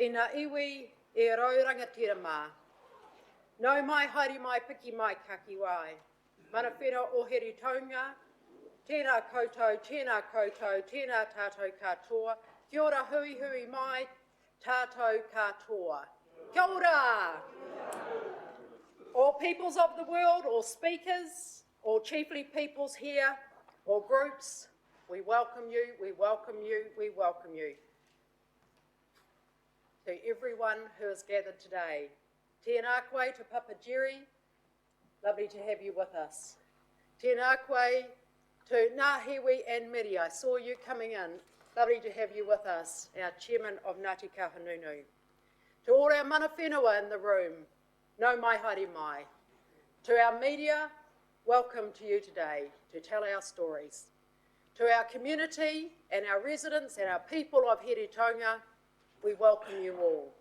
I ngā iwi e raurangatira mā. Nau mai haere mai piki mai kaki wai. Mana whera o heri taunga, tēnā koutou, tēnā tātou katoa. Kia ora hui hui mai, tātou katoa. Kia ora! All peoples of the world, all speakers, all chiefly peoples here, all groups, we welcome you, we welcome you, we welcome you. To everyone who is gathered today. Tēnā koe to Papa Jerry, lovely to have you with us. Tēnā koe to Ngā Hiwi and Miri, I saw you coming in. Lovely to have you with us, our chairman of Ngāti Kahungunu. To all our mana whenua in the room, nau mai haere mai. To our media, welcome to you today to tell our stories. To our community and our residents and our people of Heritonga, we welcome you all.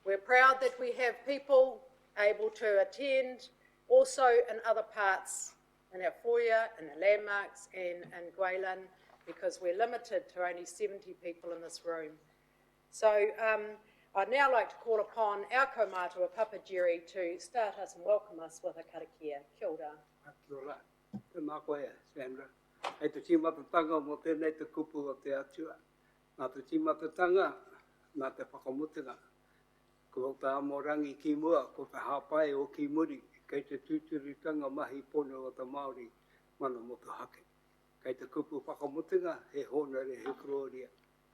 We're proud that we have people able to attend also in other parts, in our foyer, in the landmarks and in Guaylan, because we're limited to only 70 people in this room. So I'd now like to call upon our kaumātua, Papa Jerry, to start us and welcome us with a karakia. Kia ora. Kia ora. Tēnā koe, Sandra. Hei te timatatanga mo tēnei te kupu o te atua. Nā te timatatanga, nā te whakamutinga. Ko tā morangi ki mua, ko te hapai o ki muri, kei te tūturitanga mahi pono o te Māori, mana mo te hake. Kei te kupu whakamutinga, he honare, he kroria,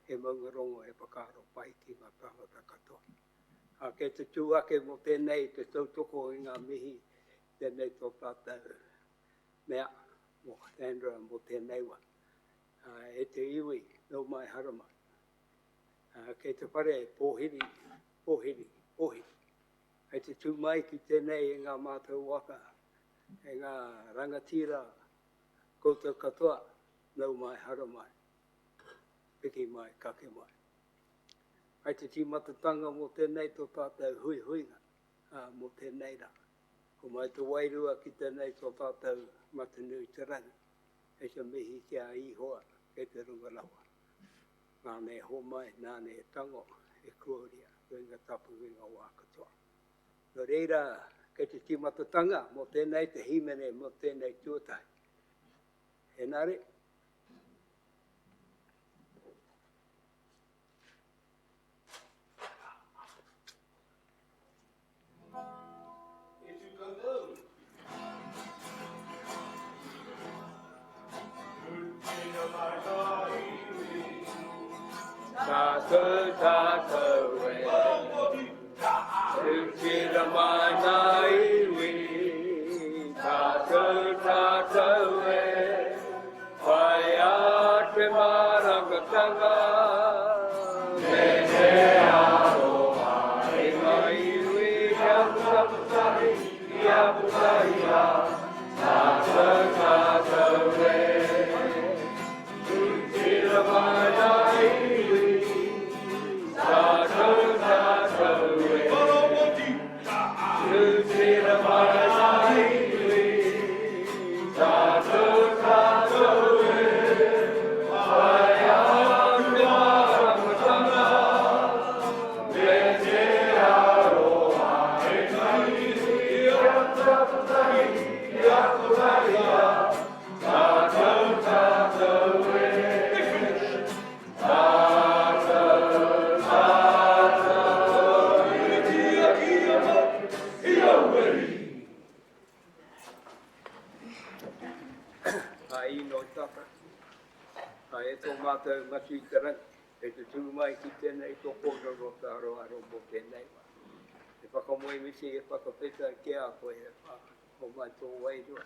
he maungarongo, he pakaro pai ki ngā tāngata katoa. Kei te tūake mo tēnei, te tautoko i ngā mihi, tēnei tō tātou mea, mo Sandra mo tēnei wa. E te iwi, nau mai haramai. Kei te whare, pōhiri, pōhiri, pōhiri. Hei te tū mai ki tēnei e ngā mātou waka, e ngā rangatira, koutou katoa, nau mai, hara mai, piki mai, kake mai. Hei te timatatanga mo tēnei tō tātou hui huinga, mo tēnei rā. Ko mai te wairua ki tēnei tō tātou matanui te rangi, e te mihi kia ihoa, kei te rungarawa. Nā ne ho mai, nā ne tango, e kuoria, ruinga tapu winga wā katoa. No reira, kei te timatatanga, mo tēnei te himene, mo tēnei tuatai. He nare? Tātou, tātou e, tūtira mai ngā iwi. Tātou, tātou e, whai a te marangatanga. Me te aroha e ngā iwi, kia putahi, kia putahi a. Tātou, tātou e, tūtira mai ngā iwi. Tātou, tātou e, tūtira mai ngā iwi. Tātou, tātou e, whai a te marangatanga. Me te aroha e ngā iwi, kia putahi, kia putahi a. Tātou, tātou e, e tō mātou matu i te rangi, e te tū mai ki tēnei tō kōna rota aroaro mo tēnei wa. E whakamoe misi e whakapeta ki a koe e wha, o mai tō wairua,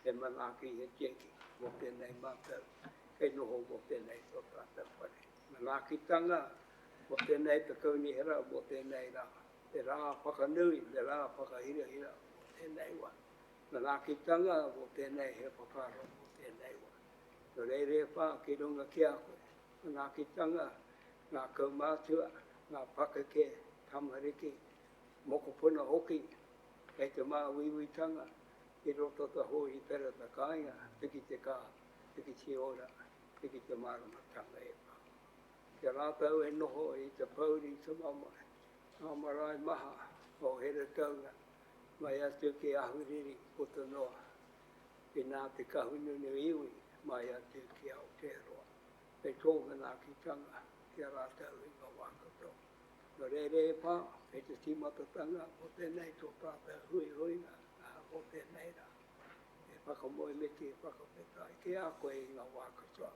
e manaki he tēki mo tēnei mātou, kei noho mo tēnei tō tātou whare. Manaki tanga mo tēnei te kaunihera mo tēnei rā, te rā whakanui, te rā whakahira mo tēnei wa. Manaki tanga mo tēnei he whakaro mo tēnei wa. No reire wha ki runga ki a koe, ngā kitanga, ngā kaumātua, ngā pakake, tamariki, mokopuna hoki, kei te mā wiwitanga, ki roto ta hoi i pera ta kāinga, piki te kā, piki te ora, piki te māramatanga e wha. Kia rātau e noho I te pauri te mamai. Ngā marae maha o here taunga. Mai atu ki ahuriri o te noa. I nā te kahununu iwi mai atu ki Aotearoa. Te tōngana ki tanga kia rātau I ngā wākato. Nō re pā, e te timatatanga o tēnei tō tātou hui huinga o tēnei rā. E whakamoe meti e whakapeta ki a koe I ngā wākatoa.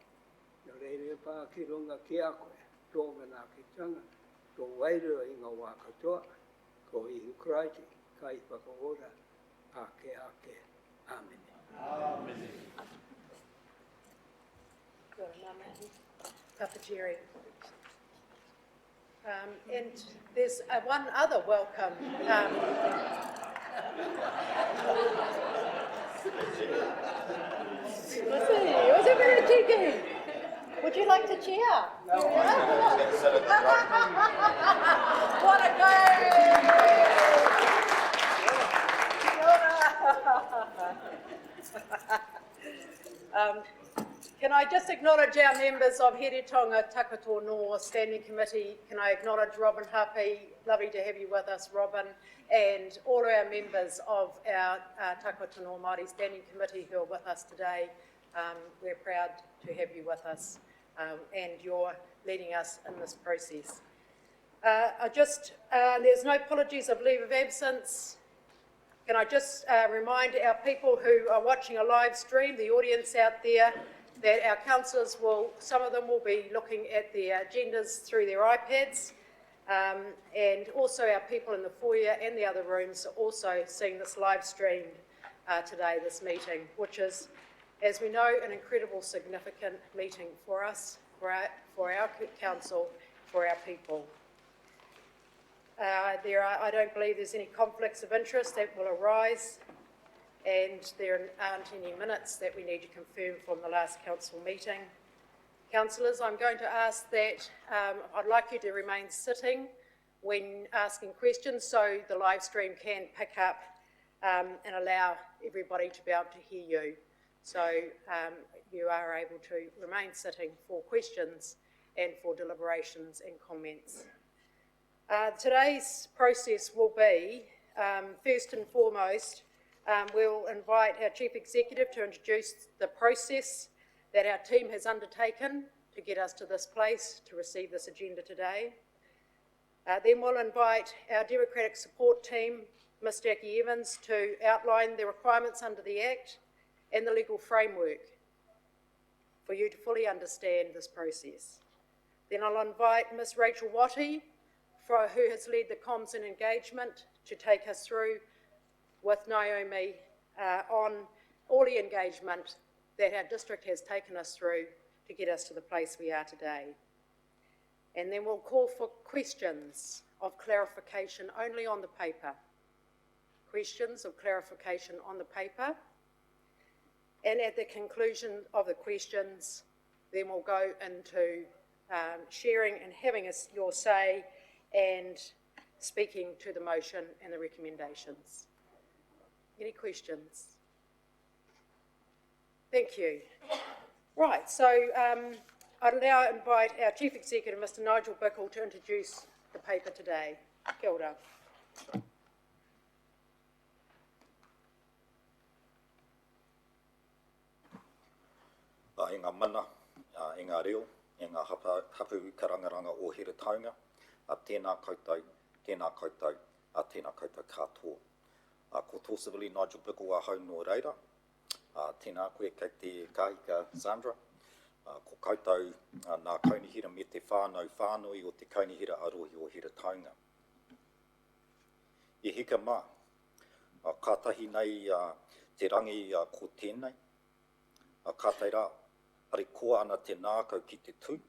Nō re pā ki runga ki a koe, tōngana ki tanga, tō wairua I ngā wākatoa, ko Ihu Kraiti, kai whakaora, ake. Amen. Amen. Papa Jerry. And there's one other welcome. Was it very cheeky? Would you like to cheer? No, what a go! Can I just acknowledge our members of Heretonga Takato Noa Standing Committee? Can I acknowledge Robin Happy? Lovely to have you with us, Robin, and all of our members of our Takato Noa Māori Standing Committee who are with us today. We're proud to have you with us, and you're leading us in this process. There's no apologies of leave of absence. Can I just remind our people who are watching a live stream, the audience out there, that our councillors some of them will be looking at the agendas through their iPads, and also our people in the foyer and the other rooms are also seeing this live streamed today, this meeting, which is, as we know, an incredible significant meeting for us, for our council, for our people. I don't believe there's any conflicts of interest that will arise, and there aren't any minutes that we need to confirm from the last council meeting. Councillors, I'm going to ask that I'd like you to remain sitting when asking questions so the live stream can pick up and allow everybody to be able to hear you. So you are able to remain sitting for questions and for deliberations and comments. Today's process will be, first and foremost, we'll invite our Chief Executive to introduce the process that our team has undertaken to get us to this place, to receive this agenda today. Then we'll invite our Democratic Support Team, Ms Jackie Evans, to outline the requirements under the Act and the legal framework for you to fully understand this process. Then I'll invite Ms Rachel Watty, who has led the comms and engagement, to take us through with Naomi on all the engagement that our district has taken us through to get us to the place we are today. And then we'll call for questions of clarification only on the paper. Questions of clarification on the paper. And at the conclusion of the questions, then we'll go into sharing and having your say and speaking to the motion and the recommendations. Any questions? Thank you. Right, so I'd now invite our Chief Executive, Mr Nigel Bickle, to introduce the paper today. Kia ora. I ngā mana, I ngā reo, I ngā hapu karangaranga o Heretaunga, tēnā koutou, tēnā koutou katoa. Ko tō Sivili Nigel Bickle a hau no reira, tēnā koe kei te kahika Sandra, ko koutou nā kaunihira me te whānui o te kaunihira arohi o Heretaunga. I hika mā, ka tahi nei te rangi ko tēnei, ka teira, are koa ana te nākau ki te tū,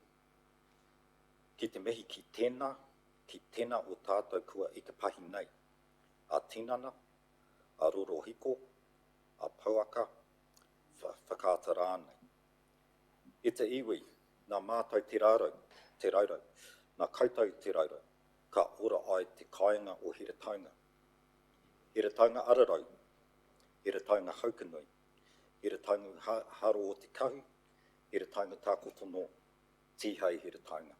ki te mihi ki tēnā o tātou kua i te pahi nei, a tinana, a rorohiko, a pauaka, whakaata rānei. I te iwi, nā mātou te raurau, nā koutou te raurau, ka ora ai te kāinga o Heretaunga. Heretaunga ararau, Heretaunga haukanui, Heretaunga haro o te kahu, Heretaunga tākotono, tihei Heretaunga.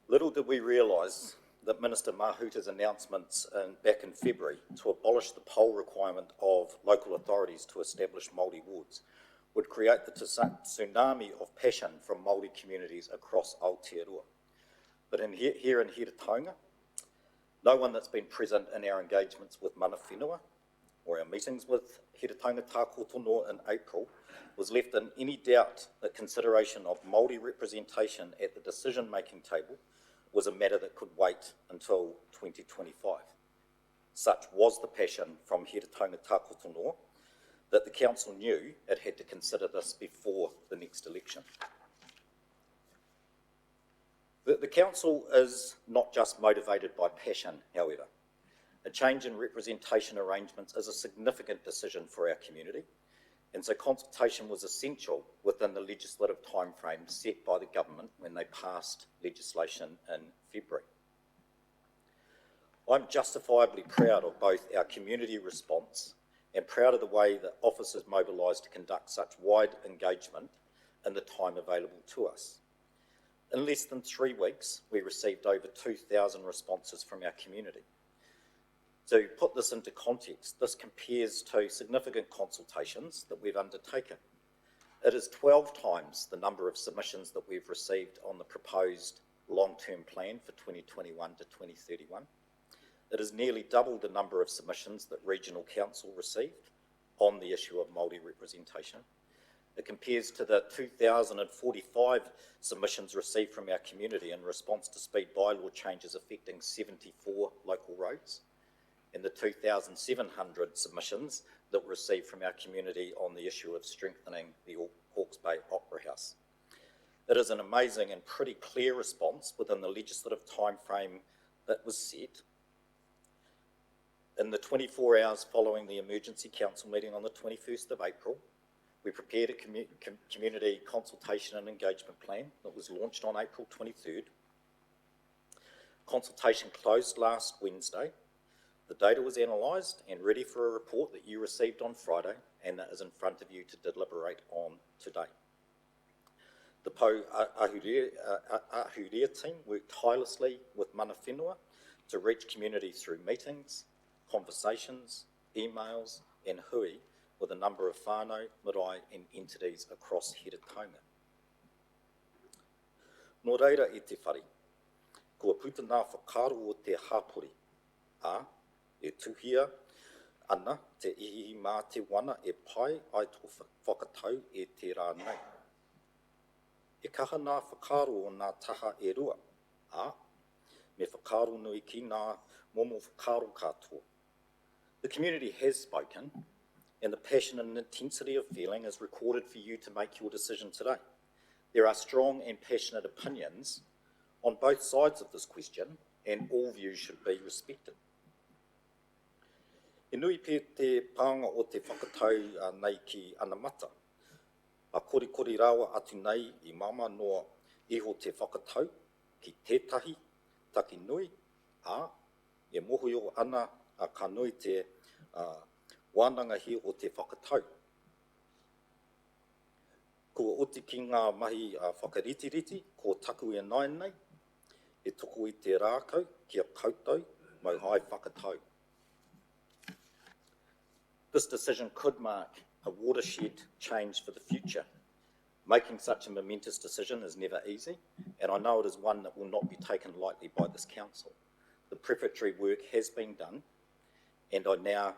Little did we realise that Minister Mahuta's announcements back in February to abolish the poll requirement of local authorities to establish Māori wards would create the tsunami of passion from Māori communities across Aotearoa. But here in Hiratonga, no one that's been present in our engagements with mana whenua or our meetings with Hiratonga Tākotono in April was left in any doubt that consideration of Māori representation at the decision-making table was a matter that could wait until 2025. Such was the passion from Hiratonga Tākotono that the council knew it had to consider this before the next election. The council is not just motivated by passion, however. A change in representation arrangements is a significant decision for our community, and so consultation was essential within the legislative timeframe set by the government when they passed legislation in February. I'm justifiably proud of both our community response and proud of the way that officers mobilised to conduct such wide engagement in the time available to us. In less than 3 weeks, we received over 2,000 responses from our community. To put this into context, this compares to significant consultations that we've undertaken. It is 12 times the number of submissions that we've received on the proposed long-term plan for 2021 to 2031. It is nearly double the number of submissions that Regional Council received on the issue of Māori representation. It compares to the 2,045 submissions received from our community in response to speed bylaw changes affecting 74 local roads, and the 2,700 submissions that were received from our community on the issue of strengthening the Hawke's Bay Opera House. It is an amazing and pretty clear response within the legislative timeframe that was set. In the 24 hours following the Emergency Council meeting on the 21st of April, we prepared a community consultation and engagement plan that was launched on April 23rd. Consultation closed last Wednesday. The data was analysed and ready for a report that you received on Friday and that is in front of you to deliberate on today. The Pou Ahurea team worked tirelessly with mana whenua to reach community through meetings, conversations, emails and hui with a number of whānau, marae and entities across Hiratonga. Nō reira e te whare, kua puta ngā whakaro o te hāpori, e tuhia ana te ihihi mā te wana e pai ai tō whakatau e te rā nei. E kaha ngā whakaro o ngā taha e rua, me whakaro nui ki ngā momo whakaro katoa. The community has spoken, and the passion and intensity of feeling is recorded for you to make your decision today. There are strong and passionate opinions on both sides of this question, and all views should be respected. E nui pē te pānga o te whakatau nei ki ana mata. A kori rawa atu nei I mama noa iho te whakatau ki tētahi taki nui, e mohuio ana ka nui te wānanga hi o te whakatau. Kua oti ki ngā mahi whakaritiriti, ko taku e nai nei, e toko I te rākau kia koutou mau hai whakatau. This decision could mark a watershed change for the future. Making such a momentous decision is never easy, and I know it is one that will not be taken lightly by this council. The preparatory work has been done, and I now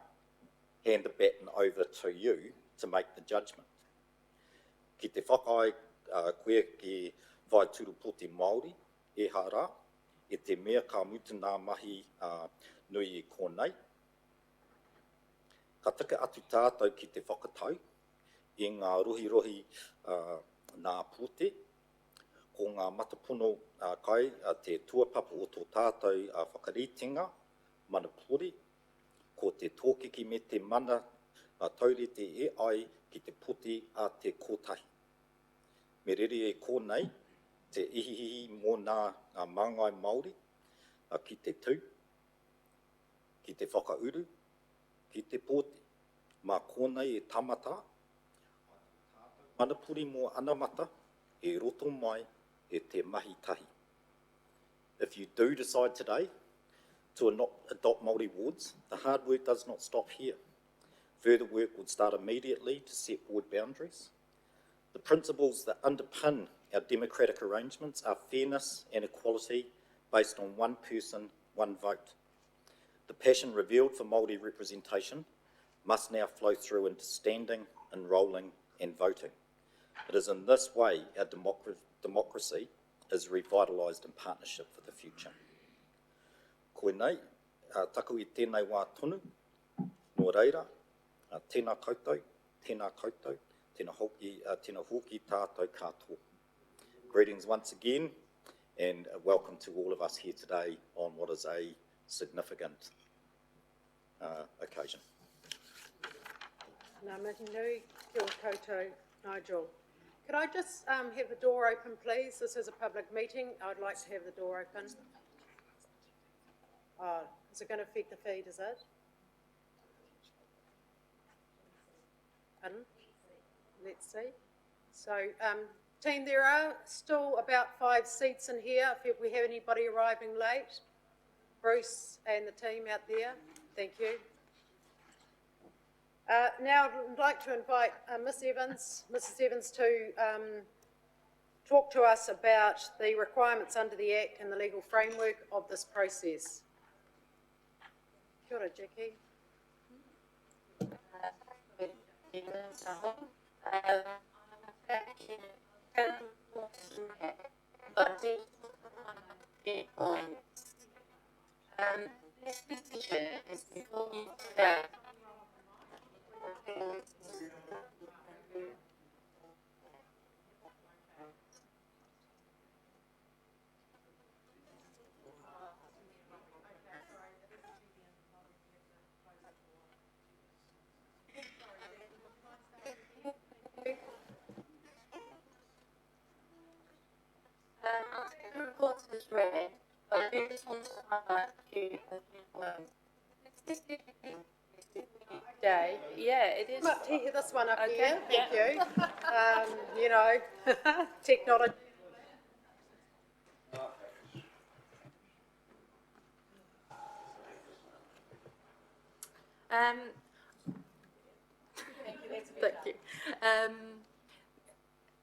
hand the baton over to you to make the judgment. Ki te whakai koe ki vai turu po te Māori, e hara, e te mea ka mutu ngā mahi nui I konei. Ka tika atu tātou ki te whakatau, I ngā rohi ngā pote, ko ngā matapono kai te tuapapa o tō tātou whakaritenga, mana pori, ko te tōkiki me te mana taurete e ai ki te poti a te kotahi. Me rere e kōnei, te ihihi mō ngā māngai Māori, ki te tū, ki te whakauru, ki te pōti. Mā kōnei e tamata, manapuri mō anamata, e roto mai e te mahi tahi. If you do decide today to adopt Māori wards, the hard work does not stop here. Further work would start immediately to set ward boundaries. The principles that underpin our democratic arrangements are fairness and equality based on one person, one vote. The passion revealed for Māori representation must now flow through into standing, enrolling and voting. It is in this way our democracy is revitalised in partnership for the future. Koe nei, taku I tēnei wā tonu, nō reira, tēnā koutou, tēnā hoki tātou katoa. Greetings once again, and welcome to all of us here today on what is a significant occasion. Ngā mihi nui, kia ora koutou, Nigel. Could I just have the door open, please? This is a public meeting. I'd like to have the door open. Oh, is it going to affect the feed, is it? Pardon? Let's see. So, team, there are still about 5 seats in here. If we have anybody arriving late, Bruce and the team out there, thank you. Now I'd like to invite Mrs. Evans to talk to us about the requirements under the Act and the legal framework of this process. Kia ora, Jackie. This petition is before you today. The report is read, but I do just want to highlight a few points. Day. Yeah, it is. Might tee this one up Okay, here, thank yeah. you. You know, technology. Thank you.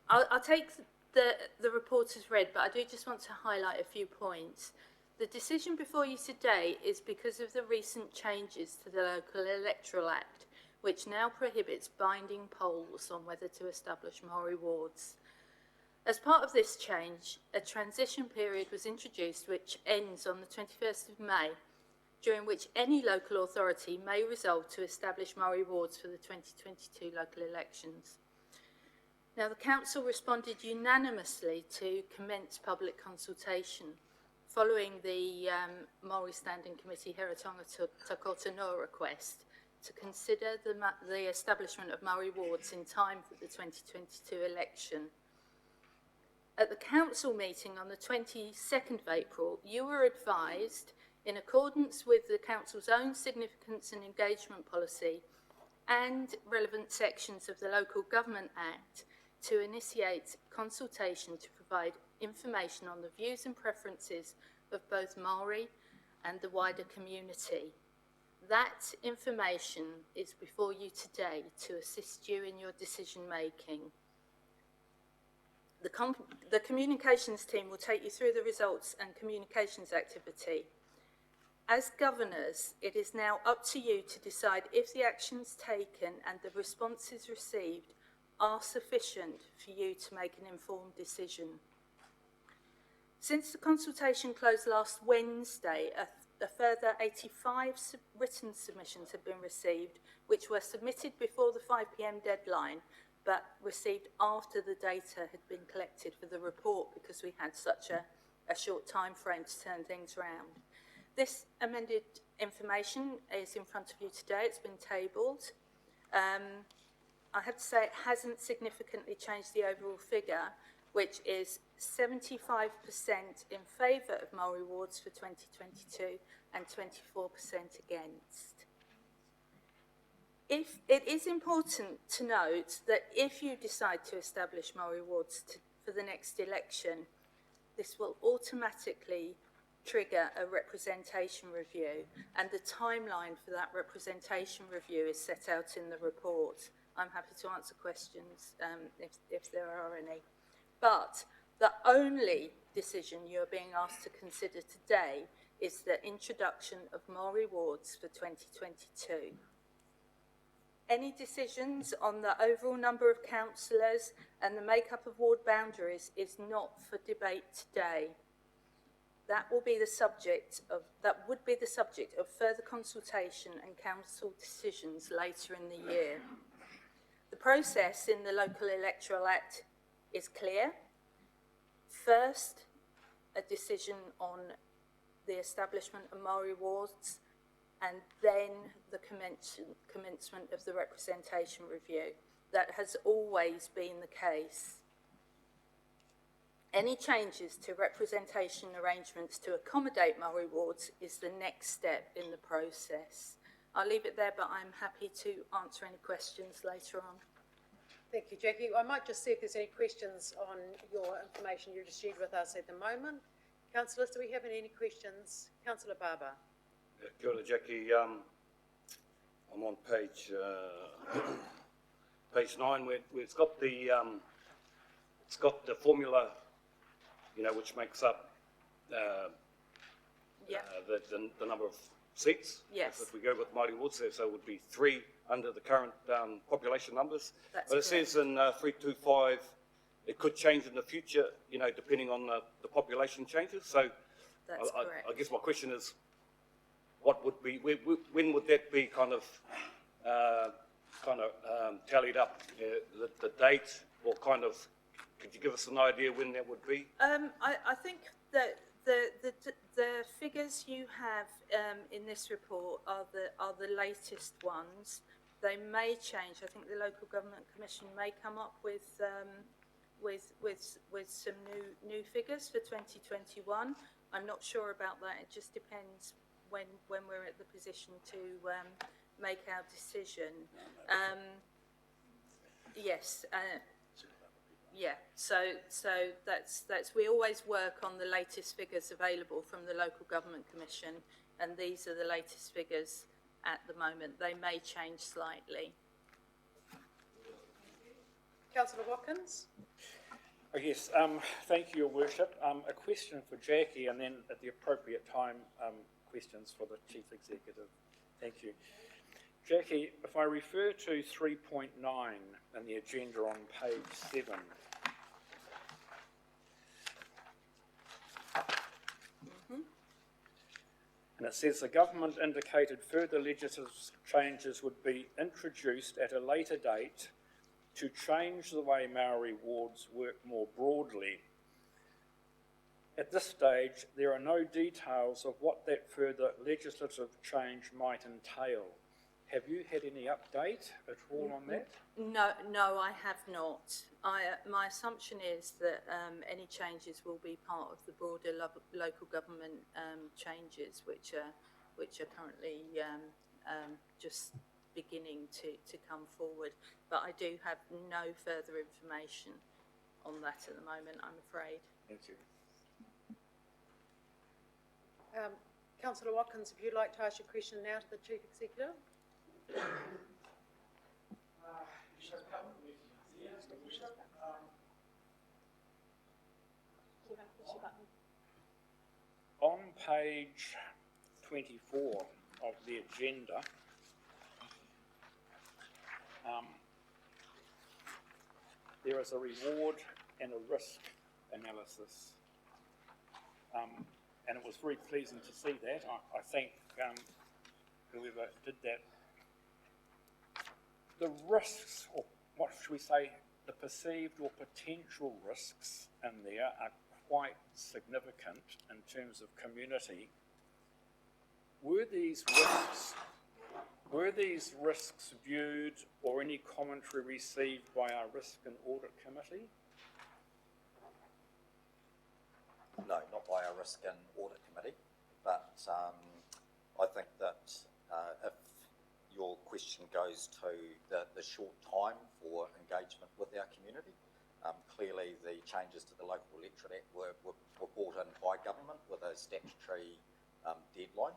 I'll take the report as read, but I do just want to highlight a few points. The decision before you today is because of the recent changes to the Local Electoral Act, which now prohibits binding polls on whether to establish Māori wards. As part of this change, a transition period was introduced which ends on the 21st of May, during which any local authority may resolve to establish Māori wards for the 2022 local elections. Now, the Council responded unanimously to commence public consultation following the Māori Standing Committee Heratonga Takota Noa request to consider the establishment of Māori wards in time for the 2022 election. At the Council meeting on the 22nd of April, you were advised, in accordance with the Council's own significance and engagement policy and relevant sections of the Local Government Act, to initiate consultation to provide information on the views and preferences of both Māori and the wider community. That information is before you today to assist you in your decision making. The communications team will take you through the results and communications activity. As governors, it is now up to you to decide if the actions taken and the responses received are sufficient for you to make an informed decision. Since the consultation closed last Wednesday, a further 85 written submissions have been received, which were submitted before the 5 p.m. deadline, but received after the data had been collected for the report because we had such a short time frame to turn things around. This amended information is in front of you today. It's been tabled. I have to say it hasn't significantly changed the overall figure, which is 75% in favour of Māori wards for 2022 and 24% against. It is important to note that if you decide to establish Māori wards for the next election, this will automatically trigger a representation review, and the timeline for that representation review is set out in the report. I'm happy to answer questions if there are any. But the only decision you're being asked to consider today is the introduction of Māori wards for 2022. Any decisions on the overall number of councillors and the makeup of ward boundaries is not for debate today. That would be the subject of further consultation and council decisions later in the year. The process in the Local Electoral Act is clear. First, a decision on the establishment of Māori wards, and then the commencement of the representation review. That has always been the case. Any changes to representation arrangements to accommodate Māori wards is the next step in the process. I'll leave it there, but I'm happy to answer any questions later on. Thank you, Jackie. I might just see if there's any questions on your information you just shared with us at the moment. Councillors, do we have any questions? Councillor Barber. Kia ora, Jackie. I'm on page 9 where it's got the formula, which makes up the number of seats. Yes. If we go with Māori wards, so it would be 3 under the current population numbers. That's but it correct. says in 325 it could change in the future, depending on the population changes. So That's correct. I guess my question is, what would be, when would that be kind of tallied up? The date, or kind of, could you give us an idea when that would be? I think that the figures you have in this report are the latest ones. They may change. I think the Local Government Commission may come up with some new figures for 2021. I'm not sure about that. It just depends when we're at the position to make our decision. Yes. Yeah, so that's we always work on the latest figures available from the Local Government Commission, and these are the latest figures at the moment. They may change slightly. Councillor Watkins. Oh, yes, thank you, Your Worship. A question for Jackie, and then at the appropriate time, questions for the Chief Executive. Thank you. Jackie, if I refer to 3.9 in the agenda on page 7, and it says the government indicated further legislative changes would be introduced at a later date to change the way Māori wards work more broadly. At this stage, there are no details of what that further legislative change might entail. Have you had any update at all on that? No, I have not. My assumption is that any changes will be part of the broader local government changes, which are currently just beginning to come forward. But I do have no further information on that at the moment, I'm afraid. Thank you. Councillor Watkins, if you'd like to ask your question now to the Chief Executive. On page 24 of the agenda, there is a reward and a risk analysis, and it was very pleasing to see that. I thank whoever did that. The risks, or what should we say, the perceived or potential risks in there are quite significant in terms of community. Were these risks viewed, or any commentary received by our Risk and Audit Committee? No, not by our Risk and Audit Committee, but I think that if your question goes to the short time for engagement with our community, Clearly, the changes to the Local Electorate Act were brought in by government with a statutory deadline.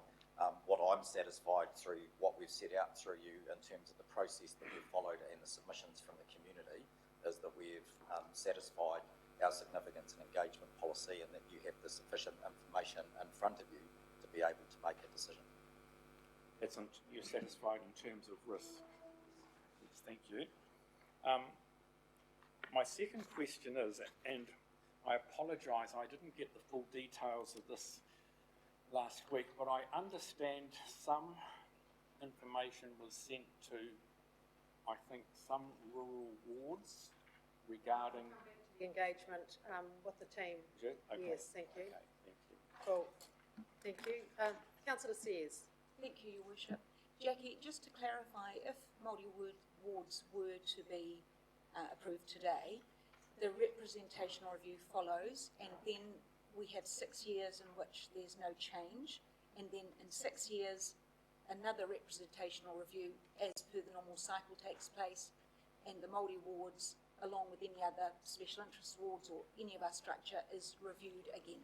What I'm satisfied through what we've set out through you in terms of the process that we've followed and the submissions from the community is that we've satisfied our significance and engagement policy and that you have the sufficient information in front of you to be able to make a decision. You're satisfied in terms of risk. Yes, thank you. My second question is, and I apologise, I didn't get the full details of this last week, but I understand some information was sent to, I think, some rural wards regarding... The engagement with the team. Is it? Okay. Yes, thank you. Okay, thank you. Cool. Thank you. Councillor Sears. Thank you, Your Worship. Jackie, just to clarify, if Māori wards were to be approved today, the representational review follows, and then we have 6 years in which there's no change, and then in 6 years another representational review as per the normal cycle takes place, and the Māori wards, along with any other special interest wards or any of our structure, is reviewed again.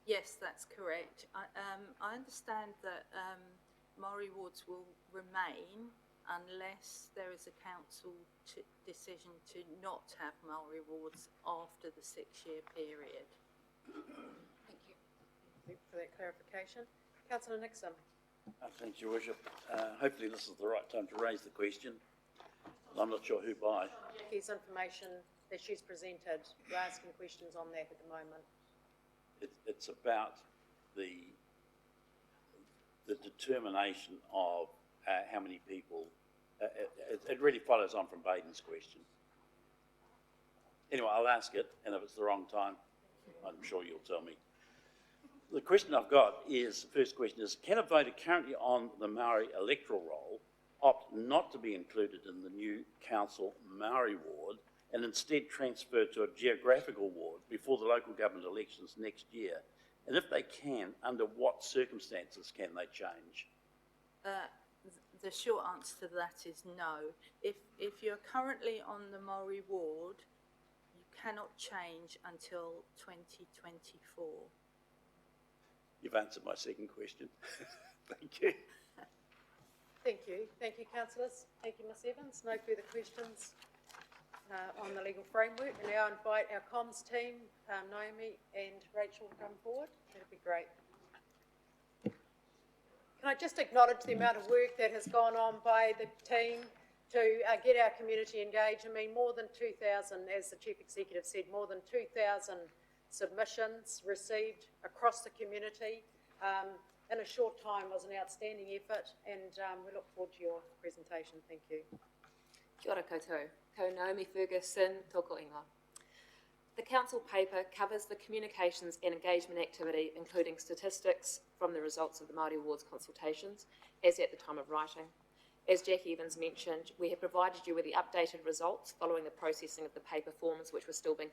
Yes, that's correct. I understand that Māori wards will remain unless there is a council decision to not have Māori wards after the 6-year period. Thank you. Thank you for that clarification. Councillor Nixon. Thank you, Your Worship. Hopefully this is the right time to raise the question. I'm not sure who by. Jackie's information that she's presented, we're asking questions on that at the moment. It's about the determination of how many people. It really follows on from Baden's question. Anyway, I'll ask it, and if it's the wrong time, I'm sure you'll tell me. The question I've got is, the first question is, can a voter currently on the Maori electoral roll opt not to be included in the new council Maori ward and instead transfer to a geographical ward before the local government elections next year? And if they can, under what circumstances can they change? The short answer to that is no. If you're currently on the Māori ward, you cannot change until 2024. You've answered my second question. Thank you. Thank you. Thank you, councillors. Thank you, Ms Evans. No further questions on the legal framework. And now I invite our comms team, Naomi and Rachel, to come forward. That'd be great. Can I just acknowledge the amount of work that has gone on by the team to get our community engaged? I mean, more than 2,000, as the Chief Executive said, more than 2,000 submissions received across the community in a short time was an outstanding effort, and we look forward to your presentation. Thank you. Kia ora koutou. Ko Naomi Ferguson, tōko ingoa. The council paper covers the communications and engagement activity, including statistics from the results of the Māori Wards consultations, as at the time of writing. As Jackie Evans mentioned, we have provided you with the updated results following the processing of the paper forms, which were still being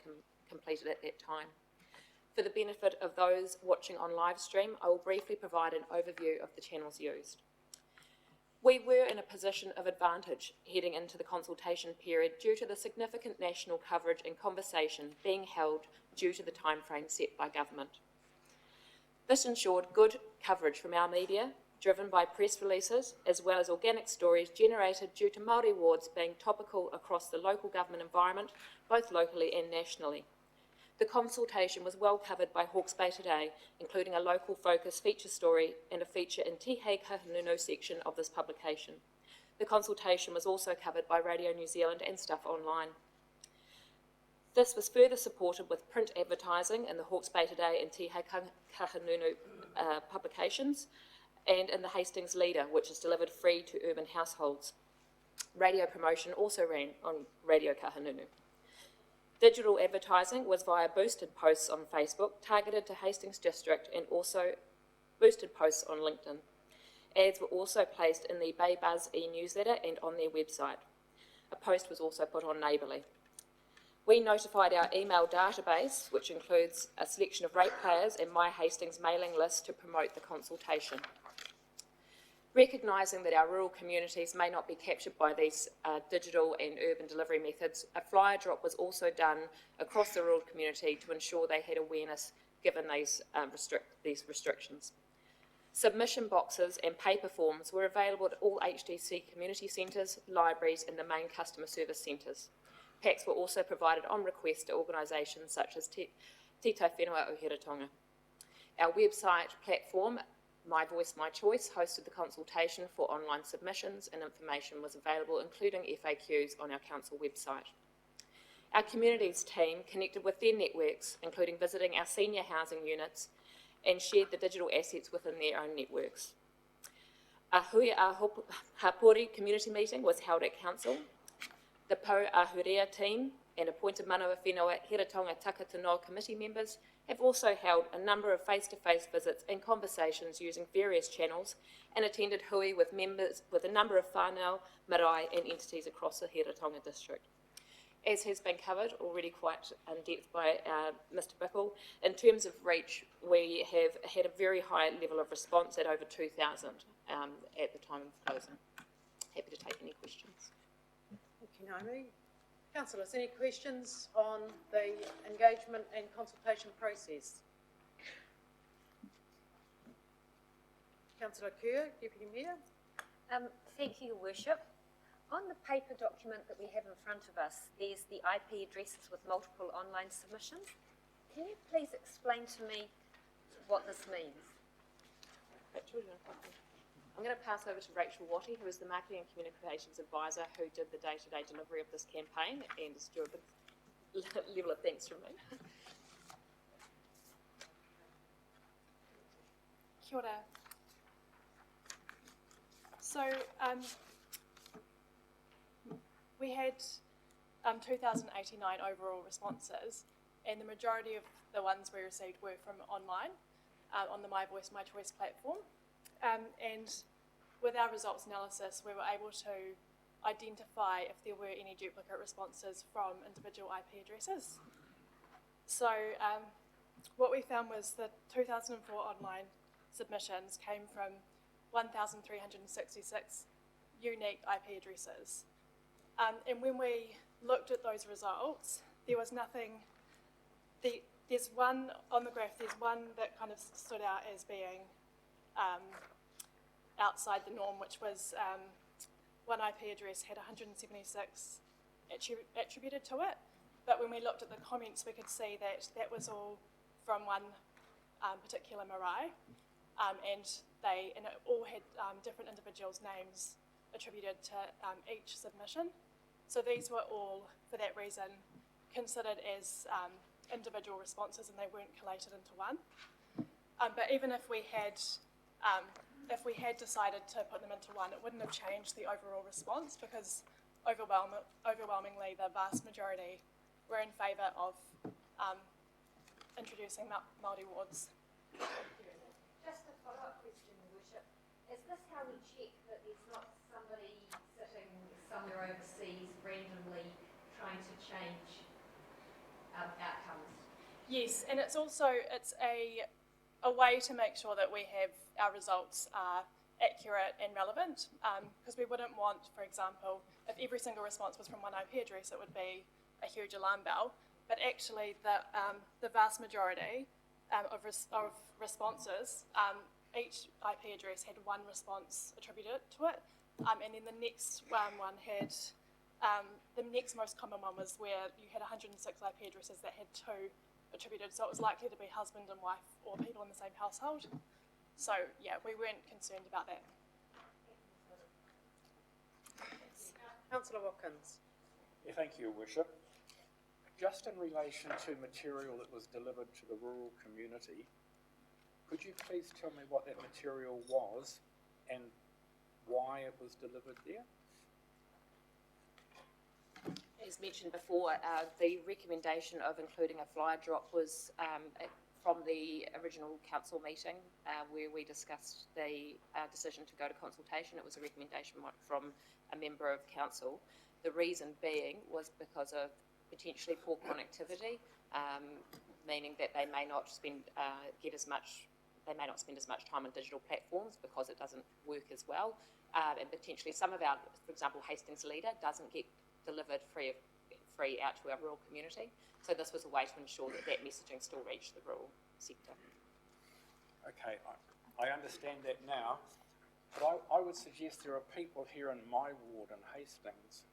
completed at that time. For the benefit of those watching on live stream, I will briefly provide an overview of the channels used. We were in a position of advantage heading into the consultation period due to the significant national coverage and conversation being held due to the timeframe set by government. This ensured good coverage from our media, driven by press releases, as well as organic stories generated due to Māori wards being topical across the local government environment, both locally and nationally. The consultation was well covered by Hawke's Bay Today, including a local focus feature story and a feature in Te Hei Kahungunu section of this publication. The consultation was also covered by Radio New Zealand and Stuff Online. This was further supported with print advertising in the Hawke's Bay Today and Te Hei Kahungunu publications, and in the Hastings Leader, which is delivered free to urban households. Radio promotion also ran on Radio Kahungunu. Digital advertising was via boosted posts on Facebook, targeted to Hastings District, and also boosted posts on LinkedIn. Ads were also placed in the Bay Buzz e-newsletter and on their website. A post was also put on Neighbourly. We notified our email database, which includes a selection of ratepayers and My Hastings mailing list, to promote the consultation. Recognising that our rural communities may not be captured by these digital and urban delivery methods, a flyer drop was also done across the rural community to ensure they had awareness given these restrictions. Submission boxes and paper forms were available at all HDC community centres, libraries and the main customer service centres. Packs were also provided on request to organisations such as Te Tai Whenua o Hiratonga. Our website platform, My Voice, My Choice, hosted the consultation for online submissions, and information was available, including FAQs, on our council website. Our communities team connected with their networks, including visiting our senior housing units, and shared the digital assets within their own networks. A Hui a Hapori community meeting was held at council. The Pou Ahurea team and appointed Manawa Whenua Hiratonga Takatanoa committee members have also held a number of face-to-face visits and conversations using various channels, and attended hui with a number of whānau, marae and entities across the Hiratonga district. As has been covered already quite in depth by Mr. Bickle, in terms of reach, we have had a very high level of response at over 2,000 at the time of closing. Happy to take any questions. Thank you, Naomi. Councillors, any questions on the engagement and consultation process? Councillor Kerr, Deputy Mayor. Thank you, Your Worship. On the paper document that we have in front of us, there's the IP addresses with multiple online submissions. Can you please explain to me what this means? Rachel, I'm going to pass over to Rachel Watty, who is the Marketing and Communications Advisor who did the day-to-day delivery of this campaign, and is due a big level of thanks from me. Kia ora. So, we had 2,089 overall responses, and the majority of the ones we received were from online on the My Voice, My Choice platform. And with our results analysis, we were able to identify if there were any duplicate responses from individual IP addresses. So what we found was that 2004 online submissions came from 1,366 unique IP addresses. And when we looked at those results, there was nothing, there's one on the graph, there's one that kind of stood out as being outside the norm, which was one IP address had 176 attributed to it. But when we looked at the comments, we could see that that was all from one particular marae, and it all had different individuals' names attributed to each submission. So these were all, for that reason, considered as individual responses, and they weren't collated into one. But even if we had decided to put them into one, it wouldn't have changed the overall response, because overwhelmingly the vast majority were in favour of introducing Māori wards. Just a follow-up question, Your Worship. Is this how we check that there's not somebody sitting somewhere overseas randomly trying to change outcomes? Yes, and it's also a way to make sure that we have our results are accurate and relevant, because we wouldn't want, for example, if every single response was from one IP address, it would be a huge alarm bell. But actually, the vast majority of responses, each IP address had one response attributed to it, and then the next one had, the next most common one was where you had 106 IP addresses that had two attributed, so it was likely to be husband and wife or people in the same household. So yeah, we weren't concerned about that. Councillor Watkins. Yeah, thank you, Your Worship. Just in relation to material that was delivered to the rural community, could you please tell me what that material was and why it was delivered there? As mentioned before, the recommendation of including a flyer drop was from the original council meeting where we discussed the decision to go to consultation. It was a recommendation from a member of council. The reason being was because of potentially poor connectivity, meaning that they may not get as much they may not spend as much time on digital platforms because it doesn't work as well. And potentially some of our, for example, Hastings Leader doesn't get delivered free out to our rural community. So this was a way to ensure that that messaging still reached the rural sector. Okay, I understand that now, but I would suggest there are people here in my ward in Hastings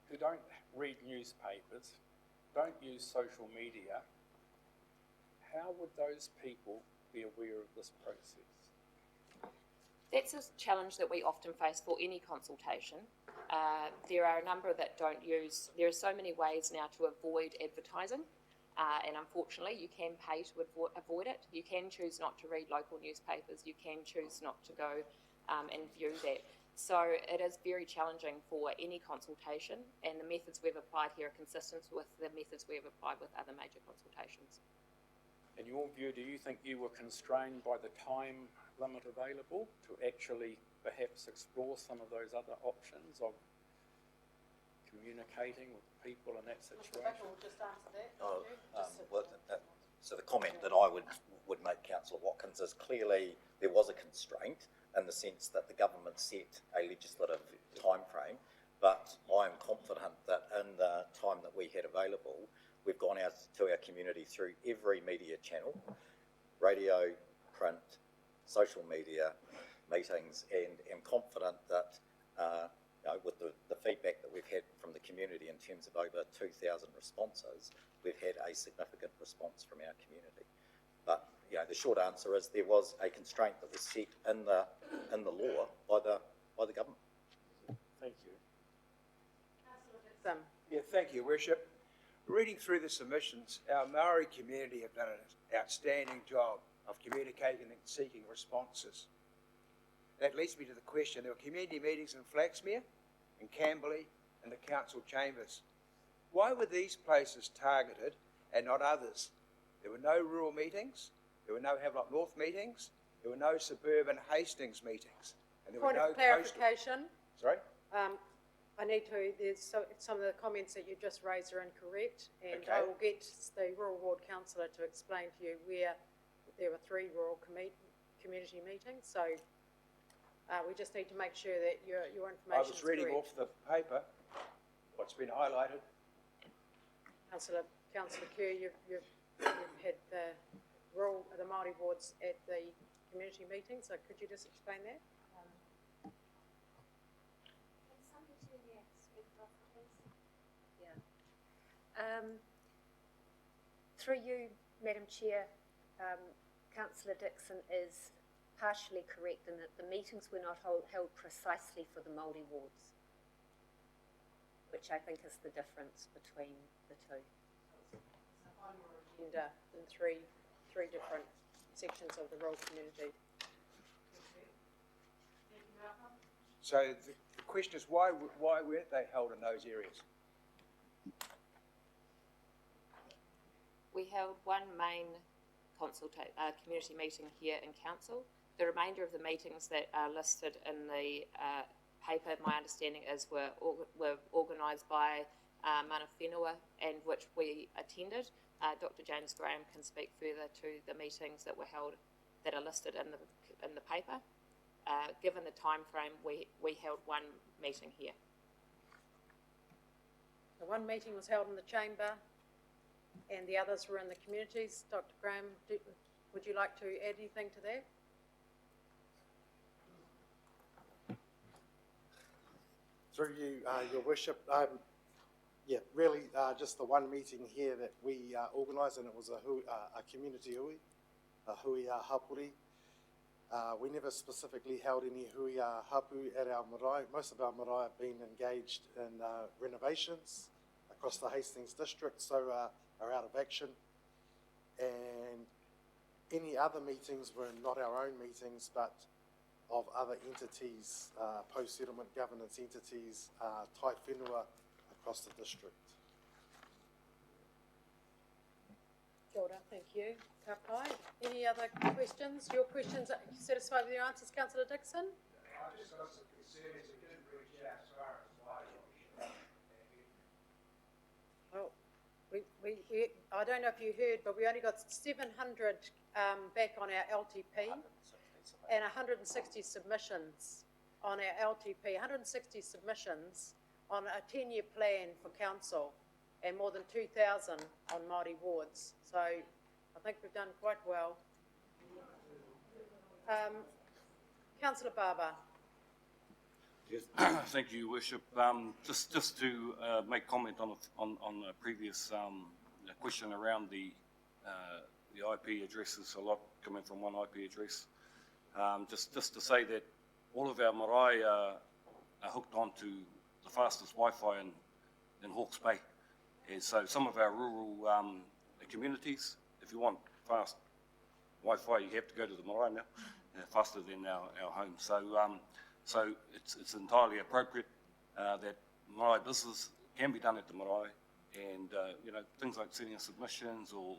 who don't read newspapers, don't use social media. How would those people be aware of this process? That's a challenge that we often face for any consultation. There are a number that don't use, there are so many ways now to avoid advertising, and unfortunately you can pay to avoid it. You can choose not to read local newspapers, you can choose not to go and view that. So it is very challenging for any consultation, and the methods we've applied here are consistent with the methods we have applied with other major consultations. In your view, do you think you were constrained by the time limit available to actually perhaps explore some of those other options of communicating with people in that situation? We'll just answer that. So the comment that I would make, Councillor Watkins, is clearly there was a constraint in the sense that the government set a legislative time frame, but I am confident that in the time that we had available, we've gone out to our community through every media channel, radio, print, social media, meetings, and am confident that with the feedback that we've had from the community in terms of over 2,000 responses, we've had a significant response from our community. But the short answer is there was a constraint that was set in the law by the government. Thank you. Yeah, thank you, Worship. Reading through the submissions, our Māori community have done an outstanding job of communicating and seeking responses. That leads me to the question, there were community meetings in Flaxmere, in Camberley, and the council chambers. Why were these places targeted and not others? There were no rural meetings, there were no Havelock North meetings, there were no suburban Hastings meetings, and there Point were no of clarification. Sorry? I need to, some of the comments that you just raised are incorrect, and Okay. I will get the rural ward councillor to explain to you where there were 3 rural community meetings, so we just need to make sure that your information is I was reading correct. off the paper what's been highlighted. Councillor Kerr, you've had the Māori wards at the community meeting, so could you just explain that? Can somebody turn their speaker off, please? Yeah. Through you, Madam Chair, Councillor Dixon is partially correct in that the meetings were not held precisely for the Māori wards, which I think is the difference between the two. Agenda in three different sections of the rural community. So the question is, why weren't they held in those areas? We held one main community meeting here in council. The remainder of the meetings that are listed in the paper, my understanding is were organised by mana whenua, and which we attended. Dr. James Graham can speak further to the meetings that were held that are listed in the paper. Given the time frame, we held one meeting here. The one meeting was held in the chamber, and the others were in the communities. Dr. Graham, would you like to add anything to that? Through you, Your Worship, really just the one meeting here that we organised, and it was a community hui, a hui hapuri. We never specifically held any hui hapu at our marae. Most of our marae have been engaged in renovations across the Hastings district, so are out of action. And any other meetings were not our own meetings, but of other entities, post-settlement governance entities, tai whenua across the district. Kia ora, thank you. Ka pai. Any other questions? Your questions, are you satisfied with your answers, Councillor Dixon? I just got some concerns. It didn't reach out as far as Māori. Well, I don't know if you heard, but we only got 700 back on our LTP and 160 submissions on our LTP, 160 submissions on a 10-year plan for council and more than 2,000 on Māori wards. So I think we've done quite well. Councillor Barber. Yes, thank you, Your Worship. Just to make comment on a previous question around the IP addresses, a lot coming from one IP address. Just to say that all of our marae are hooked onto the fastest Wi-Fi in Hawke's Bay. And so some of our rural communities, if you want fast Wi-Fi, you have to go to the marae now, faster than our home. So it's entirely appropriate that marae business can be done at the marae, and things like sending submissions or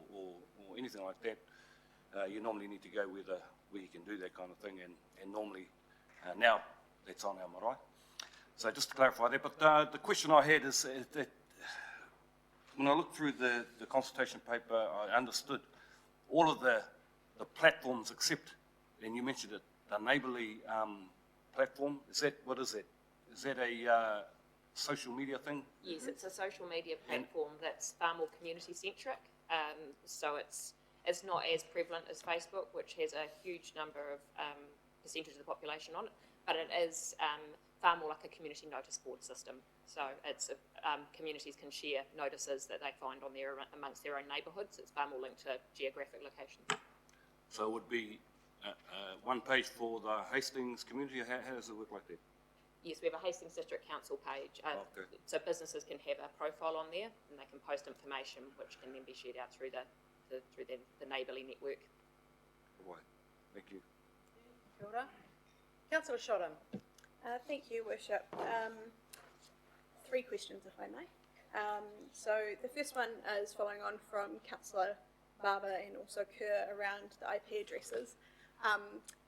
anything like that, you normally need to go where you can do that kind of thing, and normally now that's on our marae. So just to clarify that, but the question I had is that when I looked through the consultation paper, I understood all of the platforms except, and you mentioned it, the neighbourly platform. What is that? Is that a social media thing? Yes, it's a social media platform that's far more community centric. So it's not as prevalent as Facebook, which has a huge number of percentage of the population on it, but it is far more like a community notice board system. So it's communities can share notices that they find on there amongst their own neighbourhoods. It's far more linked to geographic locations. So it would be one page for the Hastings community. How does it work like that? Yes, we have a Hastings District Council page. Okay. So businesses can have a profile on there, and they can post information, which can then be shared out through the neighbourly network. Right. Thank you. Kia ora. Councillor Shodham. Thank you, Worship. 3 questions, if I may. So the first one is following on from Councillor Barber and also Kerr around the IP addresses.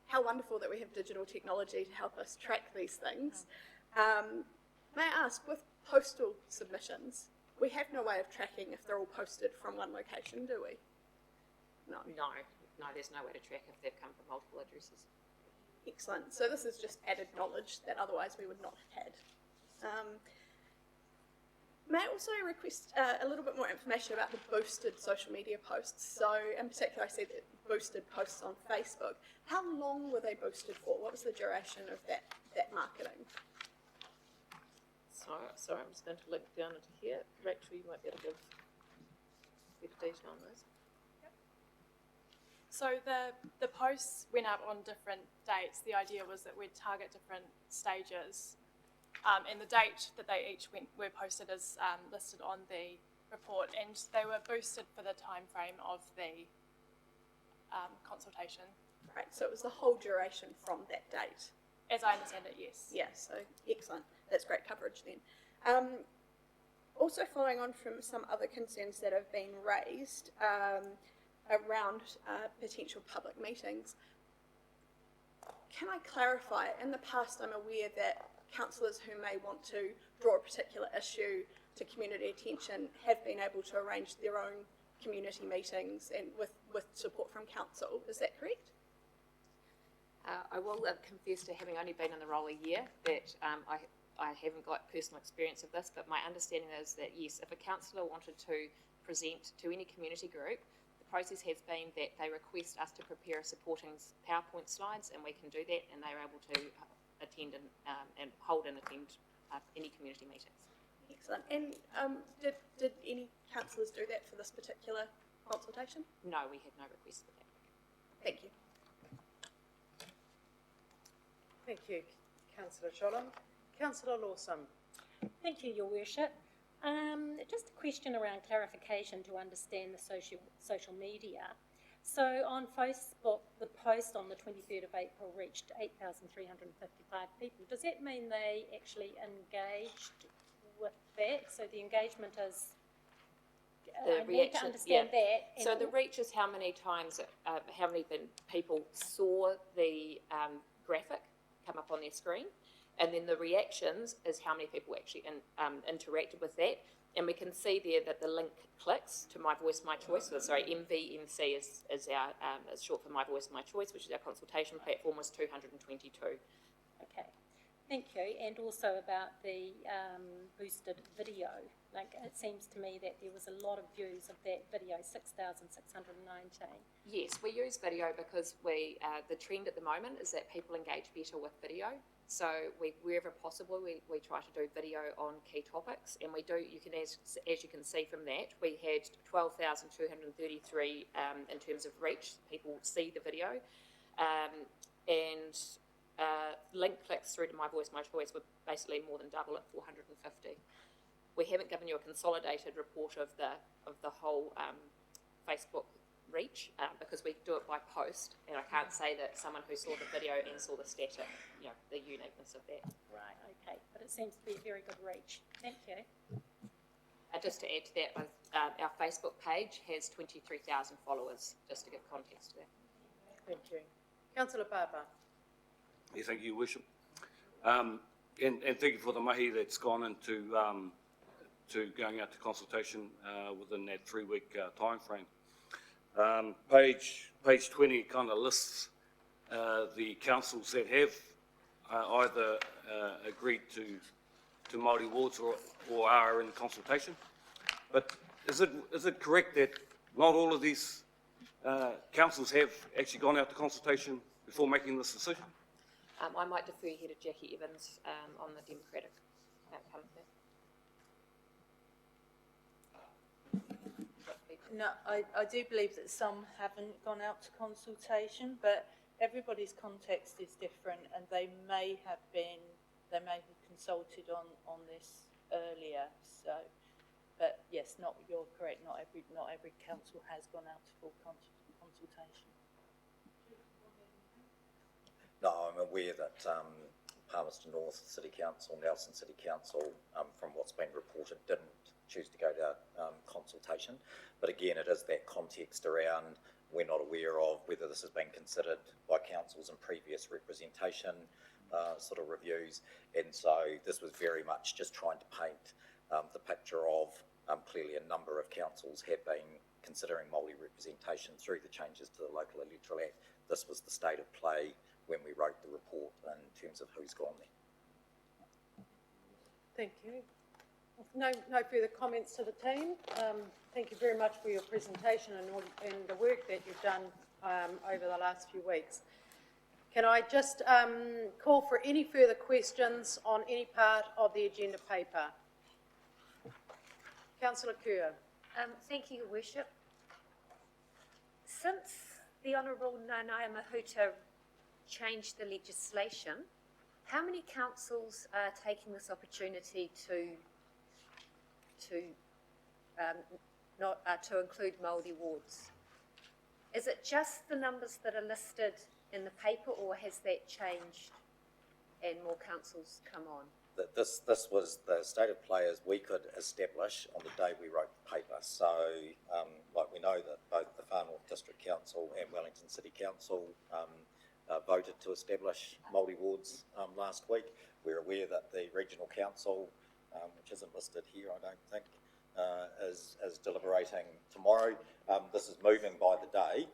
How wonderful that we have digital technology to help us track these things. May I ask, with postal submissions, we have no way of tracking if they're all posted from one location, do we? No, there's no way to track if they've come from multiple addresses. Excellent. So this is just added knowledge that otherwise we would not have had. May I also request a little bit more information about the boosted social media posts? So in particular, I see that boosted posts on Facebook. How long were they boosted for? What was the duration of that marketing? Sorry, I'm just going to link down into here. Rachel, you might be able to give a bit of detail on those. So the posts went up on different dates. The idea was that we'd target different stages, and the date that they each were posted is listed on the report, and they were boosted for the time frame of the consultation. Right, so it was the whole duration from that date? As I understand it, yes. Yeah, so excellent. That's great coverage then. Also following on from some other concerns that have been raised, around potential public meetings. Can I clarify, in the past I'm aware that councillors who may want to draw a particular issue to community attention have been able to arrange their own community meetings and with support from council. Is that correct? I will confess to having only been in the role a year that I haven't got personal experience of this, but my understanding is that yes, if a councillor wanted to present to any community group, the process has been that they request us to prepare a supporting PowerPoint slides, and we can do that, and they're able to attend and hold and attend any community meetings. Excellent. And did any councillors do that for this particular consultation? No, we had no request for that. Thank you. Thank you, Councillor Shodham. Councillor Lawson. Thank you, Your Worship. Just a question around clarification to understand the social media. So on Facebook, the post on the 23rd of April reached 8,355 people. Does that mean they actually engaged with that? So the engagement is, I need to understand that. So the reach is how many times, how many people saw the graphic come up on their screen. And then the reactions is how many people actually interacted with that. And we can see there that the link clicks to My Voice, My Choice. So, sorry, MVMC is our is short for My Voice, My Choice, which is our consultation platform, was 222. Okay, thank you. And also about the boosted video. Like, it seems to me that there was a lot of views of that video, 6,619. Yes, we use video because the trend at the moment is that people engage better with video. So wherever possible, we try to do video on key topics, and we do. You can, as you can see from that, we had 12,233 in terms of reach. People see the video, and link clicks through to My Voice, My Choice were basically more than double at 450. We haven't given you a consolidated report of the whole Facebook reach because we do it by post, and I can't say that someone who saw the video and saw the static, the uniqueness of that. Right, okay, but it seems to be a very good reach. Thank you. Just to add to that, our Facebook page has 23,000 followers, just to give context to that. Thank you. Councillor Barber. Yeah, thank you, Worship. And thank you for the mahi that's gone into to going out to consultation within that 3-week time frame. Page 20 kind of lists the councils that have either agreed to Māori wards or are in consultation. But is it correct that not all of these councils have actually gone out to consultation before making this decision? I might defer here to Jackie Evans on the democratic outcome of that. No, I do believe that some haven't gone out to consultation, but everybody's context is different, and they may have consulted on this earlier. So, but yes, you're correct. Not every council has gone out to full consultation. No, I'm aware that Palmerston North City Council, Nelson City Council, from what's been reported, didn't choose to go to consultation. But again, it is that context around we're not aware of whether this has been considered by councils in previous representation sort of reviews. And so this was very much just trying to paint the picture of clearly a number of councils have been considering Māori representation through the changes to the Local Electoral Act. This was the state of play when we wrote the report in terms of who's gone there. Thank you. No further comments to the team. Thank you very much for your presentation and the work that you've done over the last few weeks. Can I just call for any further questions on any part of the agenda paper? Councillor Kerr. Thank you, Your Worship. Since the Honourable Nanaia Mahuta changed the legislation, how many councils are taking this opportunity to include Māori wards? Is it just the numbers that are listed in the paper, or has that changed and more councils come on? This was the state of play as we could establish on the day we wrote the paper. So, like we know that both the Far North District Council and Wellington City Council voted to establish Māori wards last week. We're aware that the Regional Council, which isn't listed here, I don't think, is deliberating tomorrow. This is moving by the day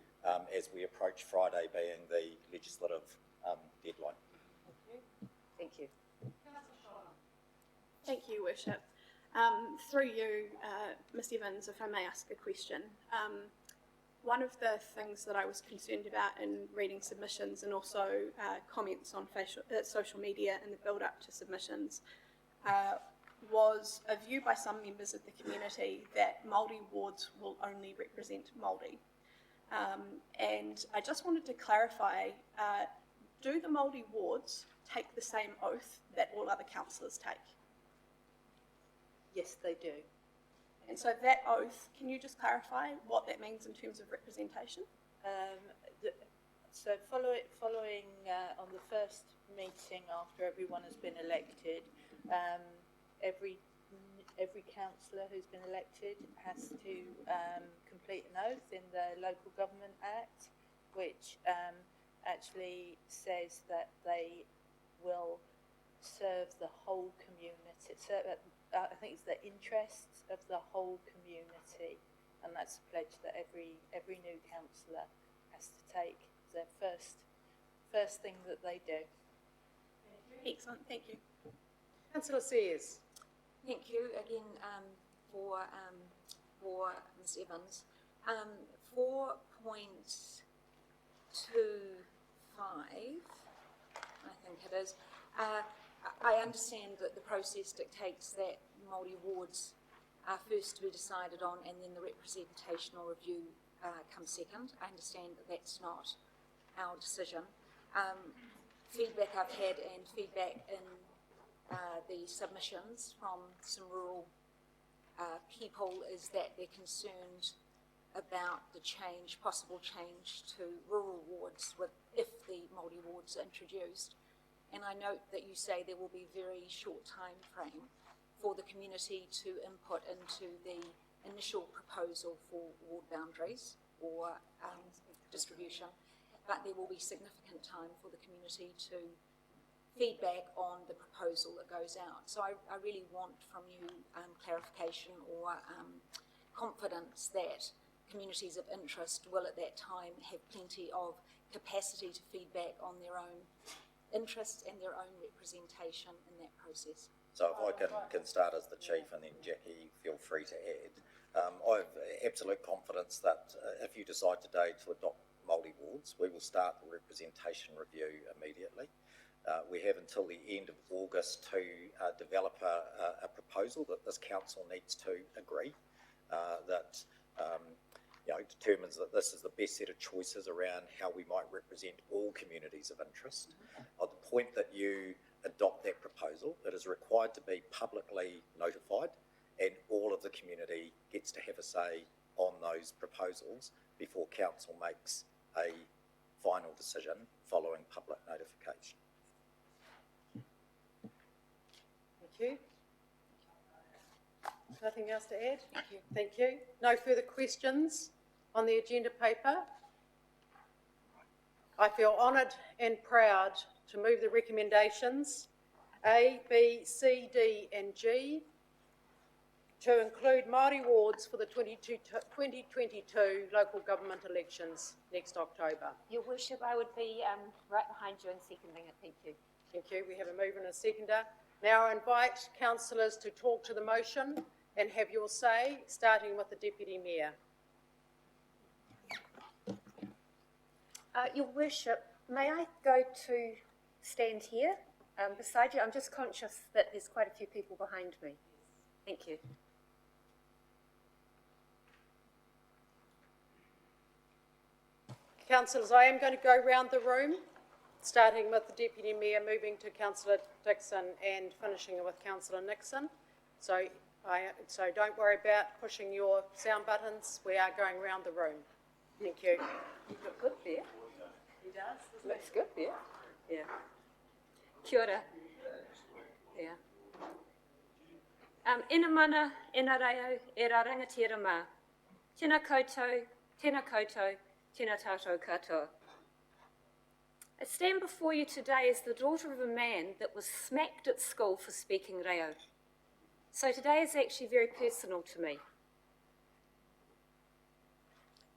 as we approach Friday being the legislative deadline. Thank you. Thank you, Worship. Through you, Ms Evans, if I may ask a question. One of the things that I was concerned about in reading submissions and also comments on social media in the build-up to submissions was a view by some members of the community that Māori wards will only represent Māori. And I just wanted to clarify, do the Māori wards take the same oath that all other councillors take? Yes, they do. And so that oath, can you just clarify what that means in terms of representation? So following on the first meeting after everyone has been elected, every councillor who's been elected has to complete an oath in the Local Government Act, which actually says that they will serve the whole community. I think it's the interests of the whole community, and that's a pledge that every new councillor has to take. It's their first thing that they do. Excellent, thank you. Councillor Sears. Thank you again for Ms Evans. 4.25, I think it is. I understand that the process dictates that Māori wards are first to be decided on, and then the representational review comes second. I understand that that's not our decision. Feedback I've had and feedback in the submissions from some rural people is that they're concerned about the possible change to rural wards if the Māori wards are introduced. And I note that you say there will be a very short time frame for the community to input into the initial proposal for ward boundaries or distribution, but there will be significant time for the community to feedback on the proposal that goes out. So I really want from you clarification or confidence that communities of interest will at that time have plenty of capacity to feedback on their own interests and their own representation in that process. So if I can start as the chief, and then Jackie, feel free to add. I have absolute confidence that if you decide today to adopt Māori wards, we will start the representation review immediately. We have until the end of August to develop a proposal that this council needs to agree that determines that this is the best set of choices around how we might represent all communities of interest. At the point that you adopt that proposal, it is required to be publicly notified, and all of the community gets to have a say on those proposals before council makes a final decision following public notification. Thank you. Nothing else to add? Thank you. Thank you. No further questions on the agenda paper. I feel honoured and proud to move the recommendations A, B, C, D and G to include Māori wards for the 2022 local government elections next October. Your Worship, I would be right behind you in seconding it. Thank you. Thank you. We have a mover and a seconder. Now I invite councillors to talk to the motion and have your say, starting with the Deputy Mayor. Your Worship, may I go to stand here beside you? I'm just conscious that there's quite a few people behind me. Thank you. Councillors, I am going to go round the room, starting with the Deputy Mayor, moving to Councillor Dixon and finishing with Councillor Nixon. So don't worry about pushing your sound buttons. We are going round the room. Thank you. You look good there. He does. Looks good there. Yeah. Kia ora. Yeah. Ina mana, ina reo, e rā rangatira mā. Tēnā koutou, tēnā koutou, tēnā tātou katoa. I stand before you today as the daughter of a man that was smacked at school for speaking reo. So today is actually very personal to me.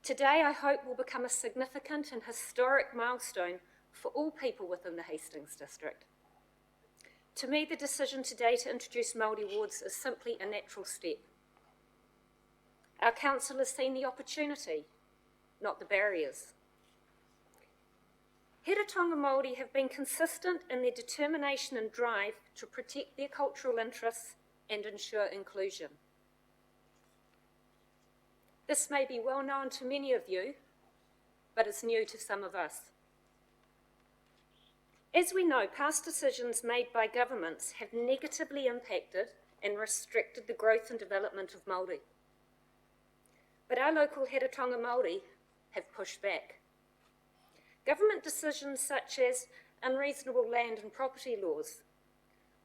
Today, I hope, will become a significant and historic milestone for all people within the Hastings district. To me, the decision today to introduce Māori wards is simply a natural step. Our council has seen the opportunity, not the barriers. Heretaunga Māori have been consistent in their determination and drive to protect their cultural interests and ensure inclusion. This may be well known to many of you, but it's new to some of us. As we know, past decisions made by governments have negatively impacted and restricted the growth and development of Māori. But our local Heretaunga Māori have pushed back. Government decisions such as unreasonable land and property laws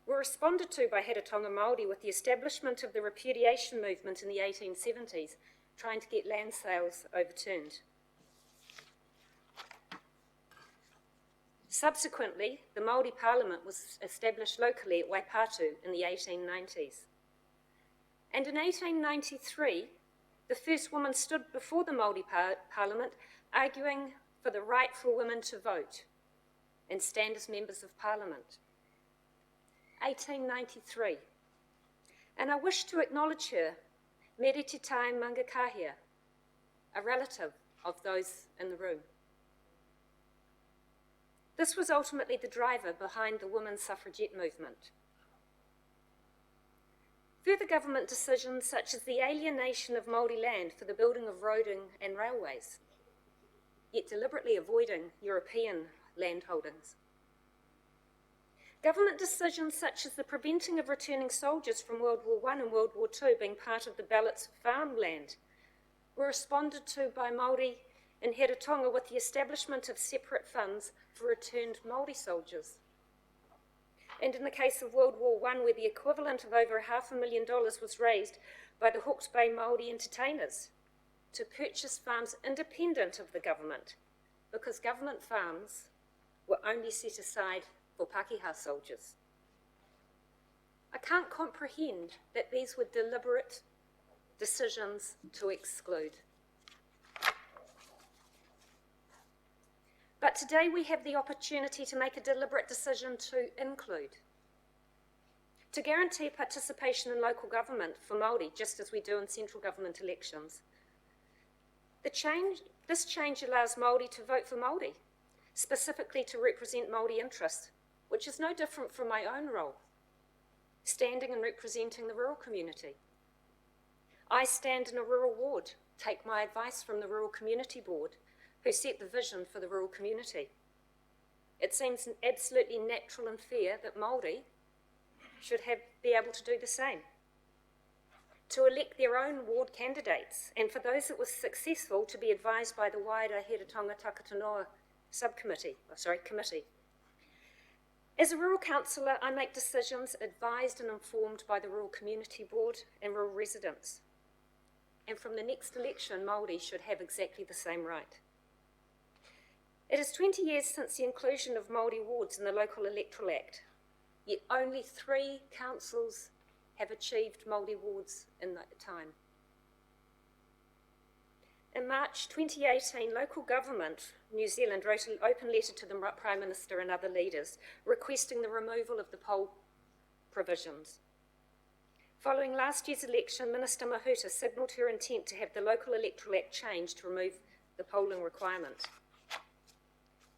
were responded to by Heretaunga Māori with the establishment of the repudiation movement in the 1870s, trying to get land sales overturned. Subsequently, the Māori Parliament was established locally at Waipatu in the 1890s. And in 1893, the first woman stood before the Māori Parliament arguing for the right for women to vote and stand as members of Parliament. 1893. And I wish to acknowledge her, Mere Te Tai Mangakahia, a relative of those in the room. This was ultimately the driver behind the women's suffragette movement. Further government decisions such as the alienation of Māori land for the building of roading and railways, yet deliberately avoiding European land holdings. Government decisions such as the preventing of returning soldiers from World War I and World War II being part of the ballots for farmland were responded to by Māori in Heratonga with the establishment of separate funds for returned Māori soldiers. And in the case of World War I, where the equivalent of over $500,000 was raised by the Hawke's Bay Māori entertainers to purchase farms independent of the government, because government farms were only set aside for Pākehā soldiers. I can't comprehend that these were deliberate decisions to exclude. But today we have the opportunity to make a deliberate decision to include, to guarantee participation in local government for Māori, just as we do in central government elections. This change allows Māori to vote for Māori, specifically to represent Māori interests, which is no different from my own role, standing and representing the rural community. I stand in a rural ward, take my advice from the Rural Community Board, who set the vision for the rural community. It seems absolutely natural and fair that Māori should be able to do the same, to elect their own ward candidates, and for those that were successful to be advised by the wider Heratonga Takatanoa committee. As a rural councillor, I make decisions advised and informed by the Rural Community Board and rural residents. And from the next election, Māori should have exactly the same right. It is 20 years since the inclusion of Māori wards in the Local Electoral Act, yet only 3 councils have achieved Māori wards in that time. In March 2018, local government New Zealand wrote an open letter to the Prime Minister and other leaders requesting the removal of the poll provisions. Following last year's election, Minister Mahuta signalled her intent to have the Local Electoral Act changed to remove the polling requirement.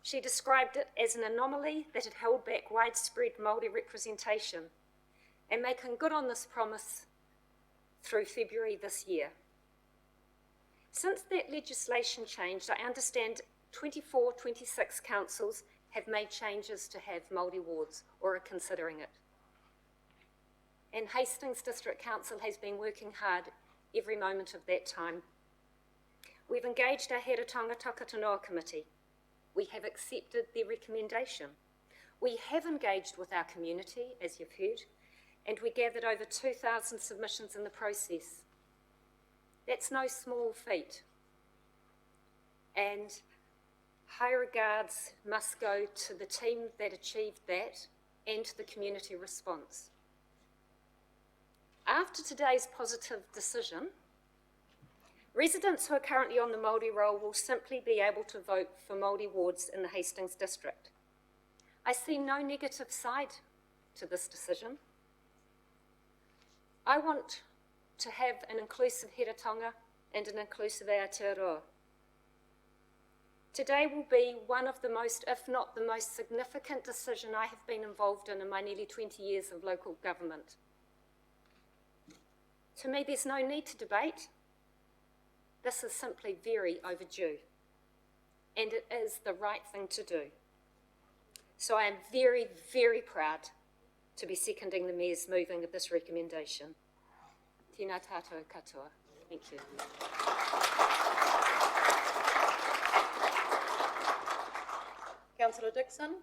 She described it as an anomaly that had held back widespread Māori representation, and making good on this promise through February this year. Since that legislation changed, I understand 26 councils have made changes to have Māori wards or are considering it. And Hastings District Council has been working hard every moment of that time. We've engaged our Heratonga Takatanoa Committee. We have accepted their recommendation. We have engaged with our community, as you've heard, and we gathered over 2,000 submissions in the process. That's no small feat. And high regards must go to the team that achieved that and to the community response. After today's positive decision, residents who are currently on the Māori roll will simply be able to vote for Māori wards in the Hastings district. I see no negative side to this decision. I want to have an inclusive Heratonga and an inclusive Aotearoa. Today will be one of the most, if not the most significant decision I have been involved in my nearly 20 years of local government. To me, there's no need to debate. This is simply very overdue, and it is the right thing to do. So I am very, very proud to be seconding the Mayor's moving of this recommendation. Tēnā tātou katoa. Thank you. Councillor Dixon,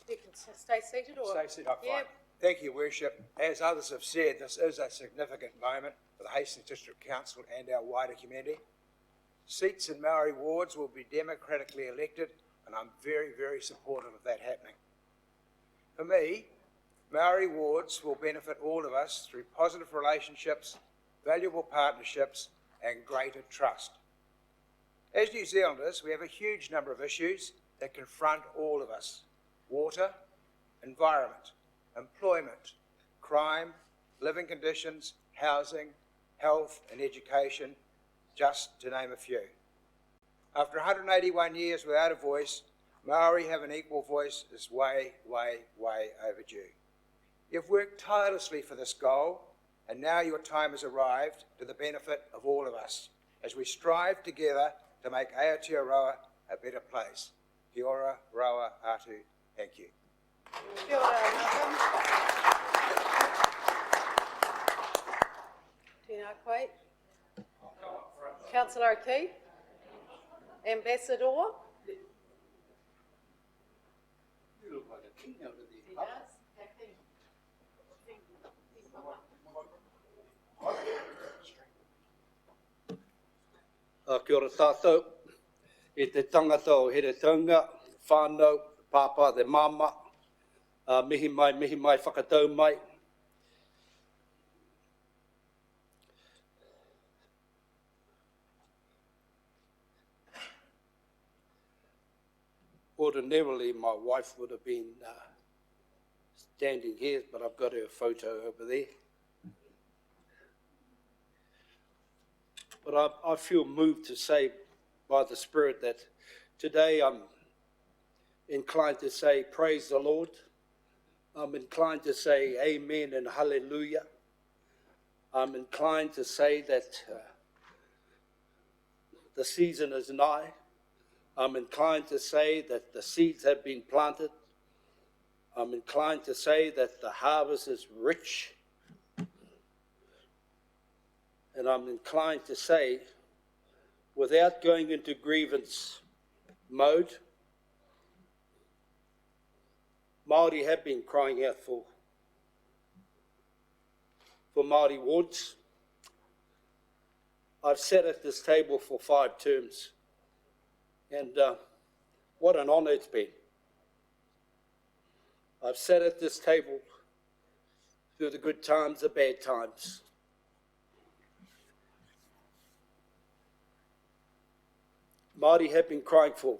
you can stay seated or? Stay seated, I'm fine. Yep. Thank you, Worship. As others have said, this is a significant moment for the Hastings District Council and our wider community. Seats in Māori wards will be democratically elected, and I'm very, very supportive of that happening. For me, Maori wards will benefit all of us through positive relationships, valuable partnerships and greater trust. As New Zealanders, we have a huge number of issues that confront all of us: water, environment, employment, crime, living conditions, housing, health and education, just to name a few. After 181 years without a voice, Māori have an equal voice is way, way, way overdue. You've worked tirelessly for this goal, and now your time has arrived to the benefit of all of us as we strive together to make Aotearoa a better place. Kia ora, rawa, atu. Thank you. Kia ora, Malcolm. Tēnā koe. Councillor O'Keefe. Ambassador. You look like a king out of there. He does. Kia ora tātou, e te tangata o Heretunga, whānau, pāpā te māma, mihi mai, whakatau mai. Ordinarily, my wife would have been standing here, but I've got her photo over there. But I feel moved to say by the Spirit that today I'm inclined to say, praise the Lord. I'm inclined to say amen and hallelujah. I'm inclined to say that the season is nigh. I'm inclined to say that the seeds have been planted. I'm inclined to say that the harvest is rich. And I'm inclined to say, without going into grievance mode, Māori have been crying out for Māori wards. I've sat at this table for 5 terms, and what an honour it's been. I've sat at this table through the good times, the bad times. Māori have been crying for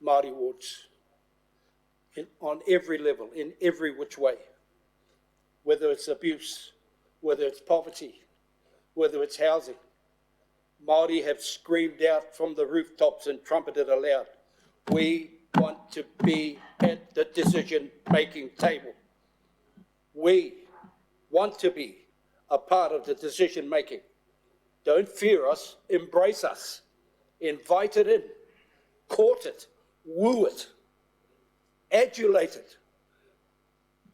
Māori wards on every level, in every which way, whether it's abuse, whether it's poverty, whether it's housing. Māori have screamed out from the rooftops and trumpeted aloud, we want to be at the decision-making table. We want to be a part of the decision-making. Don't fear us, embrace us. Invite it in, court it, woo it, adulate it,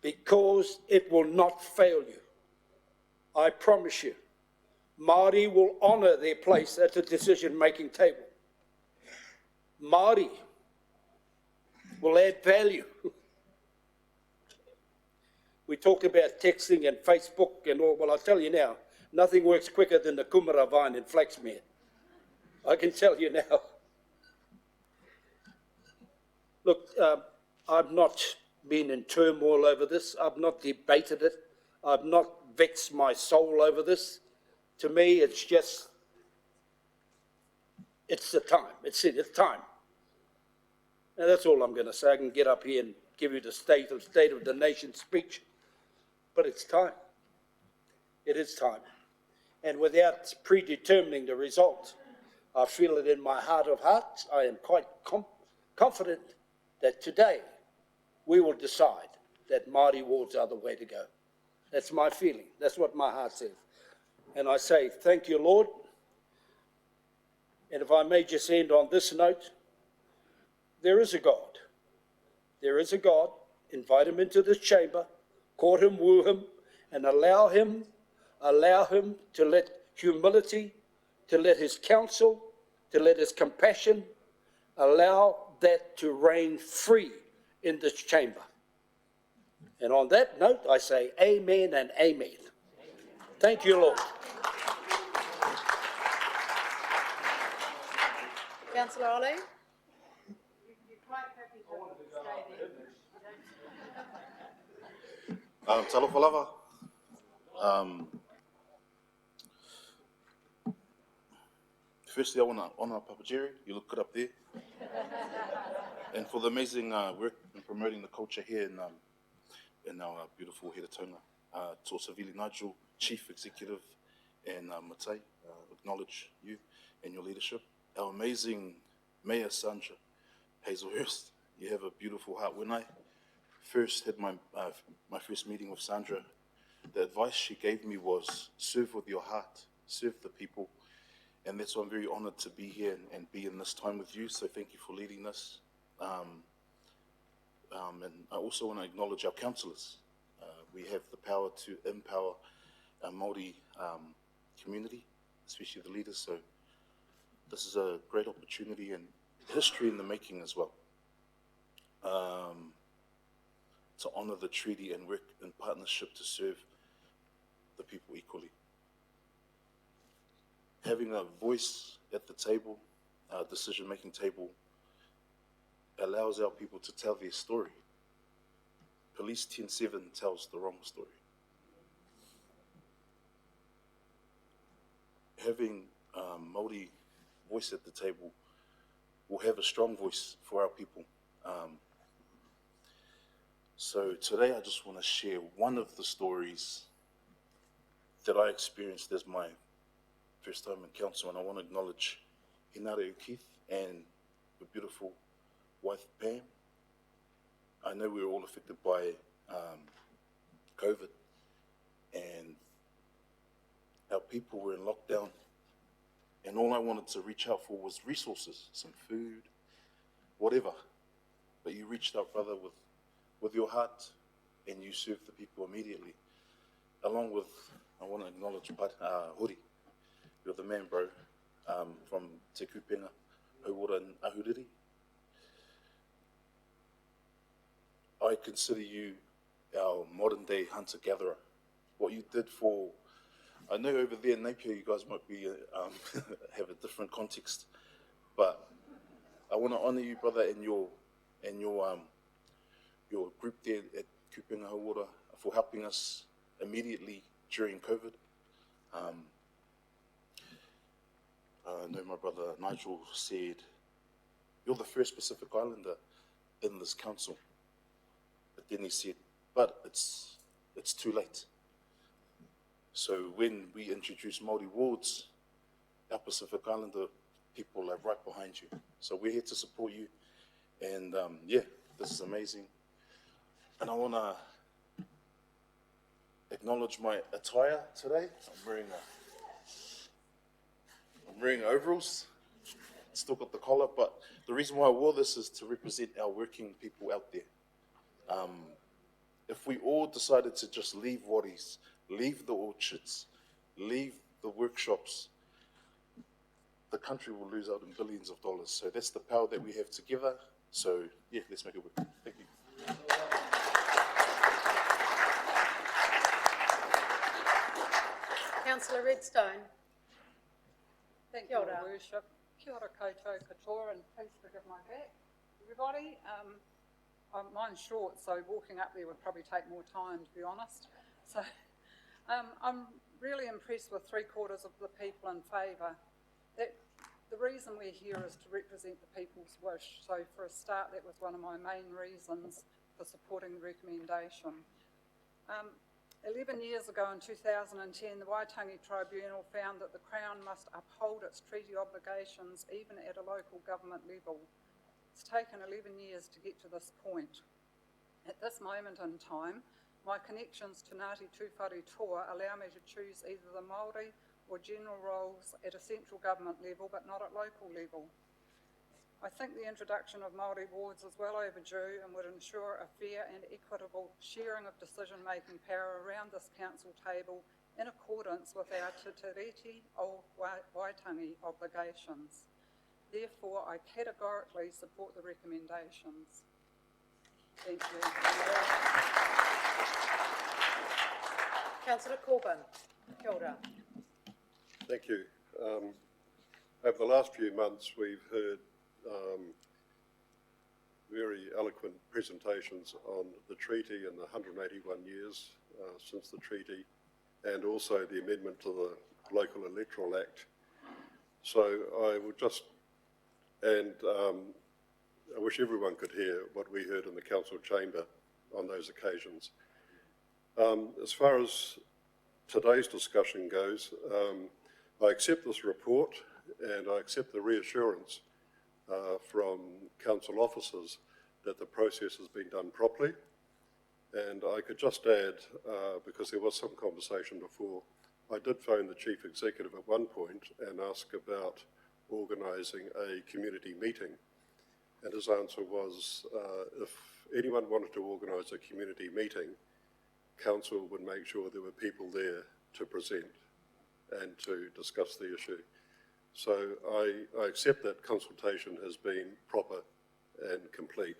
because it will not fail you. I promise you, Māori will honour their place at the decision-making table. Māori will add value. We talked about texting and Facebook and all. Well, I'll tell you now, nothing works quicker than the kumara vine in Flaxmere. I can tell you now. Look, I've not been in turmoil over this. I've not debated it. I've not vexed my soul over this. To me, it's just, it's the time. It's time. And that's all I'm going to say. I can get up here and give you the state of the nation speech, but it's time. It is time. And without predetermining the result, I feel it in my heart of hearts. I am quite confident that today we will decide that Māori wards are the way to go. That's my feeling. That's what my heart says. And I say, thank you, Lord. And if I may just end on this note, there is a God. There is a God. Invite him into this chamber, court him, woo him, and allow him to let humility, to let his counsel, to let his compassion, allow that to reign free in this chamber. And on that note, I say amen and amen. Thank you, Lord. Councillor Ollie? You're quite happy to stay there. Talofa lava. Firstly, I want to honour Papa Jerry. You look good up there. And for the amazing work in promoting the culture here in our beautiful Hiratonga. To also Vili Nigel, Chief Executive, and Matai, acknowledge you and your leadership. Our amazing Mayor Sandra Hazelhurst, you have a beautiful heart. When I first had my first meeting with Sandra, the advice she gave me was serve with your heart, serve the people. And that's why I'm very honoured to be here and be in this time with you. So thank you for leading this. And I also want to acknowledge our councillors. We have the power to empower our Māori community, especially the leaders. So this is a great opportunity and history in the making as well. To honour the treaty and work in partnership to serve the people equally. Having a voice at the table, decision-making table, allows our people to tell their story. Police 10-7 tells the wrong story. Having Māori voice at the table will have a strong voice for our people. So today I just want to share one of the stories that I experienced as my first time in council, and I want to acknowledge Hinare Keith and the beautiful wife Pam. I know we were all affected by COVID, and our people were in lockdown, and all I wanted to reach out for was resources, some food, whatever. But you reached out, brother, with your heart, and you served the people immediately. Along with, I want to acknowledge Huri. You're the man, bro, from Te Kupenga, Hauora and Ahuriri. I consider you our modern day hunter-gatherer. What you did for, I know over there in Napier you guys might be, have a different context, but I want to honour you, brother, and your group there at Kupenga Hauora for helping us immediately during COVID. I know my brother Nigel said, you're the first Pacific Islander in this council. But then he said, but it's too late. So when we introduce Māori wards, our Pacific Islander people are right behind you. So we're here to support you. And yeah, this is amazing. And I want to acknowledge my attire today. I'm wearing overalls. Still got the collar, but the reason why I wore this is to represent our working people out there. If we all decided to just leave Waris, leave the orchards, leave the workshops, the country will lose out in billions of dollars. So that's the power that we have together. So yeah, let's make it work. Thank you. Councillor Redstone. Thank you, Your Worship. Kia ora koutou katoa, and please forgive my back, everybody. Mine's short, so walking up there would probably take more time, to be honest. So I'm really impressed with 3/4 of the people in favour. The reason we're here is to represent the people's wish. So for a start, that was one of my main reasons for supporting the recommendation. 11 years ago in 2010, the Waitangi Tribunal found that the Crown must uphold its treaty obligations even at a local government level. It's taken 11 years to get to this point. At this moment in time, my connections to Ngāti Tūwhare Toa allow me to choose either the Māori or general roles at a central government level, but not at local level. I think the introduction of Māori wards is well overdue and would ensure a fair and equitable sharing of decision-making power around this council table in accordance with our Te Tiriti o Waitangi obligations. Therefore, I categorically support the recommendations. Thank you. Councillor Corbyn. Kia ora. Thank you. Over the last few months, we've heard very eloquent eloquent presentations on the treaty and the 181 years since the treaty, and also the amendment to the Local Electoral Act. So I would just, and I wish everyone could hear what we heard in the council chamber on those occasions. As far as today's discussion goes, I accept this report and I accept the reassurance from council officers that the process has been done properly. And I could just add, because there was some conversation before, I did phone the chief executive at one point and ask about organising a community meeting. And his answer was, if anyone wanted to organise a community meeting, council would make sure there were people there to present and to discuss the issue. So I accept that consultation has been proper and complete.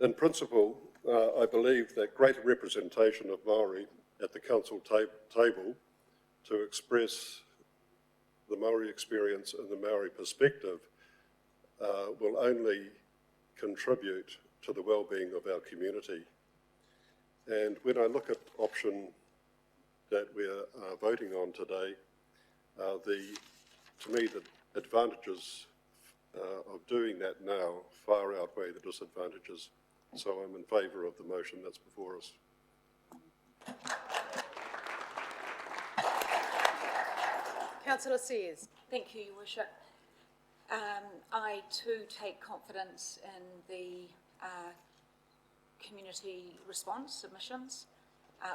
In principle, I believe that greater representation of Māori at the council table to express the Māori experience and the Māori perspective will only contribute to the well-being of our community. And when I look at option that we're voting on today, to me the advantages of doing that now far outweigh the disadvantages. So I'm in favour of the motion that's before us. Councillor Sears. Thank you, Your Worship. I too take confidence in the community response submissions,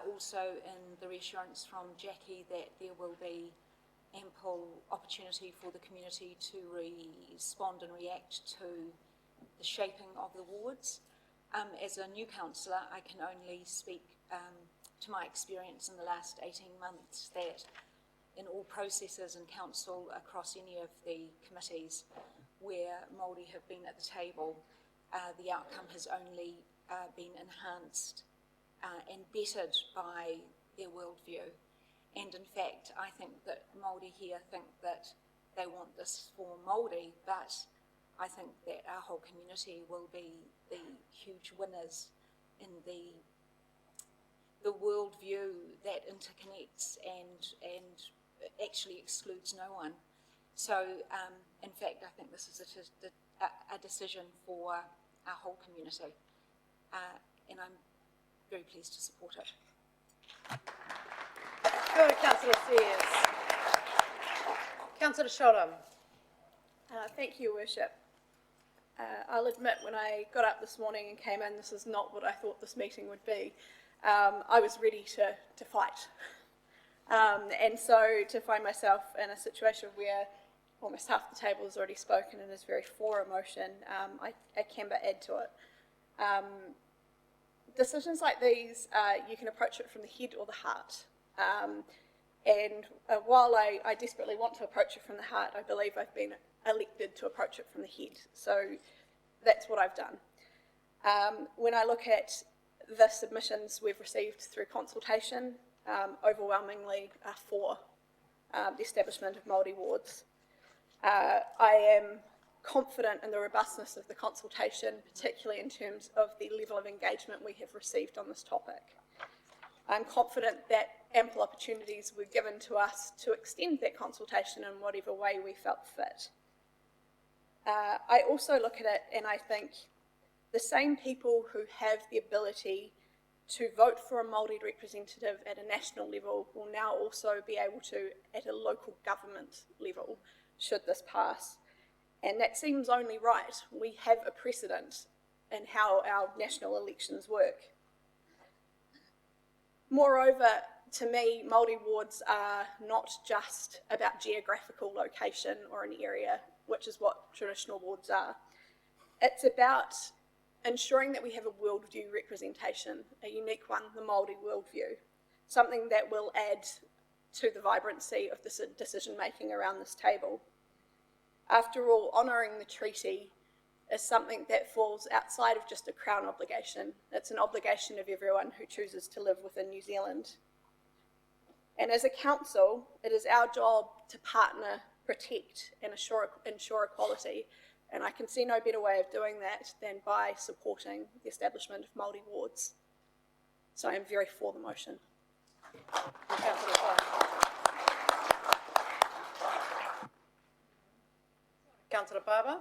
also in the reassurance from Jackie that there will be ample opportunity for the community to respond and react to the shaping of the wards. As a new councillor, I can only speak to my experience in the last 18 months that in all processes in council across any of the committees where Māori have been at the table, the outcome has only been enhanced and bettered by their worldview. And in fact, I think that Māori here think that they want this for Māori, but I think that our whole community will be the huge winners in the worldview that interconnects and actually excludes no one. So, in fact, I think this is a decision for our whole community, and I'm very pleased to support it. Good, Councillor Sears. Councillor Sholham. Thank you, Your Worship. I'll admit, when I got up this morning and came in, this is not what I thought this meeting would be. I was ready to fight. And so to find myself in a situation where almost half the table has already spoken and is very for a motion, I can but add to it. Decisions like these, you can approach it from the head or the heart. And while I desperately want to approach it from the heart, I believe I've been elected to approach it from the head. So that's what I've done. When I look at the submissions we've received through consultation, overwhelmingly for the establishment of Māori wards. I am confident in the robustness of the consultation, particularly in terms of the level of engagement we have received on this topic. I'm confident that ample opportunities were given to us to extend that consultation in whatever way we felt fit. I also look at it and I think the same people who have the ability to vote for a Māori representative at a national level will now also be able to at a local government level, should this pass. And that seems only right. We have a precedent in how our national elections work. Moreover, to me, Māori wards are not just about geographical location or an area, which is what traditional wards are. It's about ensuring that we have a worldview representation, a unique one, the Māori worldview, something that will add to the vibrancy of the decision-making around this table. After all, honouring the treaty is something that falls outside of just a Crown obligation. It's an obligation of everyone who chooses to live within New Zealand. And as a council, it is our job to partner, protect and ensure equality, And I can see no better way of doing that than by supporting the establishment of Māori wards. So I am very for the motion. Councillor Barber. Councillor Barber.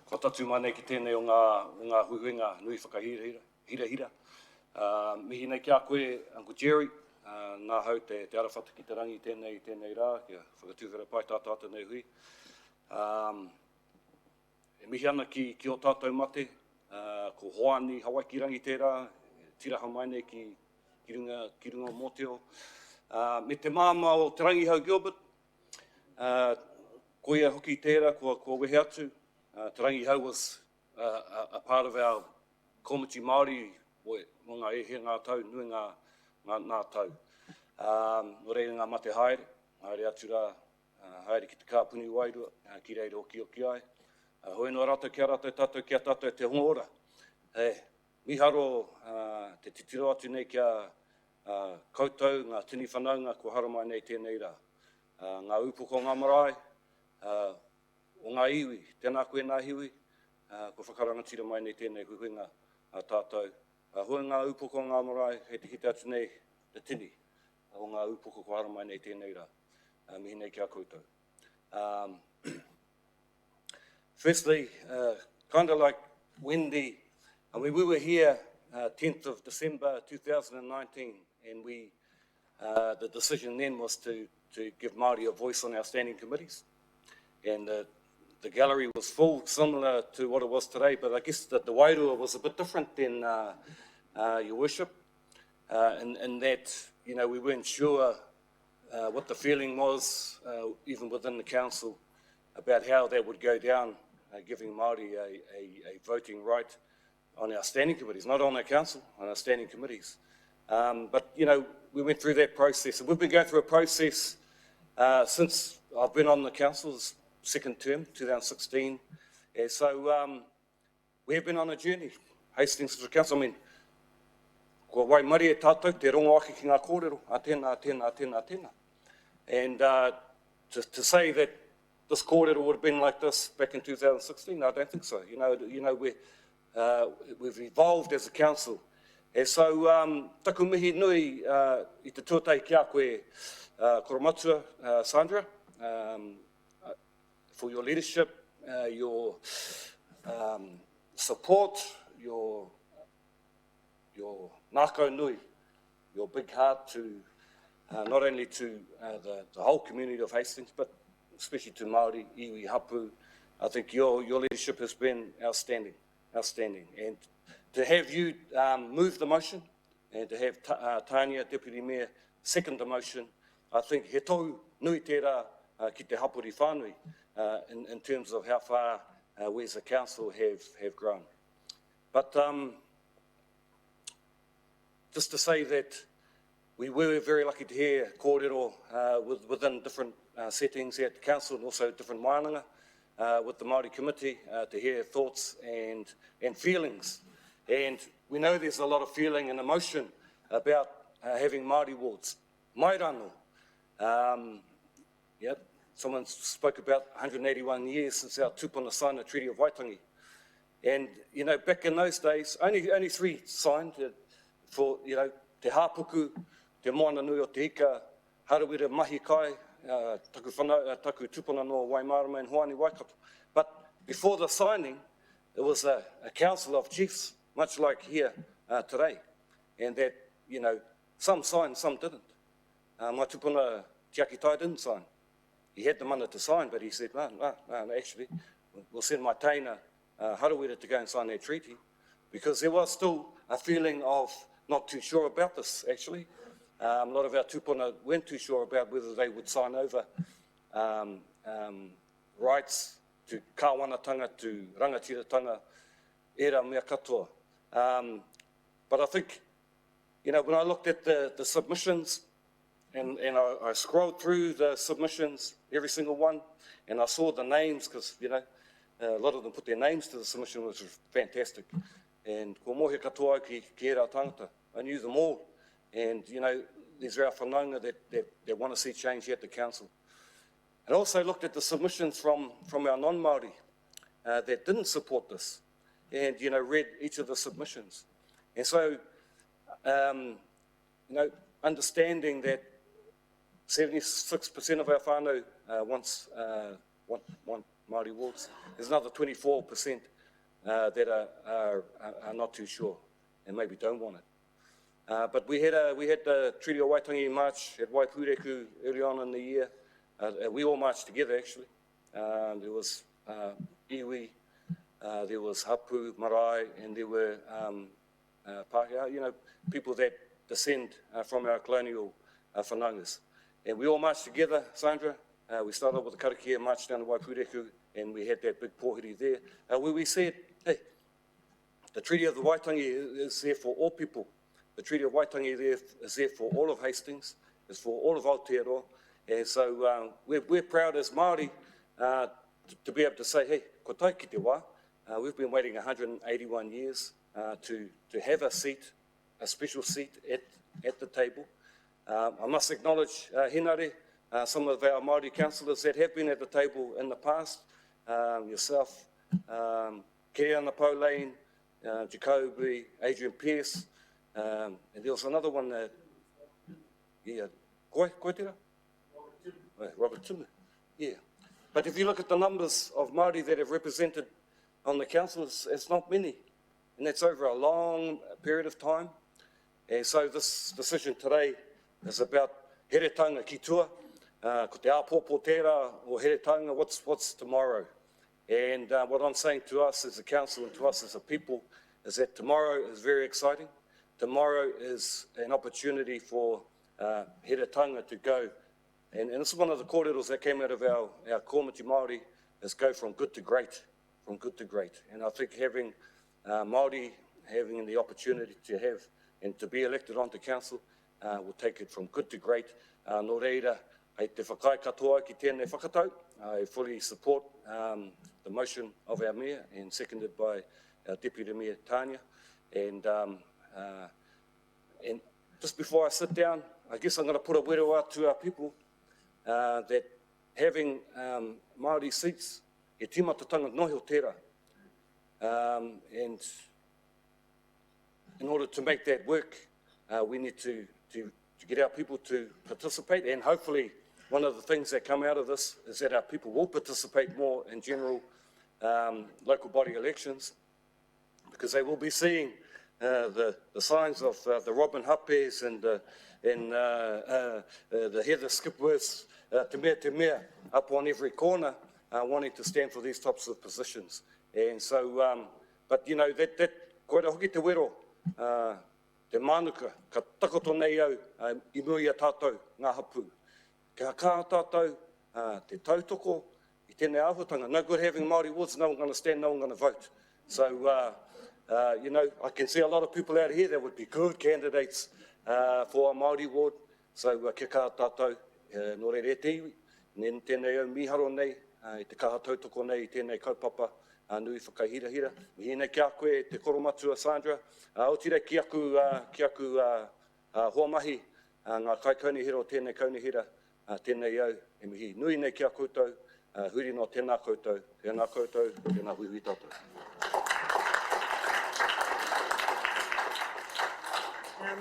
Ko tatu mana ki tēnei o ngā huihuinga nui whakahira. Mihi nei ki a koe, Uncle Jerry, nā hau te arawhata ki te rangi tēnei rā, kia whakatūwhera pai tātāta nei hui. E mihi ana ki o tātou mate, ko hoani Hawaii ki rangi tērā, tiraha mai nei ki runga Mōteo. Me te māma o te rangi hau Gilbert, ko ia hoki tērā, ko wehe atu. Te rangi hau was a part of our komiti Māori, o ngā ehe ngā tau, nui ngā tau. No rei ngā mate haere, haere atu rā, haere ki te kāpuni wairua, ki reira o ki ai. Hoi no rātou kia rātou tātou kia tātou te hongora. Miharo te titiro atu nei kia koutou, ngā tini whanaunga, ko haro mai nei tēnei rā. Ngā upoko ngā marae, o ngā iwi, tēnā koe nā hiwi, ko whakarangatira mai nei tēnei huinga tātou. Hoi ngā upoko ngā marae, hei te hita atu nei te tini, o ngā upoko ko haro mai nei tēnei rā, mihi nei kia koutou. Firstly, kind of like Wendy, we were here 10th of December 2019, and the decision then was to give Māori a voice on our standing committees. And the gallery was full, similar to what it was today, but I guess that the wairua was a bit different than Your Worship, in that, we weren't sure what the feeling was, even within the council, about how that would go down, giving Māori a voting right on our standing committees, not on our council, on our standing committees. But, we went through that process, and we've been going through a process since I've been on the council's second term, 2016. And so we have been on a journey, Hastings District Council. I mean, ko wai mari e tātou, te rongo aki ki ngā kōrero, a tēnā. And to say that this kōrero would have been like this back in 2016, I don't think so. We've evolved as a council. And so, taku mihi nui I te tuatai ki a koe, Koromatua, Sandra, for your leadership, your support, your nākau nui, your big heart to not only to the whole community of Hastings, but especially to Māori, iwi, hapu. I think your leadership has been outstanding. And to have you move the motion, and to have Tania, Deputy Mayor, second the motion, I think he tau nui tērā ki te hapuri whānui in terms of how far we as a council have grown. But just to say that we were very lucky to hear kōrero within different settings at the council, and also different wānanga with the Māori committee, to hear thoughts and feelings. And we know there's a lot of feeling and emotion about having Māori wards. Mai rano. Someone spoke about 181 years since our tupuna signed the Treaty of Waitangi. And, back in those days, only 3 signed for, te hāpuku, te moana nui o te ika, harawira mahi kai, taku tupuna no Waimarama and Hoani Waikato. But before the signing, it was a council of chiefs, much like here today. And that, some signed, some didn't. My tupuna Tiaki Tai didn't sign. He had the mana to sign, but he said, no, actually, we'll send my taina harawira to go and sign that treaty, because there was still a feeling of not too sure about this, actually. A lot of our tupuna weren't too sure about whether they would sign over rights to kāwanatanga, to rangatiratanga, era mea katoa. But I think, when I looked at the submissions, and I scrolled through the submissions, every single one, and I saw the names, because, you know, a lot of them put their names to the submission, which was fantastic. And ko mohe katoa ki era tangata. I knew them all. And, you know, these are our whanaunga that want to see change here at the council. And also looked at the submissions from our non-Māori that didn't support this, and, you know, read each of the submissions. And so, you know, understanding that 76% of our whānau want Māori wards, there's another 24% that are not too sure and maybe don't want it. But we had the Treaty of Waitangi March at Waipureku early on in the year. We all marched together, actually. There was iwi, there was hapu, marae, and there were Pākehā, you know, people that descend from our colonial whanaungas. And we all marched together, Sandra. We started with the karakia, marched down to Waipureku, and we had that big pōhiri there, where we said, hey, the Treaty of the Waitangi is there for all people. The Treaty of Waitangi is there for all of Hastings, is for all of Aotearoa. And so we're proud as Māori to be able to say, hey, ko tai ki te wā. We've been waiting 181 years to have a seat, a special seat at the table. I must acknowledge, Hinare, some of our Māori councillors that have been at the table in the past, yourself, Keana Pauline, Jacoby, Adrian Pearce, and there was another one that, yeah, koe tera? Robert Timmer, yeah. But if you look at the numbers of Māori that have represented on the council, it's not many. And that's over a long period of time. And so this decision today is about heretanga ki tua, ko te āpōpō tērā o heretanga, what's tomorrow? And what I'm saying to us as a council and to us as a people is that tomorrow is very exciting. Tomorrow is an opportunity for heretanga to go. And this is one of the kōreros that came out of our kōmiti Māori, is go from good to great, from good to great. And I think having Māori having the opportunity to have and to be elected onto council will take it from good to great. Nō reira, hei te whakai katoa ki tēnei whakatau. I fully support the motion of our Mayor and seconded by our Deputy Mayor Tanya. And just before I sit down, I guess I'm going to put a wero out to our people that having Māori seats, e timatatanga nohi o tērā. And in order to make that work, we need to get our people to participate, and hopefully one of the things that come out of this is that our people will participate more in general local body elections, because they will be seeing the signs of the Robin Hapes and the Heather Skipworths, te mea, up on every corner, wanting to stand for these types of positions. And so, but you know, that koe ra hoki te wero, te manuka, ka takoto nei au, I mui a tātou ngā hapu. Ka kā tātou, te tautoko, I tēnei āhuatanga. No good having Māori wards, no one going to stand, no one going to vote. So, you know, I can see a lot of people out here that would be good candidates for a Māori ward. So, kia kā tātou, nō re re te iwi, nen tēnei au miharo nei, I te kaha tautoko nei, I tēnei kaupapa, nui whakahirahira. Mihi nei kia koe te koromatua, Sandra. O tira ki aku hoa mahi, ngā kai kaunihira o tēnei kaunihira, tēnei au, e mihi nui nei kia koutou, huri no tēnā koutou, tēnā hui tātou.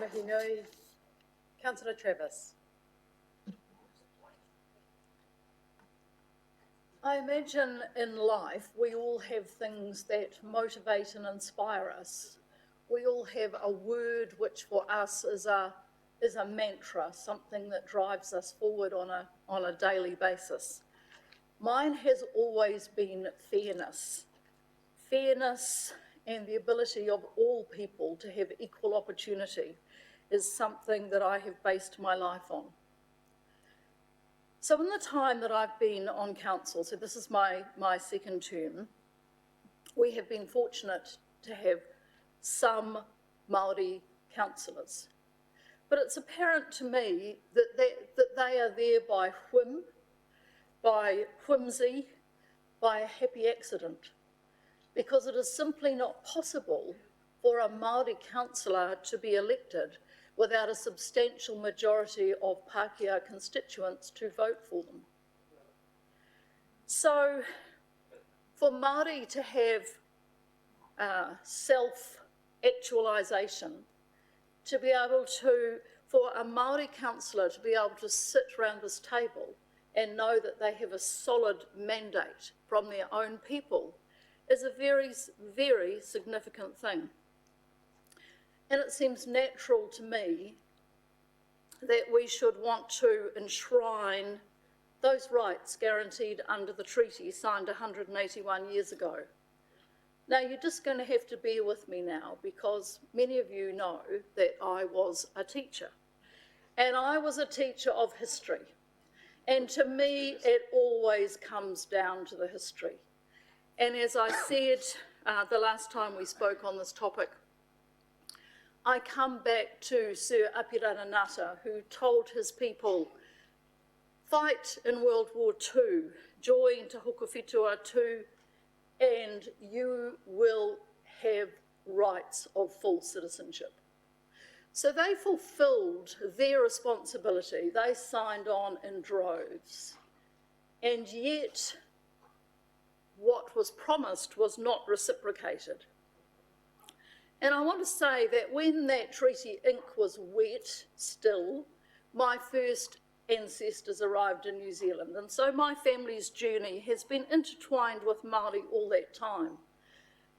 Mihi nui. Councillor Travis. I imagine in life we all have things that motivate and inspire us. We all have a word which for us is a mantra, something that drives us forward on a daily basis. Mine has always been fairness. Fairness and the ability of all people to have equal opportunity is something that I have based my life on. So in the time that I've been on council, so this is my second term, we have been fortunate to have some Māori councillors. But it's apparent to me that they are there by whim, by whimsy, by a happy accident, because it is simply not possible for a Māori councillor to be elected without a substantial majority of Pākehā constituents to vote for them. So, for Māori to have self-actualisation, to be able to, for a Māori councillor to be able to sit around this table and know that they have a solid mandate from their own people is a very, very significant thing. And it seems natural to me that we should want to enshrine those rights guaranteed under the treaty signed 181 years ago. Now, you're just going to have to bear with me now, because many of you know that I was a teacher. And I was a teacher of history. And to me, it always comes down to the history. And as I said the last time we spoke on this topic, I come back to Sir Apirana Ngata, who told his people, fight in World War II, join Te Hokowhitua too, and you will have rights of full citizenship. So they fulfilled their responsibility. They signed on in droves. And yet, what was promised was not reciprocated. And I want to say that when that treaty ink was wet still, my first ancestors arrived in New Zealand. And so my family's journey has been intertwined with Māori all that time.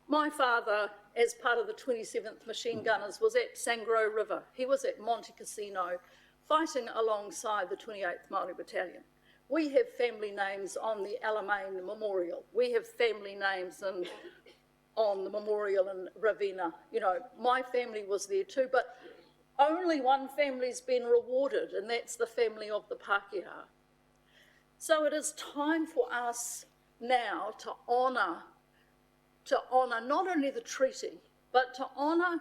My father, as part of the 27th Machine Gunners, was at Sangro River. He was at Monte Cassino, fighting alongside the 28th Māori Battalion. We have family names on the Alamein Memorial. We have family names on the memorial in Ravenna. You know, my family was there too, but only one family's been rewarded, and that's the family of the Pākehā. So it is time for us now to honour not only the treaty, but to honour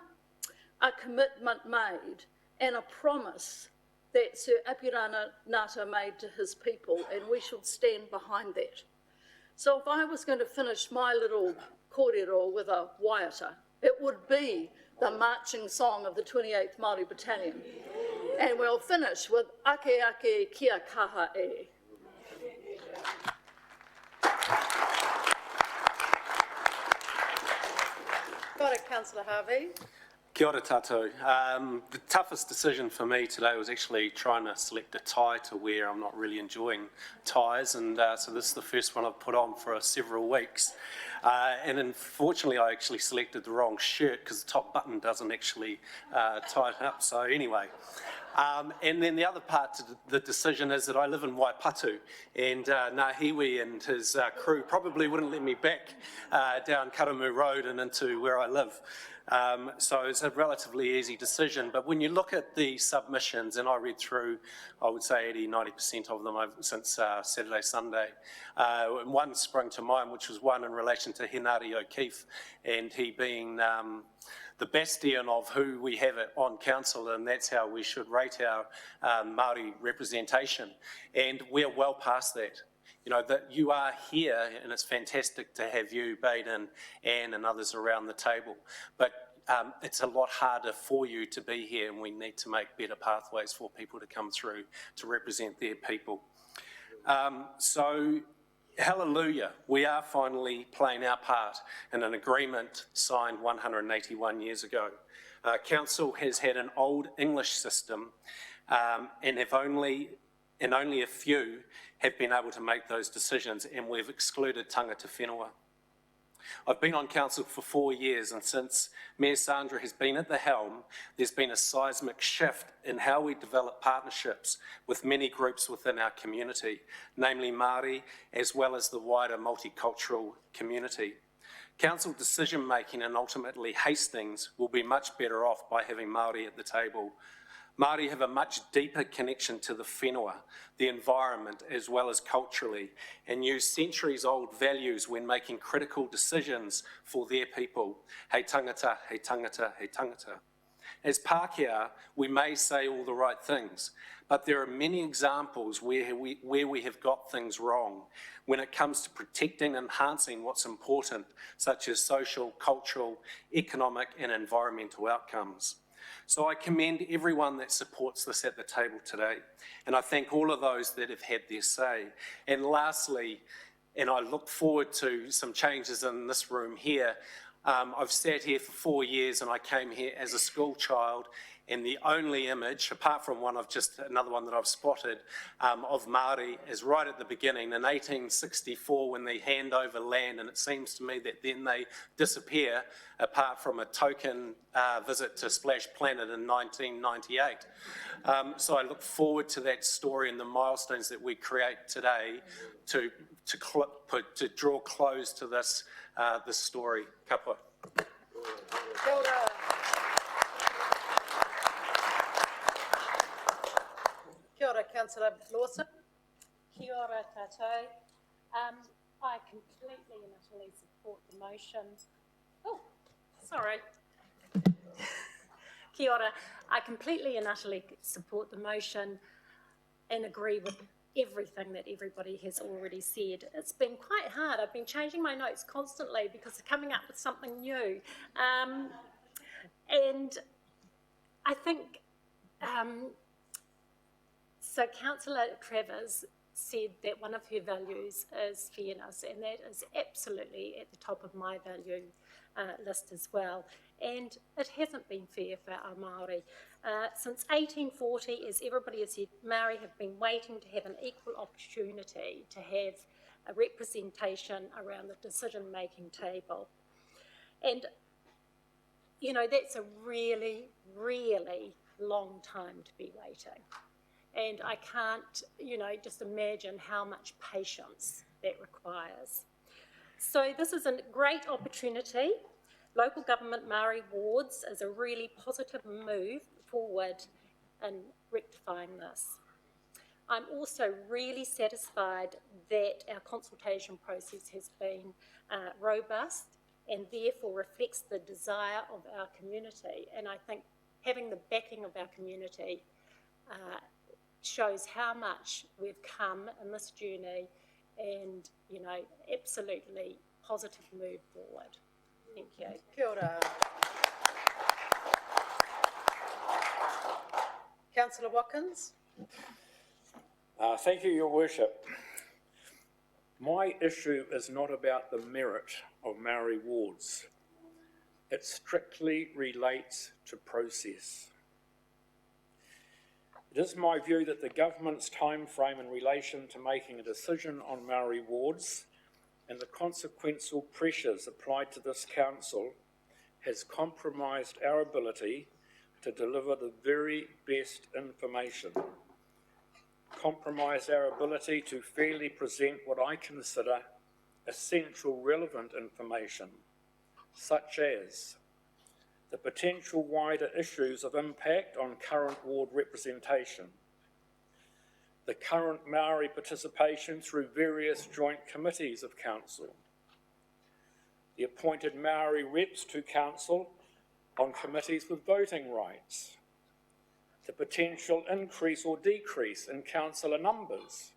a commitment made and a promise that Sir Apirana Ngata made to his people, and we should stand behind that. So if I was going to finish my little kōrero with a waiata, it would be the marching song of the 28th Māori Battalion. And we'll finish with Ake Ake Kia Kaha E. Got it, Councillor Harvey. Kia ora tātou. The toughest decision for me today was actually trying to select a tie to wear. I'm not really enjoying ties, and so this is the first one I've put on for several weeks. And unfortunately, I actually selected the wrong shirt because the top button doesn't actually tie it up. So anyway. And then the other part to the decision is that I live in Waipatu, and Ngā Hiwi and his crew probably wouldn't let me back down Karamu Road and into where I live. So it's a relatively easy decision, but when you look at the submissions, and I read through, I would say 80–90% of them since Saturday, Sunday, one sprung to mind, which was one in relation to Henare O'Keefe, and he being the bastion of who we have on council, and that's how we should rate our Māori representation. And we're well past that. You know, that you are here, and it's fantastic to have you, Baden, Anne, and others around the table. But it's a lot harder for you to be here, and we need to make better pathways for people to come through to represent their people. So, hallelujah, we are finally playing our part in an agreement signed 181 years ago. Council has had an old English system, and only a few have been able to make those decisions, and we've excluded tangata whenua. I've been on council for 4 years, and since Mayor Sandra has been at the helm, there's been a seismic shift in how we develop partnerships with many groups within our community, namely Māori, as well as the wider multicultural community. Council decision-making and ultimately Hastings will be much better off by having Māori at the table. Māori have a much deeper connection to the whenua, the environment, as well as culturally, and use centuries-old values when making critical decisions for their people. Hei tangata, hei tangata, hei tangata. As Pākehā, we may say all the right things, but there are many examples where we have got things wrong when it comes to protecting and enhancing what's important, such as social, cultural, economic and environmental outcomes. So I commend everyone that supports this at the table today, and I thank all of those that have had their say. And lastly, and I look forward to some changes in this room here, I've sat here for 4 years and I came here as a school child, and the only image, apart from another one that I've spotted, of Māori is right at the beginning in 1864 when they hand over land, and it seems to me that then they disappear apart from a token visit to Splash Planet in 1998. So I look forward to that story and the milestones that we create today to draw close to this story. Kapua. Kia ora. Kia ora, Councillor Lawson. Kia ora tātou. I completely and utterly support the motion. Oh, sorry. Kia ora. I completely and utterly support the motion and agree with everything that everybody has already said. It's been quite hard. I've been changing my notes constantly because they're coming up with something new. And I think, so Councillor Travers said that one of her values is fairness, and that is absolutely at the top of my value list as well. And it hasn't been fair for our Māori. Since 1840, as everybody has said, Māori have been waiting to have an equal opportunity to have a representation around the decision-making table. And, you know, that's a really, really long time to be waiting. And I can't, you know, just imagine how much patience that requires. So this is a great opportunity. Local government Māori wards is a really positive move forward in rectifying this. I'm also really satisfied that our consultation process has been robust and therefore reflects the desire of our community. And I think having the backing of our community shows how much we've come in this journey, and, you know, absolutely positive move forward. Thank you. Kia ora. Councillor Watkins. Thank you, Your Worship. My issue is not about the merit of Māori wards. It strictly relates to process. It is my view that the government's timeframe in relation to making a decision on Māori wards and the consequential pressures applied to this council has compromised our ability to deliver the very best information, compromised our ability to fairly present what I consider essential relevant information, such as the potential wider issues of impact on current ward representation, the current Māori participation through various joint committees of council, the appointed Māori reps to council on committees with voting rights, the potential increase or decrease in councillor numbers.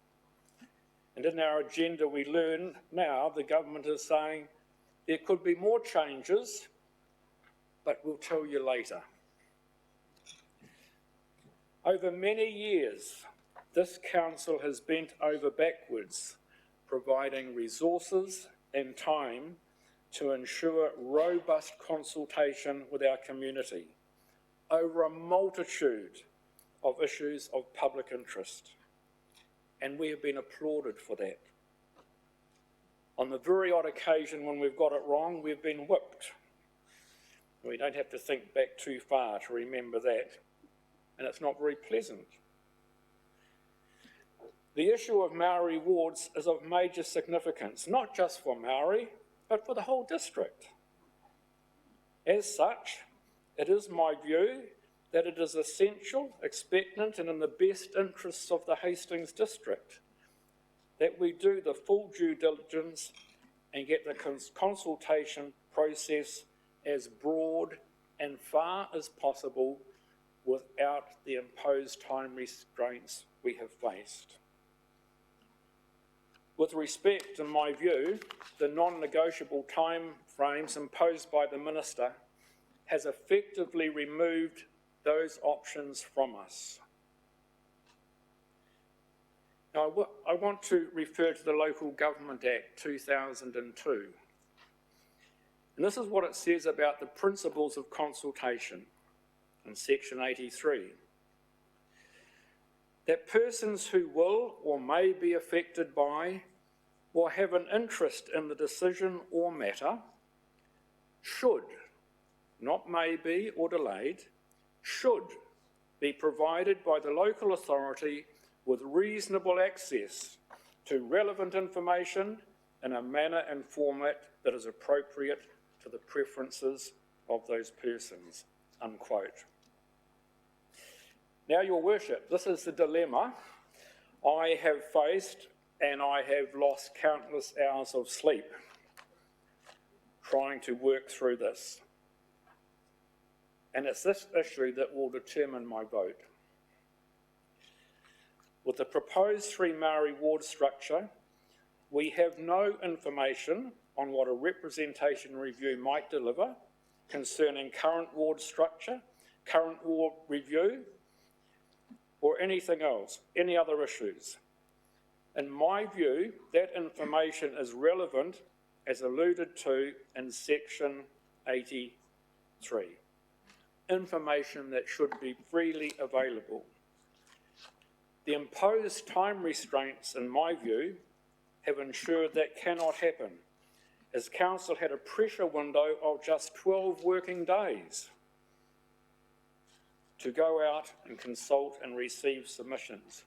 And in our agenda we learn now the government is saying there could be more changes, but we'll tell you later. Over many years, this council has bent over backwards, providing resources and time to ensure robust consultation with our community over a multitude of issues of public interest. And we have been applauded for that. On the very odd occasion when we've got it wrong, we've been whipped. We don't have to think back too far to remember that, and it's not very pleasant. The issue of Māori wards is of major significance, not just for Māori, but for the whole district. As such, it is my view that it is essential, expectant, and in the best interests of the Hastings district that we do the full due diligence and get the consultation process as broad and far as possible without the imposed time restraints we have faced. With respect, in my view, the non-negotiable time frames imposed by the Minister has effectively removed those options from us. Now, I want to refer to the Local Government Act 2002. And this is what it says about the principles of consultation in section 83. That persons who will or may be affected by or have an interest in the decision or matter should, not may be or delayed, should be provided by the local authority with reasonable access to relevant information in a manner and format that is appropriate to the preferences of those persons, unquote. Now, Your Worship, this is the dilemma I have faced, and I have lost countless hours of sleep trying to work through this. And it's this issue that will determine my vote. With the proposed 3 Māori ward structure, we have no information on what a representation review might deliver concerning current ward structure, current ward review, or anything else, any other issues. In my view, that information is relevant as alluded to in section 83. Information that should be freely available. The imposed time restraints, in my view, have ensured that cannot happen, as Council had a pressure window of just 12 working days to go out and consult and receive submissions.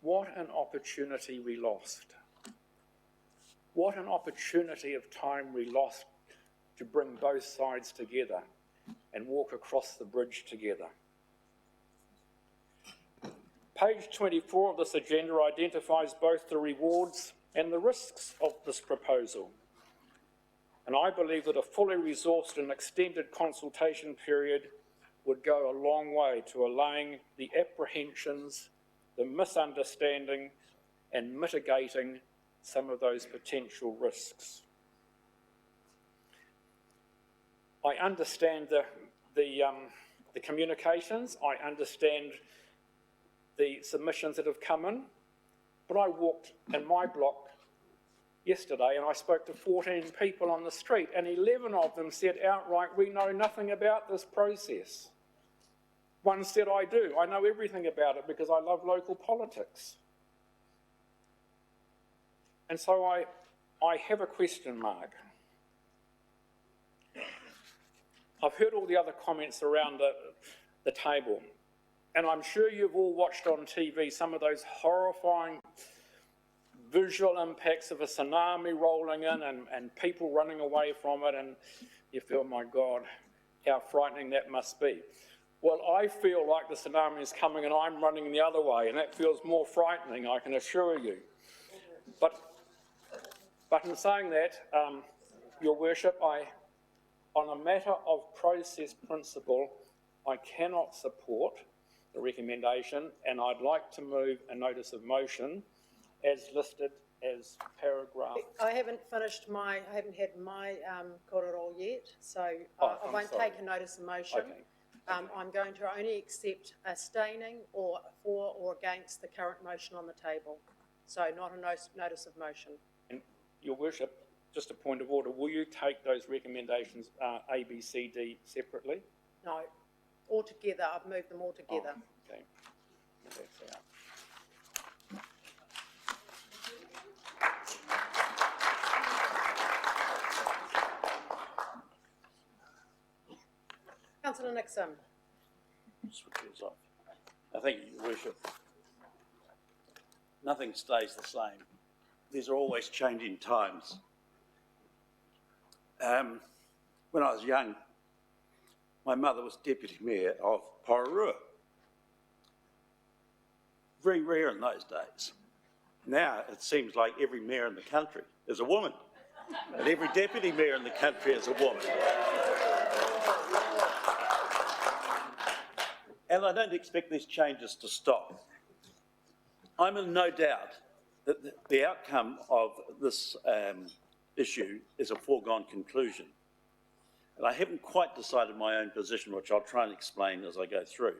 What an opportunity we lost. What an opportunity of time we lost to bring both sides together and walk across the bridge together. Page 24 of this agenda identifies both the rewards and the risks of this proposal. And I believe that a fully resourced and extended consultation period would go a long way to allaying the apprehensions, the misunderstanding, and mitigating some of those potential risks. I understand the communications, I understand the submissions that have come in, but I walked in my block yesterday and I spoke to 14 people on the street, and 11 of them said outright, we know nothing about this process. One said, I do. I know everything about it because I love local politics. And so I have a question mark. I've heard all the other comments around the table, and I'm sure you've all watched on TV some of those horrifying visual impacts of a tsunami rolling in and people running away from it, and you feel, my God, how frightening that must be. Well, I feel like the tsunami is coming and I'm running the other way, and that feels more frightening, I can assure you. But in saying that, Your Worship, on a matter of process principle, I cannot support the recommendation, and I'd like to move a notice of motion as listed as paragraph. I haven't had my korero yet, so I won't take a notice of motion. Okay. I'm going to only accept abstaining or for or against the current motion on the table. So not a notice of motion. And Your Worship, just a point of order, will you take those recommendations A, B, C, D separately? No, all together. I've moved them all together. Oh, okay. That's out. Councillor Nixon. Switch yours off. Thank you, Your Worship. Nothing stays the same. These are always changing times. When I was young, my mother was Deputy Mayor of Pororua. Very rare in those days. Now it seems like every mayor in the country is a woman, and every deputy mayor in the country is a woman. And I don't expect these changes to stop. I'm in no doubt that the outcome of this issue is a foregone conclusion. And I haven't quite decided my own position, which I'll try and explain as I go through.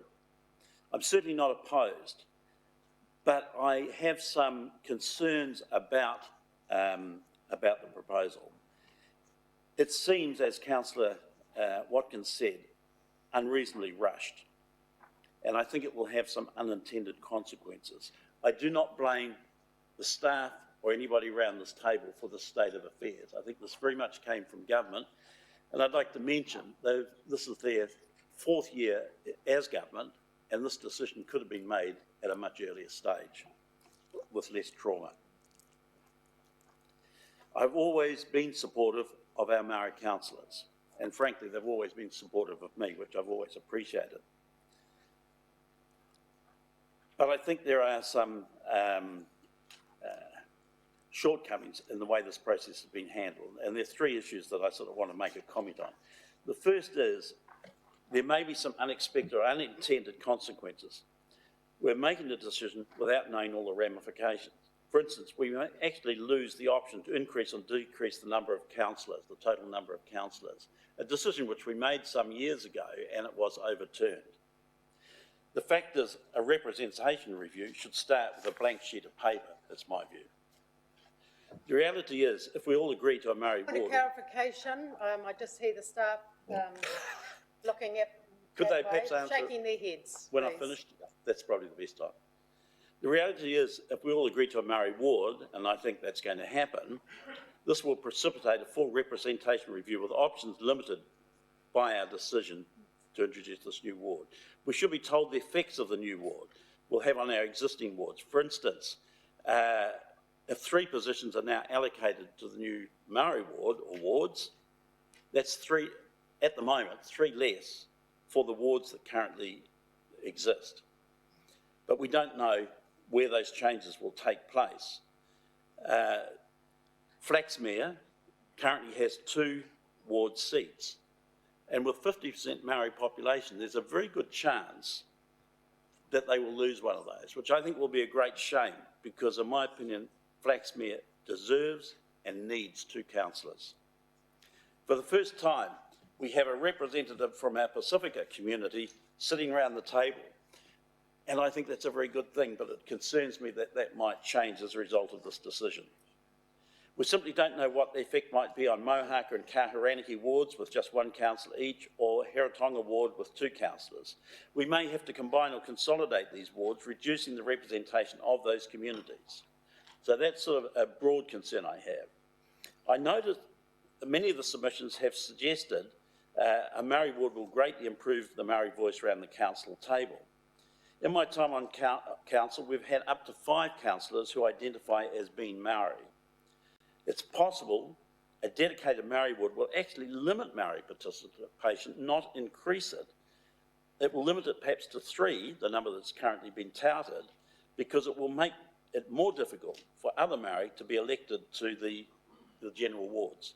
I'm certainly not opposed, but I have some concerns about the proposal. It seems, as Councillor Watkins said, unreasonably rushed, and I think it will have some unintended consequences. I do not blame the staff or anybody around this table for the state of affairs. I think this very much came from government, and I'd like to mention that this is their 4th year as government, and this decision could have been made at a much earlier stage with less trauma. I've always been supportive of our Māori councillors, and frankly, they've always been supportive of me, which I've always appreciated. But I think there are some shortcomings in the way this process has been handled, and there are 3 issues that I sort of want to make a comment on. The first is there may be some unexpected or unintended consequences. We're making a decision without knowing all the ramifications. For instance, we may actually lose the option to increase or decrease the number of councillors, the total number of councillors, a decision which we made some years ago and it was overturned. The fact is, a representation review should start with a blank sheet of paper, that's my view. The reality is, if we all agree to a Māori Point of board... clarification, I just hear the staff looking at Could they that perhaps way, answer shaking their heads. when I've please. finished? That's probably the best time. The reality is, if we all agree to a Māori ward, and I think that's going to happen, this will precipitate a full representation review with options limited by our decision to introduce this new ward. We should be told the effects of the new ward will have on our existing wards. For instance, if 3 positions are now allocated to the new Māori ward or wards, that's 3, at the moment, 3 less for the wards that currently exist. But we don't know where those changes will take place. Flaxmere currently has 2 ward seats, and with 50% Māori population, there's a very good chance that they will lose one of those, which I think will be a great shame, because in my opinion, Flaxmere deserves and needs 2 councillors. For the first time, we have a representative from our Pacifica community sitting around the table, and I think that's a very good thing, but it concerns me that that might change as a result of this decision. We simply don't know what the effect might be on Mohaka and Kahuranaki wards with just 1 councillor each, or Heratonga ward with 2 councillors. We may have to combine or consolidate these wards, reducing the representation of those communities. So that's sort of a broad concern I have. I noticed that many of the submissions have suggested a Māori ward will greatly improve the Māori voice around the council table. In my time on council, we've had up to 5 councillors who identify as being Māori. It's possible a dedicated Māori ward will actually limit Māori participation, not increase it. It will limit it perhaps to 3, the number that's currently been touted, because it will make it more difficult for other Māori to be elected to the general wards.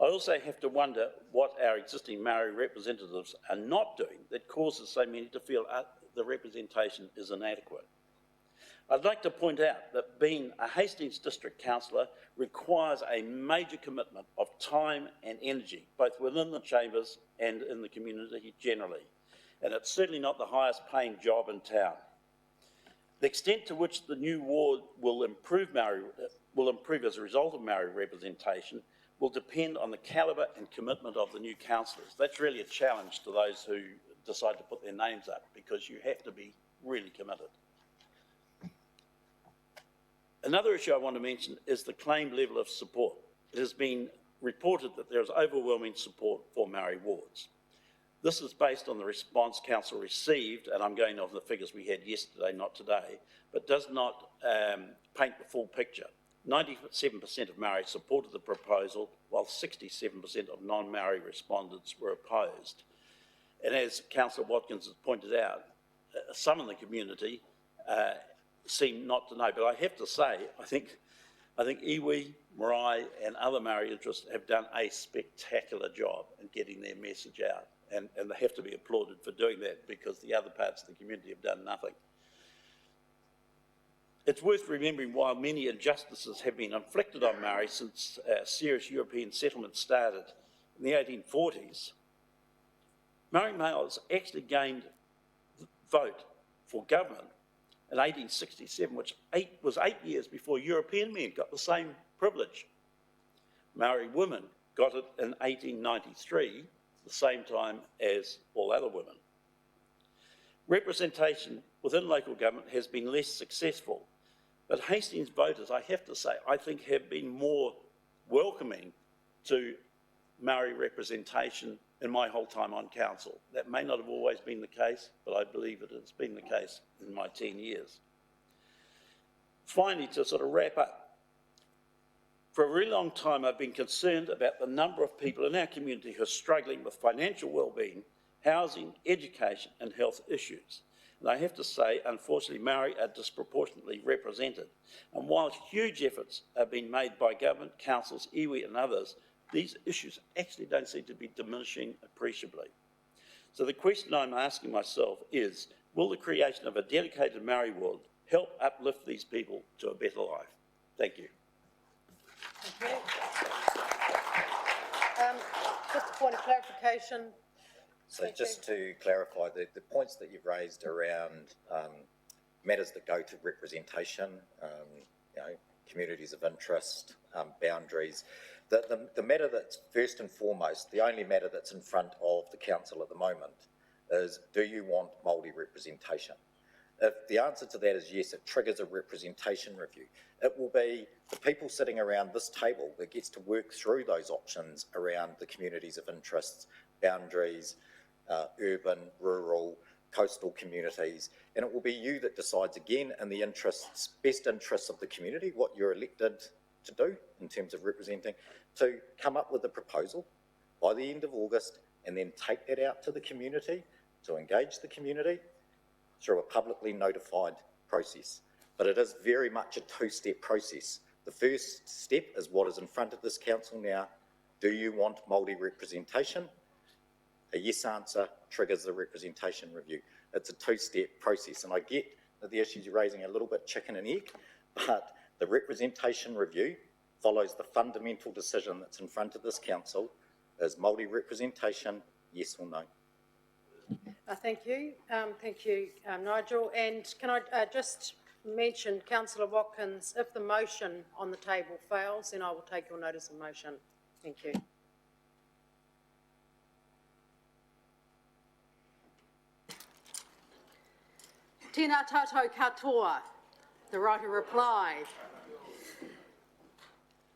I also have to wonder what our existing Māori representatives are not doing that causes so many to feel the representation is inadequate. I'd like to point out that being a Hastings District Councillor requires a major commitment of time and energy, both within the chambers and in the community generally, and it's certainly not the highest paying job in town. The extent to which the new ward will improve as a result of Māori representation will depend on the calibre and commitment of the new councillors. That's really a challenge to those who decide to put their names up, because you have to be really committed. Another issue I want to mention is the claimed level of support. It has been reported that there is overwhelming support for Māori wards. This is based on the response council received, and I'm going off the figures we had yesterday, not today, but does not paint the full picture. 97% of Māori supported the proposal, while 67% of non-Māori respondents were opposed. And as Councillor Watkins has pointed out, some in the community seem not to know. But I have to say, I think I think iwi, marae and other Māori interests have done a spectacular job in getting their message out, and they have to be applauded for doing that because the other parts of the community have done nothing. It's worth remembering while many injustices have been inflicted on Māori since serious European settlement started in the 1840s, Māori males actually gained the vote for government in 1867, which was 8 years before European men got the same privilege. Māori women got it in 1893, the same time as all other women. Representation within local government has been less successful, but Hastings voters, I have to say, I think have been more welcoming to Māori representation in my whole time on council. That may not have always been the case, but I believe it has been the case in my 10 years. Finally, to sort of wrap up, for a really long time I've been concerned about the number of people in our community who are struggling with financial well-being, housing, education and health issues. And I have to say, unfortunately, Māori are disproportionately represented. And while huge efforts are being made by government, councils, iwi and others, these issues actually don't seem to be diminishing appreciably. So the question I'm asking myself is, will the creation of a dedicated Māori ward help uplift these people to a better life? Thank you. Thank you. Just a point of clarification. So just to clarify, the points that you've raised around matters that go to representation, you know, communities of interest, boundaries, the matter that's first and foremost, the only matter that's in front of the council at the moment is, do you want Māori representation? If the answer to that is yes, it triggers a representation review. It will be the people sitting around this table that gets to work through those options around the communities of interest, boundaries, urban, rural, coastal communities, and it will be you that decides again in the interests, best interests of the community, what you're elected to do in terms of representing, to come up with a proposal by the end of August and then take that out to the community, to engage the community through a publicly notified process. But it is very much a two-step process. The first step is what is in front of this council now. Do you want Māori representation? A yes answer triggers the representation review. It's a two-step process, and I get that the issues you're raising are a little bit chicken and egg, but the representation review follows the fundamental decision that's in front of this council. Is Māori representation, yes or no? Thank you, Nigel. And can I just mention, Councillor Watkins, if the motion on the table fails, then I will take your notice of motion. Thank you. Tēnā tātou katoa, the right of reply.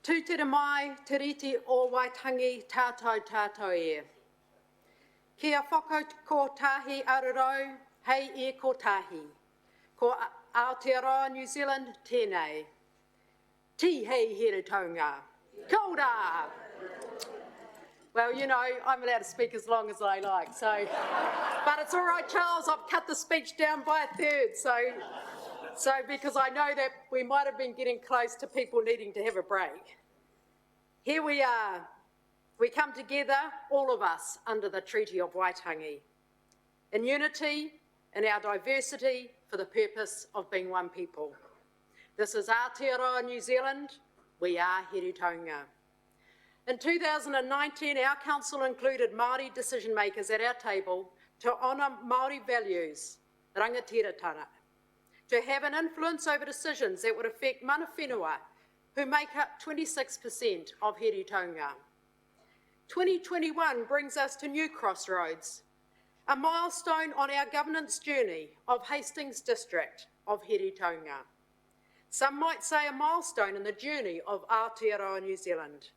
Tūtera mai te riti o Waitangi tātou e. Kia whako ko tahi ararau, hei e ko tahi. Ko Aotearoa New Zealand, tēnei. Ti hei here taunga. Kia ora. Well, you know, I'm allowed to speak as long as I like, so, but it's all right, Charles, I've cut the speech down by a third, so because I know that we might have been getting close to people needing to have a break. Here we are. We come together, all of us, under the Treaty of Waitangi, in unity, in our diversity, for the purpose of being one people. This is Aotearoa New Zealand, we are Here Taunga. In 2019, our council included Māori decision makers at our table to honour Māori values, rangatiratanga, to have an influence over decisions that would affect mana whenua, who make up 26% of Here Taunga. 2021 brings us to new crossroads, a milestone on our governance journey of Hastings district of Here Taunga. Some might say a milestone in the journey of Aotearoa New Zealand.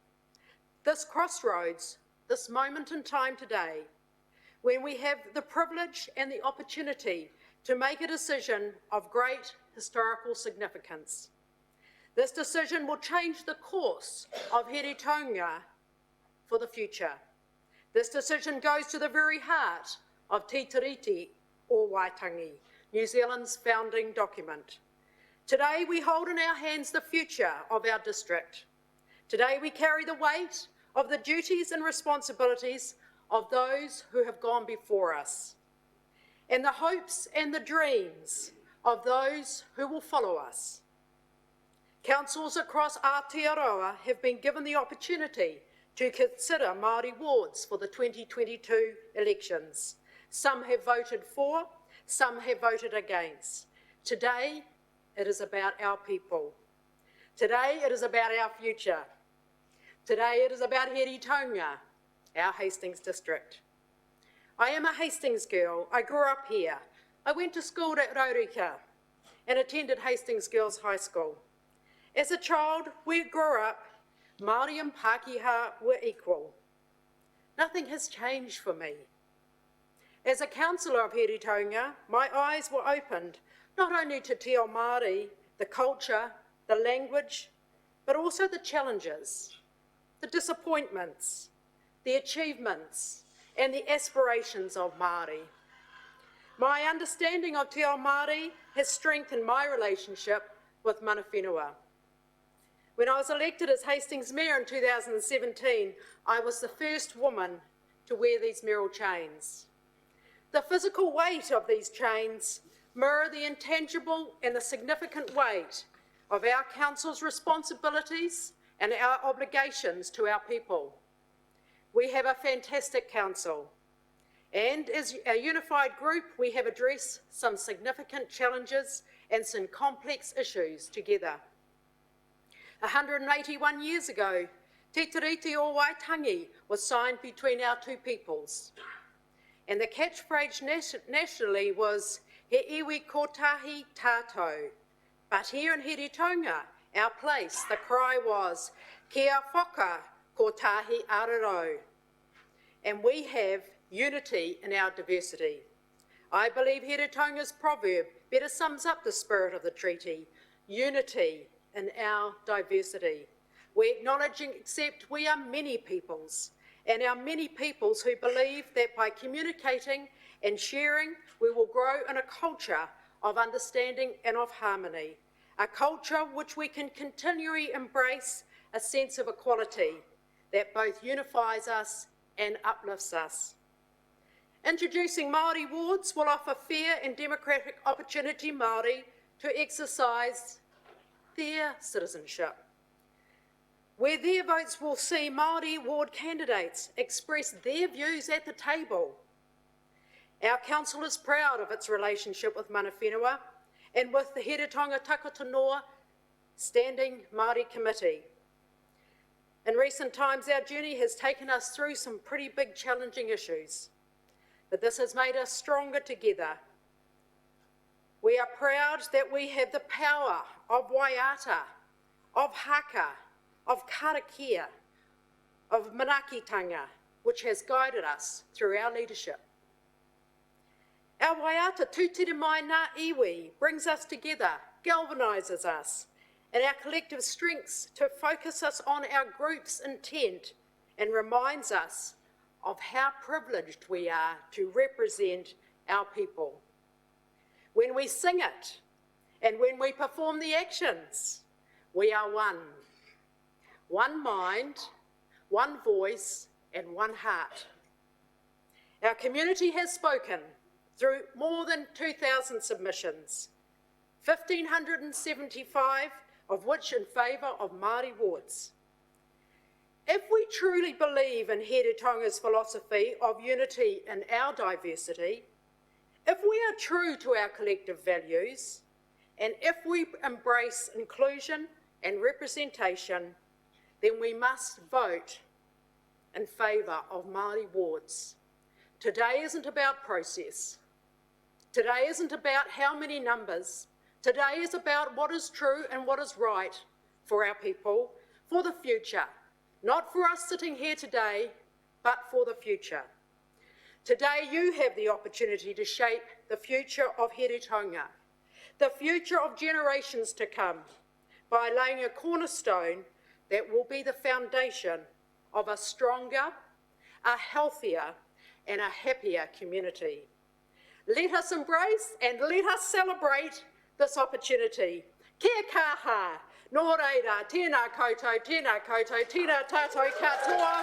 This crossroads, this moment in time today, when we have the privilege and the opportunity to make a decision of great historical significance. This decision will change the course of Here Taunga for the future. This decision goes to the very heart of Te Tiriti o Waitangi, New Zealand's founding document. Today we hold in our hands the future of our district. Today we carry the weight of the duties and responsibilities of those who have gone before us, and the hopes and the dreams of those who will follow us. Councils across Aotearoa have been given the opportunity to consider Māori wards for the 2022 elections. Some have voted for, some have voted against. Today, it is about our people. Today, it is about our future. Today, it is about Heritonga, our Hastings district. I am a Hastings girl. I grew up here. I went to school at Raurika and attended Hastings Girls High School. As a child, we grew up, Māori and Pākehā were equal. Nothing has changed for me. As a councillor of Heritonga, my eyes were opened not only to Te Ao Māori, the culture, the language, but also the challenges, the disappointments, the achievements, and the aspirations of Māori. My understanding of Te Ao Māori has strengthened my relationship with mana whenua. When I was elected as Hastings Mayor in 2017, I was the first woman to wear these mural chains. The physical weight of these chains mirror the intangible and the significant weight of our council's responsibilities and our obligations to our people. We have a fantastic council, and as a unified group, we have addressed some significant challenges and some complex issues together. 181 years ago, Te Tiriti o Waitangi was signed between our two peoples, and the catchphrase nationally was He iwi kotahi tātou. But here in Heritonga, our place, the cry was Kia whaka kotahi araro. And we have unity in our diversity. I believe Heritonga's proverb better sums up the spirit of the treaty, unity in our diversity. We acknowledge and accept we are many peoples, and our many peoples who believe that by communicating and sharing, we will grow in a culture of understanding and of harmony, a culture which we can continually embrace a sense of equality that both unifies us and uplifts us. Introducing Māori wards will offer fair and democratic opportunity Māori to exercise their citizenship, where their votes will see Māori ward candidates express their views at the table. Our council is proud of its relationship with mana whenua and with the Heritonga Takata Noa Standing Māori Committee. In recent times, our journey has taken us through some pretty big challenging issues, but this has made us stronger together. We are proud that we have the power of waiata, of haka, of karakia, of manakitanga, which has guided us through our leadership. Our waiata tūtere mai ngā iwi brings us together, galvanises us, and our collective strengths to focus us on our group's intent and reminds us of how privileged we are to represent our people. When we sing it and when we perform the actions, we are one. One mind, one voice, and one heart. Our community has spoken through more than 2,000 submissions, 1,575 of which in favour of Māori wards. If we truly believe in Heritonga's philosophy of unity in our diversity, if we are true to our collective values, and if we embrace inclusion and representation, then we must vote in favour of Māori wards. Today isn't about process. Today isn't about how many numbers. Today is about what is true and what is right for our people, for the future. Not for us sitting here today, but for the future. Today you have the opportunity to shape the future of Heritonga, the future of generations to come, by laying a cornerstone that will be the foundation of a stronger, a healthier, and a happier community. Let us embrace and let us celebrate this opportunity. Kia kaha, nō reira, tēnā koutou, tēnā tātou katoa,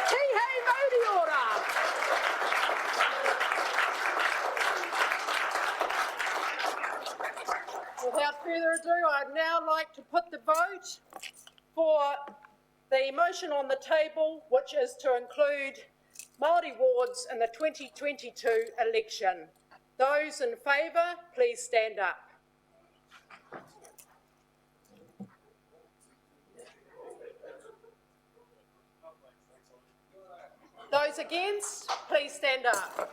ki hei mauri ora. Without further ado, I'd now like to put the vote for the motion on the table, which is to include Māori wards in the 2022 election. Those in favour, please stand up. Those against, please stand up.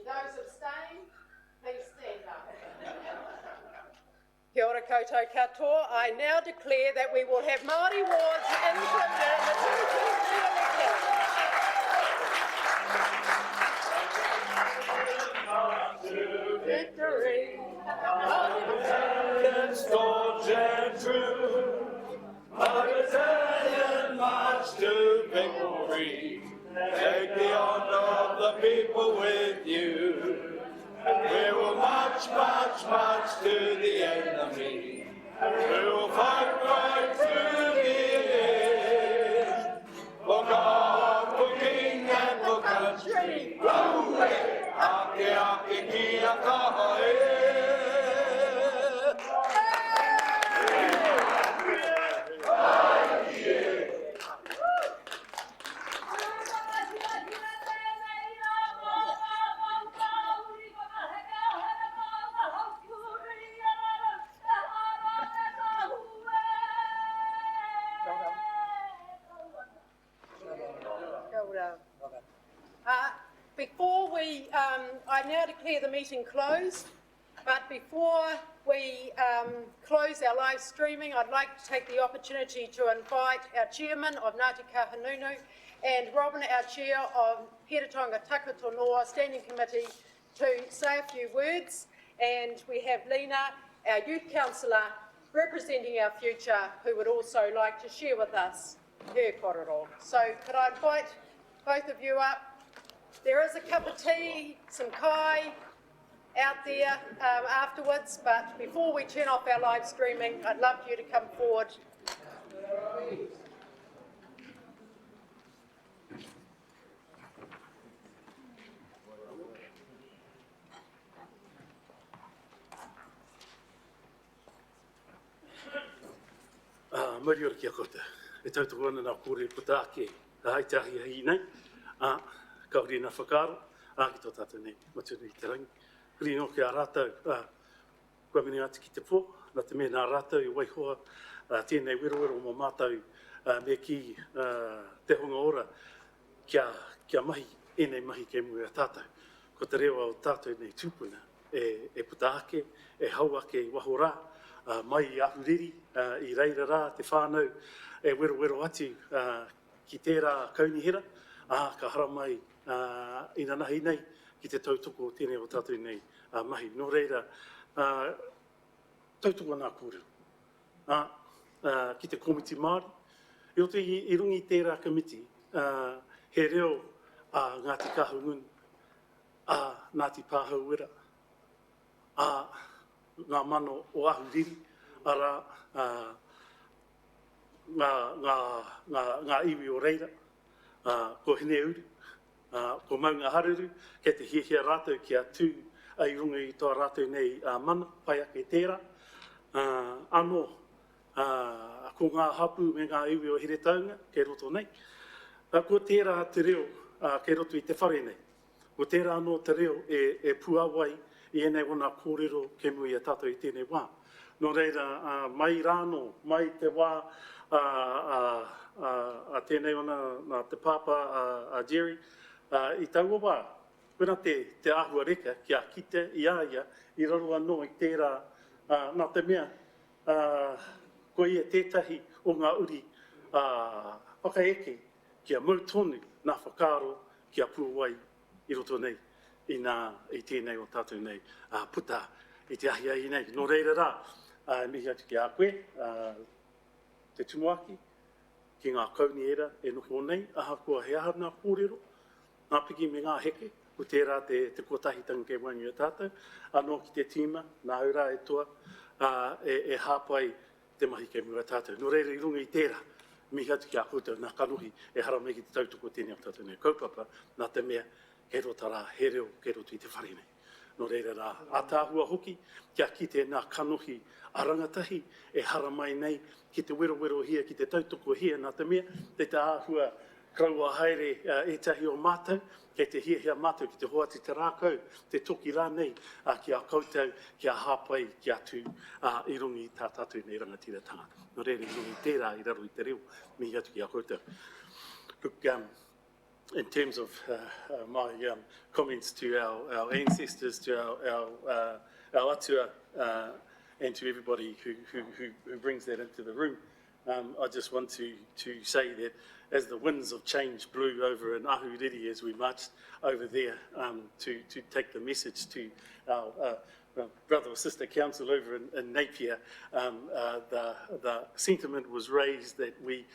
Those abstain, please stand up. Kia ora koutou katoa. I now declare that we will have Māori wards included in the 2022 election. Victory. Staunch and true, a battalion march to victory. Take the honour of the people with you. We will march, march, march to the enemy. We will fight right through the end. For God, for King and for country. Glory! Ake ake kia kaha e. Before I now declare the meeting closed, but before we close our live streaming, I'd like to take the opportunity to invite our chairman of Ngāti Kahungunu and Robin, our chair of Hiratonga Takato Noa Standing Committee, to say a few words. And we have Lena, our youth councillor, representing our future, who would also like to share with us her kororo. So could I invite both of you up? There is a cup of tea, some kai out there afterwards, but before we turn off our live streaming, I'd love you to come forward. Mari ora kia koutou. E tautoko ana nā kore puta ake hai tahi hei nei. Kauri nā whakaro, ki tō tātou nei, maturi i te rangi. Kuri no ki a rātou, kua mene ati ki te pō, nā te mea nā rātou i waihoa, tēnei wero mō mātou me ki te honga ora kia mahi, enei mahi ke mui a tātou. Ko te rewa o tātou nei tūpuna, e puta ake, e hau ake i waho rā, mai i ahuriri, i reira rā, te whānau, e wero atu ki tērā kaunihera, ka hara mai ina nahi nei ki te tautoko tēnei o tātou nei mahi. Nō reira, tautoko nā kōrero. Ki te komiti Māori, i roto i rungi tērā komiti, he reo Ngāti Kahungunu, Ngāti Pāhauera, ngā mano o ahuriri, ara ngā iwi o reira, ko hene uru, ko maunga haruru, kei te hiahia rātou ki a tū ai runga i toa rātou nei mana, pai ake tērā. Anō, ko ngā hapu me ngā iwi o Hiretaunga, kei roto nei. Ko tērā te reo, kei roto i te whare nei. Ko tērā anō te reo e puawai i enei wana kōrero ke mui a tātou i tēnei wā. Nō reira, mai rāno, mai te wā, a tēnei ona te pāpā a Jerry, i taua wā, wena te āhua reka ki a kite i āia, i raro anō i tērā, nā te mea, ko ia tētahi o ngā uri whakaeke kia mautonu nā whakaro kia puawai i roto nei, i tēnei o tātou nei puta i te ahi ai nei. Nō reira rā, mihi atu ki a koe, te tumuaki, ki ngā kauniera e noho nei, aha kua he aha nā kōrero, ngā piki me ngā heke, o tērā te kotahi tanga ke wangi o tātou, anō ki te tīma, nā ura e toa, e hāpai te mahi ke mua tātou. Nō reira I runga I tērā, mihi atu ki a koutou, nā kanuhi e hara me ki te tautoko tēnei o tātou nei kaupapa, nā te mea, he rota rā, he reo, ke roto I te whare nei. Nō reira rā, a tāhua hoki, kia kite nā kanuhi a rangatahi, e hara mai nei, ki te wero hia, ki te tautoko hia, nā te mea, te tāhua kraua haere etahi o mātou, kei te hia mātou, ki te hoati te rākau, te toki rā nei, ki a koutou, ki a hāpai, ki atu, I rungi tā tātou nei rangatira tangata. Nō reira I rungi tērā I raro I te reo, mihi atu ki a koutou. Look, in terms of my comments to our ancestors, to our atua, and to everybody who brings that into the room, I just want to say that as the winds of change blew over in Ahuriri as we marched over there to take the message to our brother or sister council over in Napier, the sentiment was raised that we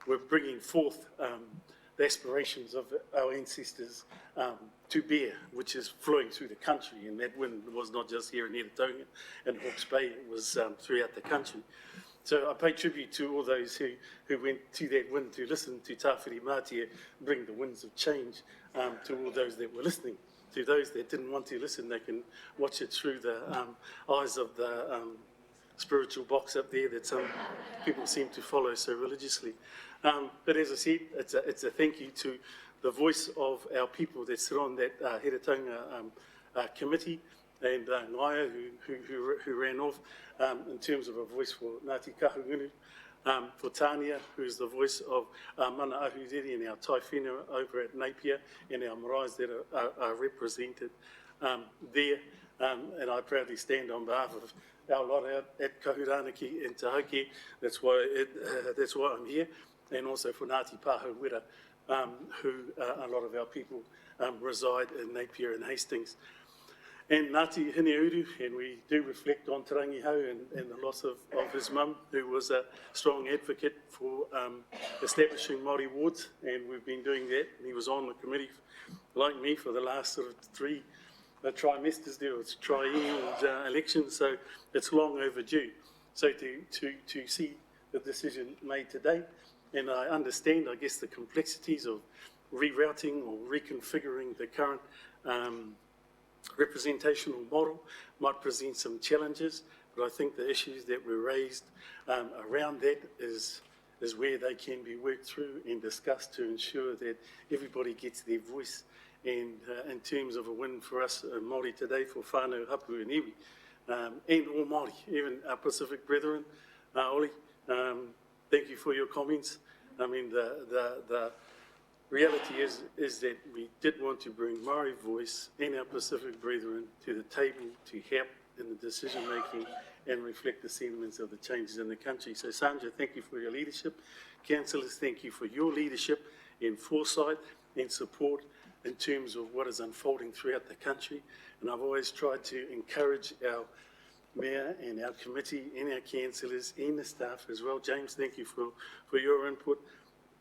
were bringing forth the aspirations of our ancestors to bear, which is flowing through the country, and that wind was not just here in Heretaunga and Hawke's Bay, it was throughout the country. So I pay tribute to all those who went to that wind to listen to Tāwhiri Mātia bring the winds of change, to all those that were listening. To those that didn't want to listen, they can watch it through the eyes of the spiritual box up there that some people seem to follow so religiously. But as I said, it's a thank you to the voice of our people that sit on that Heretaunga committee, and Ngaia, who ran off, in terms of a voice for Ngāti Kahungunu, for Tania, who's the voice of Mana Ahuriri and our Tai Whenua over at Napier, and our maraes that are represented there. And I proudly stand on behalf of our lot out at Kahuranaki and Te Hauki. That's why I'm here. And also for Ngāti Pāhau Wera, who a lot of our people reside in Napier and Hastings. And Ngāti Hineuru, and we do reflect on Te Rangihau and the loss of his mum, who was a strong advocate for establishing Māori wards, and we've been doing that. And he was on the committee, like me, for the last sort of 3 trimesters. There was triennial elections, so it's long overdue. So to see the decision made today, and I understand, I guess, the complexities of rerouting or reconfiguring the current representational model might present some challenges, but I think the issues that were raised around that is where they can be worked through and discussed to ensure that everybody gets their voice. And in terms of a win for us Māori today, for whānau, hapu and iwi, and all Māori, even our Pacific brethren, Oli, thank you for your comments. I mean, the reality is that we did want to bring Māori voice and our Pacific brethren to the table to help in the decision-making and reflect the sentiments of the changes in the country. So Sandra, thank you for your leadership. Councillors, thank you for your leadership and foresight and support in terms of what is unfolding throughout the country. And I've always tried to encourage our Mayor and our committee and our councillors and the staff as well. James, thank you for your input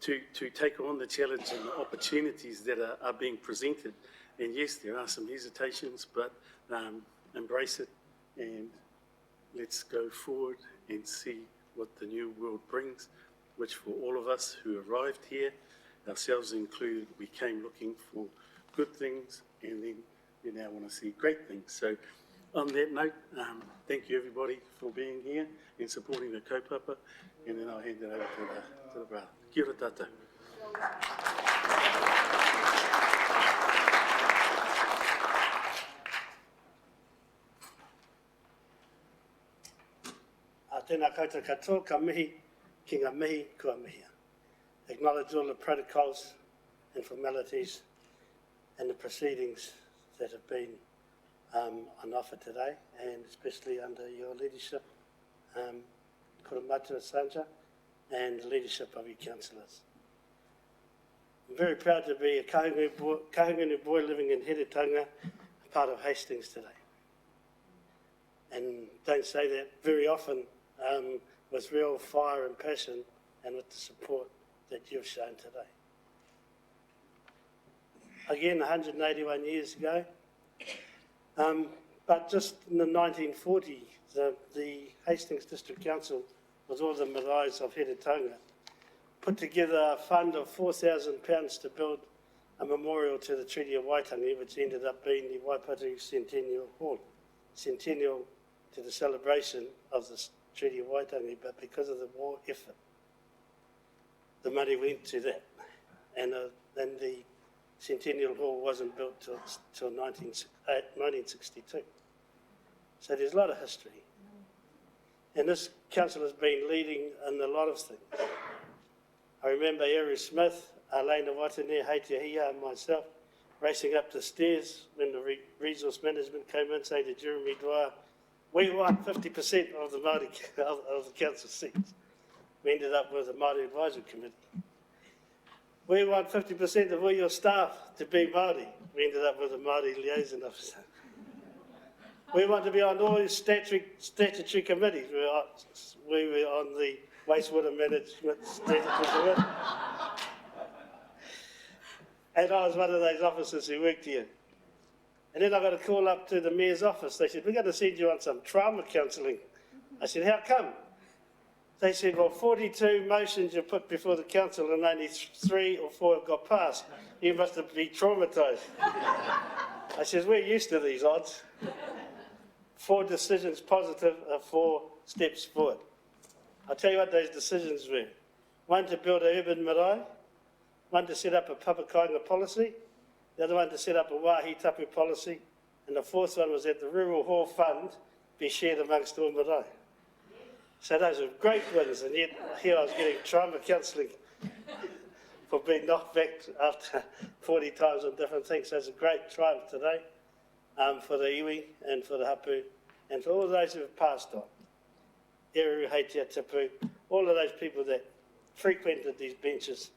to take on the challenge and the opportunities that are being presented. And yes, there are some hesitations, but embrace it and let's go forward and see what the new world brings, which for all of us who arrived here, ourselves included, we came looking for good things, and then we now want to see great things. So on that note, thank you everybody for being here and supporting the kaupapa, and then I'll hand it over to the brother. Kia ora tātou. Tēnā koutou katoa, ka mihi, ki ngā mihi, kua mihia. Acknowledge all the protocols and formalities and the proceedings that have been on offer today, and especially under your leadership, Kurumatu Sanja, and the leadership of your councillors. I'm very proud to be a Kahungunu boy living in Heretaunga, part of Hastings today. And don't say that very often, with real fire and passion and with the support that you've shown today. again 181 years ago. But just in the 1940s, the Hastings District Council, with all the maraes of Heretaunga, put together a fund of £4,000 to build a memorial to the Treaty of Waitangi, which ended up being the Waipatu Centennial Hall. Centennial to the celebration of the Treaty of Waitangi, but because of the war effort, the money went to that. And then the Centennial Hall wasn't built till 1962. So there's a lot of history. And this council has been leading in a lot of things. I remember Eru Smith, Elena Watane, Heitia Hia, and myself racing up the stairs when the resource management came in, saying to Jeremy Dwyer, we want 50% of the Māori of the council seats. We ended up with a Māori Advisory Committee. We want 50% of all your staff to be Māori. We ended up with a Māori liaison officer. We want to be on all statutory committees. We were on the wastewater management statutory committee. And I was one of those officers who worked here. And then I got a call up to the mayor's office. They said, we're going to send you on some trauma counselling. I said, how come? They said, well, 42 motions you put before the council and only 3 or 4 have got passed. You must have been traumatised. I said, we're used to these odds. 4 decisions positive are 4 steps forward. I'll tell you what those decisions were. 1 to build an urban marae, 1 to set up a papakainga policy, the other one to set up a wāhi tapu policy, and the 4th one was that the Rural Hall Fund be shared amongst all marae. So those are great wins, and yet here I was getting trauma counselling for being knocked back after 40 times on different things. So it's a great triumph today for the iwi and for the hapu and for all those who have passed on. Eru, Heitia, Tipu, all of those people that frequented these benches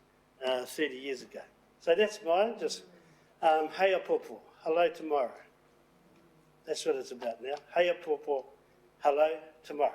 30 years ago. So that's mine, just heia popo, hello tomorrow. That's what it's about now. Heia popo, hello tomorrow.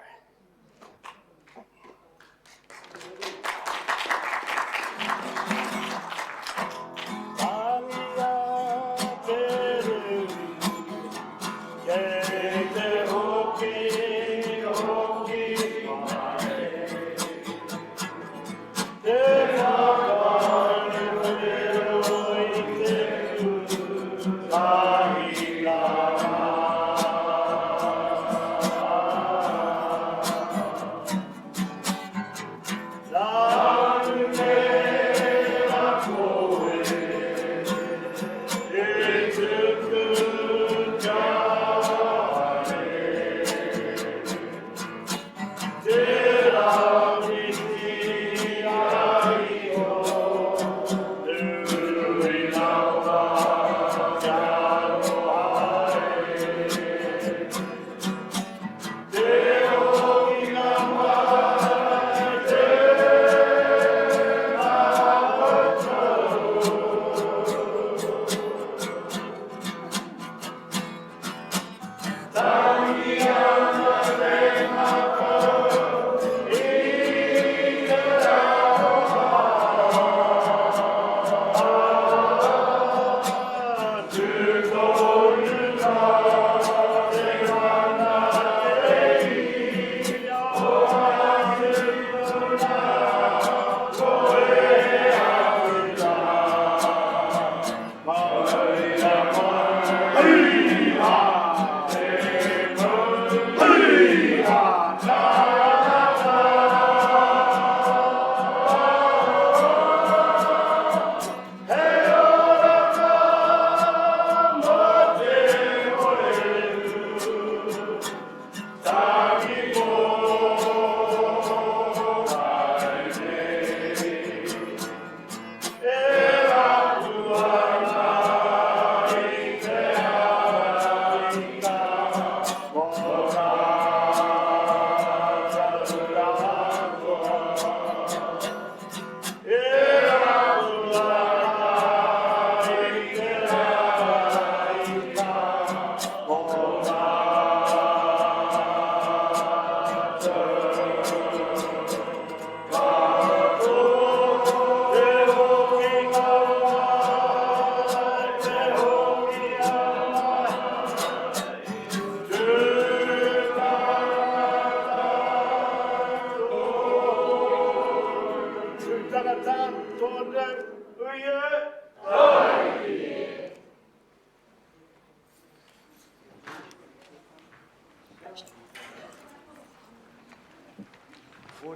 Ai,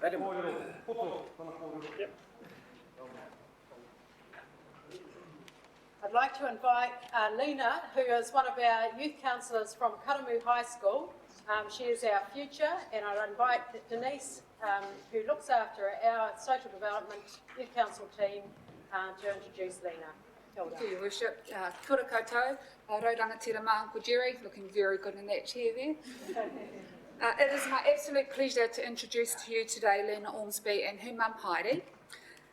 Madam. I'd like to invite Lena, who is one of our youth councillors from Karamu High School. She is our future, and I'd invite Denise, who looks after our social development youth council team, to introduce Lena. Kia ora. Thank you, Your Worship. Kia ora koutou. Raurangatira ma Uncle Jerry, looking very good in that chair there. It is my absolute pleasure to introduce to you today Lena Ormsby and her mum Heidi.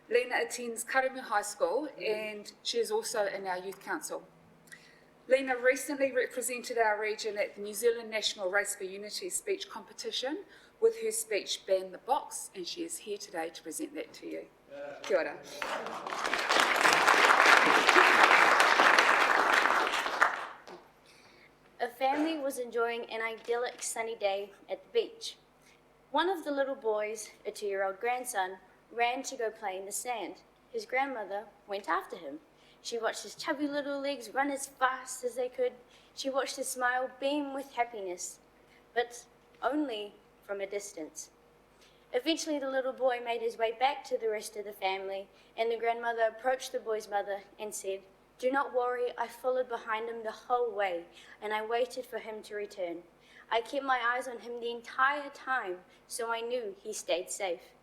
Lena attends Karamu High School and she is also in our youth council. Lena recently represented our region at the New Zealand National Race for Unity speech competition with her speech Ban the Box, and she is here today to present that to you. Kia ora. A family was enjoying an idyllic sunny day at the beach. One of the little boys, a 2-year-old grandson, ran to go play in the sand. His grandmother went after him. She watched his chubby little legs run as fast as they could. She watched his smile beam with happiness, but only from a distance. Eventually, the little boy made his way back to the rest of the family, and the grandmother approached the boy's mother and said, "Do not worry, I followed behind him the whole way, and I waited for him to return. I kept my eyes on him the entire time, so I knew he stayed safe."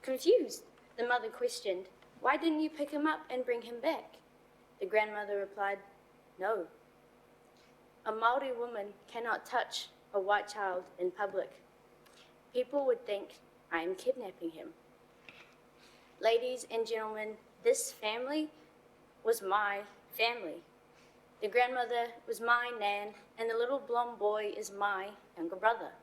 Confused, the mother questioned, "Why didn't you pick him up and bring him back?" The grandmother replied, "No. A Māori woman cannot touch a white child in public. People would think I am kidnapping him." Ladies and gentlemen, this family was my family. The grandmother was my nan, and the little blonde boy is my younger brother.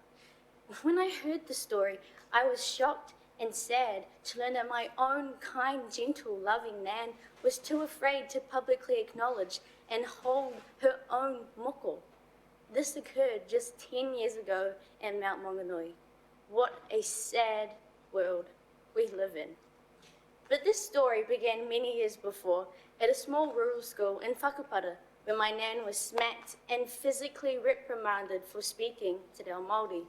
When I heard the story, I was shocked and sad to learn that my own kind, gentle, loving nan was too afraid to publicly acknowledge and hold her own moko. This occurred just 10 years ago in Mount Maunganui. What a sad world we live in. But this story began many years before at a small rural school in Whakapara, where my nan was smacked and physically reprimanded for speaking Te Reo Māori.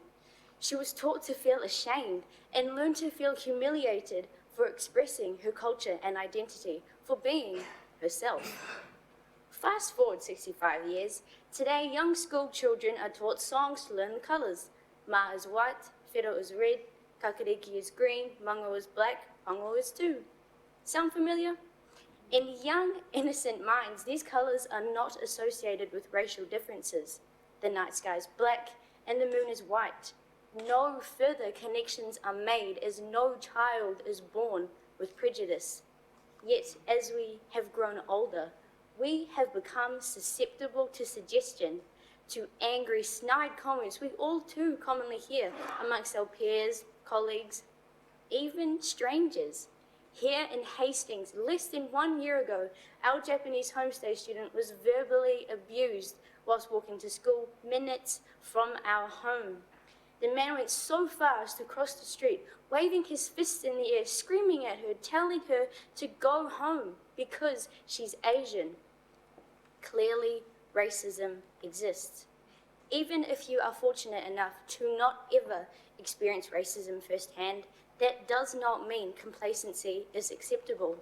She was taught to feel ashamed and learn to feel humiliated for expressing her culture and identity, for being herself. Fast forward 65 years, today young school children are taught songs to learn the colours. Ma is white, whiro is red, kakariki is green, mango is black, pango is too. Sound familiar? In young, innocent minds, these colours are not associated with racial differences. The night sky is black and the moon is white. No further connections are made, as no child is born with prejudice. Yet, as we have grown older, we have become susceptible to suggestion, to angry, snide comments we all too commonly hear amongst our peers, colleagues, even strangers. Here in Hastings, less than 1 year ago, our Japanese homestay student was verbally abused whilst walking to school minutes from our home. The man went so fast across the street, waving his fists in the air, screaming at her, telling her to go home because she's Asian. Clearly, racism exists. Even if you are fortunate enough to not ever experience racism firsthand, that does not mean complacency is acceptable.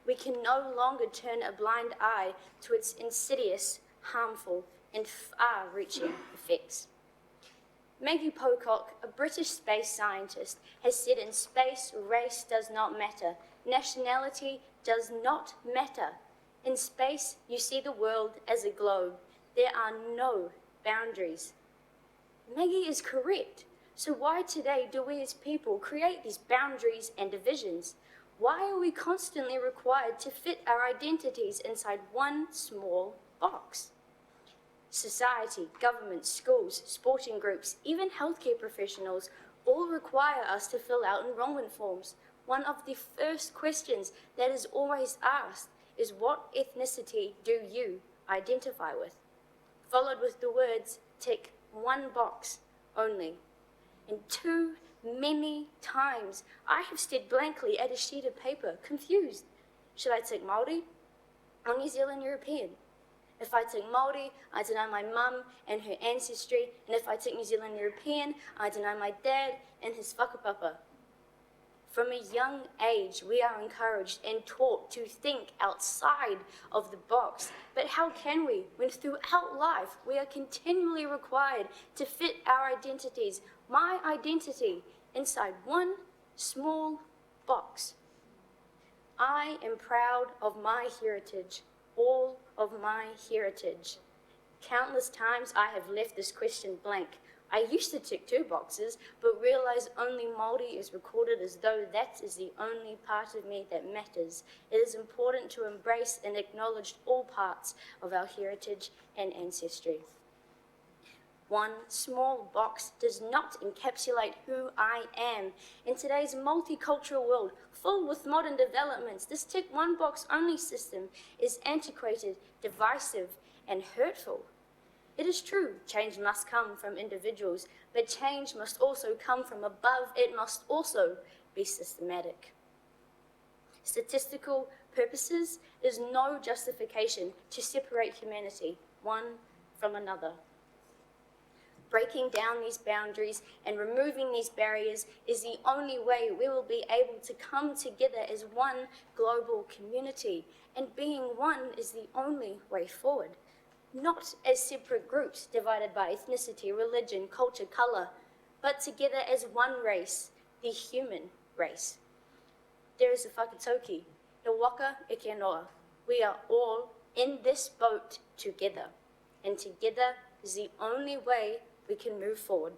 We can no longer turn a blind eye to its insidious, harmful, and far-reaching effects. Maggie Pocock, a British space scientist, has said in space, race does not matter. Nationality does not matter. In space, you see the world as a globe. There are no boundaries. Maggie is correct. So why today do we as people create these boundaries and divisions? Why are we constantly required to fit our identities inside one small box? Society, government, schools, sporting groups, even healthcare professionals all require us to fill out enrolment forms. One of the first questions that is always asked is, what ethnicity do you identify with? Followed with the words, tick one box only. And too many times I have stared blankly at a sheet of paper, confused. Should I tick Māori or New Zealand European? If I take Māori, I deny my mum and her ancestry, and if I take New Zealand European, I deny my dad and his whakapapa. From a young age, we are encouraged and taught to think outside of the box. But how can we, when throughout life we are continually required to fit our identities, my identity, inside one small box? I am proud of my heritage, all of my heritage. Countless times I have left this question blank. I used to tick 2 boxes, but realized only Māori is recorded as though that is the only part of me that matters. It is important to embrace and acknowledge all parts of our heritage and ancestry. One small box does not encapsulate who I am. In today's multicultural world, full with modern developments, this tick 1 box only system is antiquated, divisive, and hurtful. It is true, change must come from individuals, but change must also come from above. It must also be systematic. Statistical purposes is no justification to separate humanity, one from another. Breaking down these boundaries and removing these barriers is the only way we will be able to come together as one global community, and being one is the only way forward. Not as separate groups divided by ethnicity, religion, culture, colour, but together as one race, the human race. There is a whakatoki, the waka e kia noa. We are all in this boat together, and together is the only way we can move forward.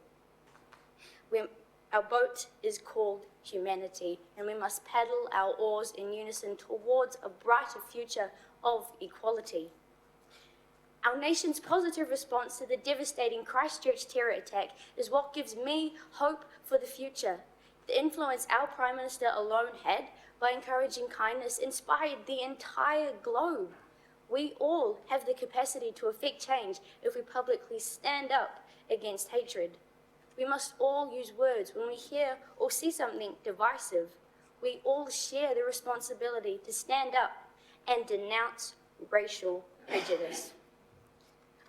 Our boat is called humanity, and we must paddle our oars in unison towards a brighter future of equality. Our nation's positive response to the devastating Christchurch terror attack is what gives me hope for the future. The influence our Prime Minister alone had by encouraging kindness inspired the entire globe. We all have the capacity to effect change if we publicly stand up against hatred. We must all use words when we hear or see something divisive. We all share the responsibility to stand up and denounce racial prejudice.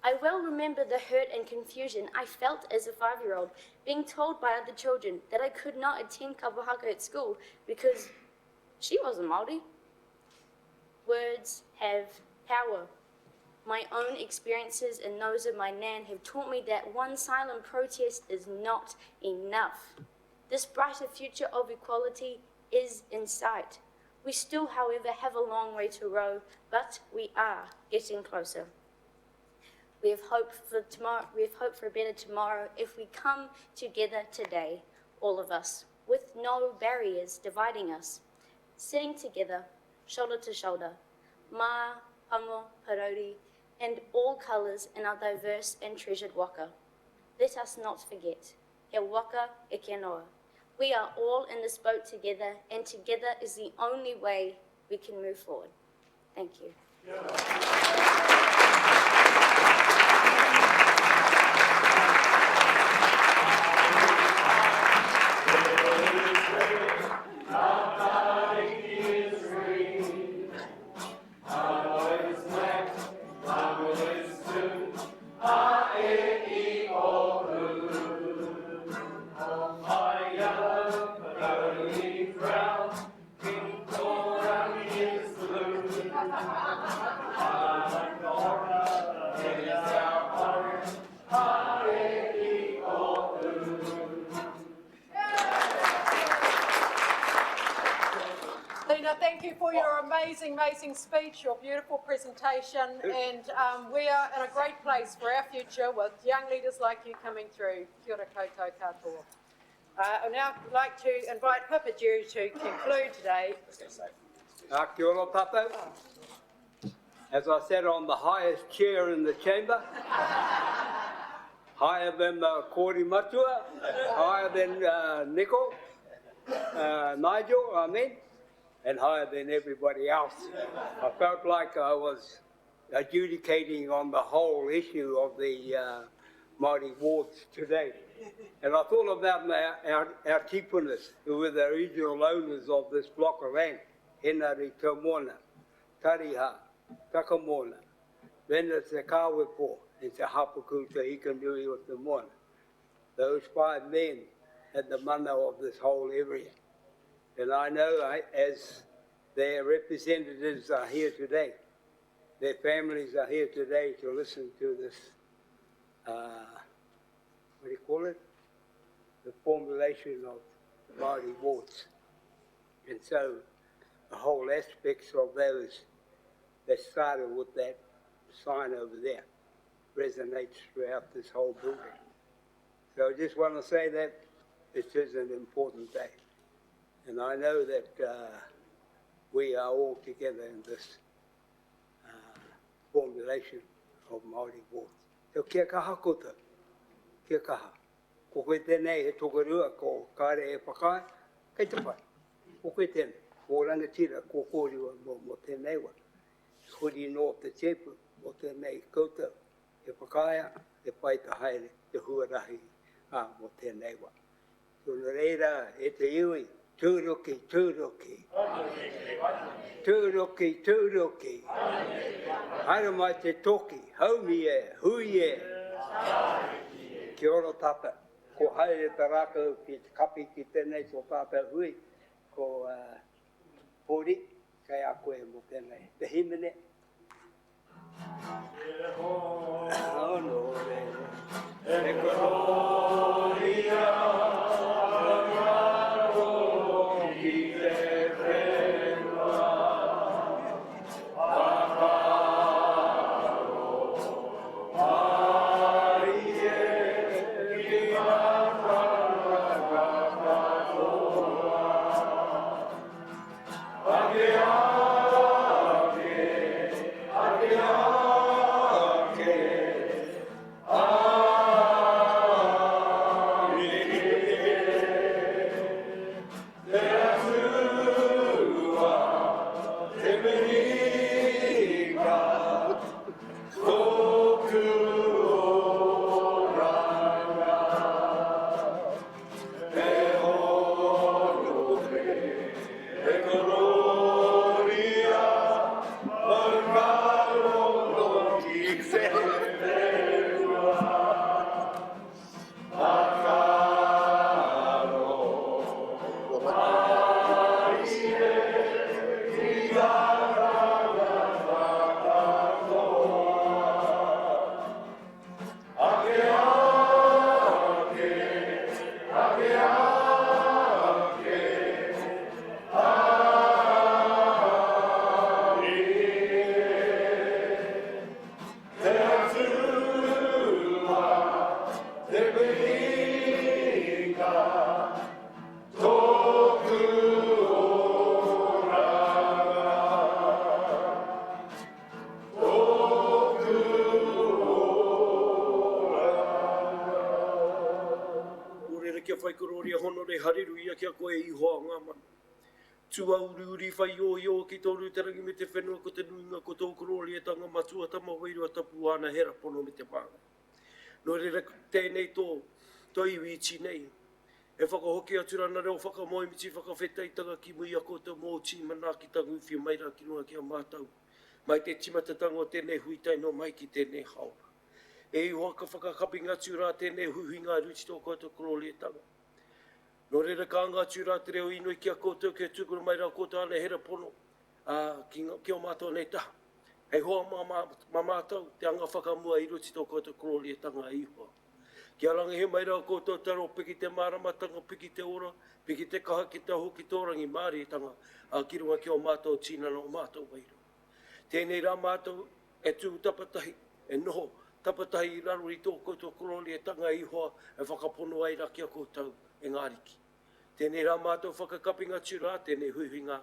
I well remember the hurt and confusion I felt as a 5-year-old, being told by other children that I could not attend kapuhaka at school because she wasn't Māori. Words have power. My own experiences and those of my nan have taught me that one silent protest is not enough. This brighter future of equality is in sight. We still, however, have a long way to row, but we are getting closer. We have hope for tomorrow. We have hope for a better tomorrow if we come together today, all of us, with no barriers dividing us, sitting together, shoulder to shoulder, mā, pango, parori, and all colours in our diverse and treasured waka. Let us not forget, he waka e kia noa. We are all in this boat together, and together is the only way we can move forward. Thank you. Thank you for your amazing speech, your beautiful presentation, and we are in a great place for our future with young leaders like you coming through. Kia ora koutou katoa. I'd now like to invite Papa Jerry to conclude today. Kia ora, Papa. As I sat on the highest chair in the chamber, higher than Kori Matua, higher than Nico, Nigel, and higher than everybody else. I felt like I was adjudicating on the whole issue of the Māori wards today. And I thought about our tipunas, who were the original owners of this block of land, Henare Taumona, Tariha, Takamona, Vena te kawe po, and te hapuku te ikanui o te moana. Those 5 men at the mana of this whole area. And I know as their representatives are here today, their families are here today to listen to this, what do you call it? The formulation of Māori wards. And so the whole aspects of those that started with that sign over there resonates throughout this whole building. So I just want to say that this is an important day. And I know that we are all together in this formulation of Māori wards. So kia kaha kota, kia kaha. Ko koe tēnei he tokorua ko kāre e whakai, kei te pai. Ko koe tēnei, ko rangatira, ko kōrua mo tēnei wa. Huri no te tepu, mo tēnei koutou. E whakaia, e pai ta haere, te huarahi mo tēnei wa. So nā reira, e te iwi, tūroki, tūroki. Tūroki, tūroki. Haere mai te toki, haumi e, hui e. Kia ora tata, ko haere te rākau ki te kapi ki tēnei so tata hui, ko pori, kai a koe mo tēnei. Te himene. Oh no, e kororia. Tua uri whai o ki tōru te rangi me te whenua ko te nuinga ko tō korori e tanga matua tama wairu a tapu ana hera pono me te pānga. No reira tēnei tō iwi iti nei. E whakahoki aturana reo whakamoi miti whakawhetai tanga ki mui a koutou mō ti mana ki tangu whia maira ki noa ki a mātau. Mai te timatatanga o tēnei huitai no mai ki tēnei haora. E ihoa ka whakakapi ngatu rā tēnei huhinga ruti tō koutou korori e tanga. No reira ka ngātu rā te reo inoi ki a koutou ke tūkura mai rā koutou ana hera pono ki o mātou nei taha. Hei hoa mā mātou te anga whakamua i ruti tō koutou korori e tanga i hoa. Ki aranga he mai rā koutou taro piki te māramatanga, piki te ora, piki te kaha ki te aho ki tō rangi Māori e tanga ki runga ki o mātou tīnana o mātou wairu. Tēnei rā mātou e tū tapatahi, e noho tapatahi i raro i tō koutou korori e tanga i hoa e whakapono ai rā ki a koutou e ngāriki. Tēnei rā mātou whakakapi ngā tūrā, tēnei huihinga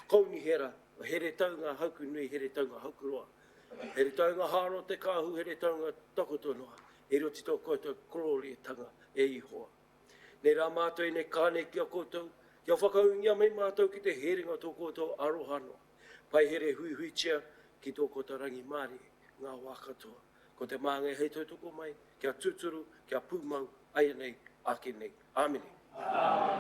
kauni hera, here taunga hauku nui, here taunga hauku roa. Here taunga hāro te kāhu, here taunga takotonoa, e roti tō koutou korori e tanga e ihoa. Nei rā mātou e ne kāne ki a koutou, kia whakaungia mei mātou ki te heringa tō koutou arohano. Pai here hui hui tia ki tō koutou rangi Māori, ngā wā katoa. Ko te māngai hei tautoko mai, kia tuturu, kia pūmau, aia nei, ake nei. Āmene. Āmene.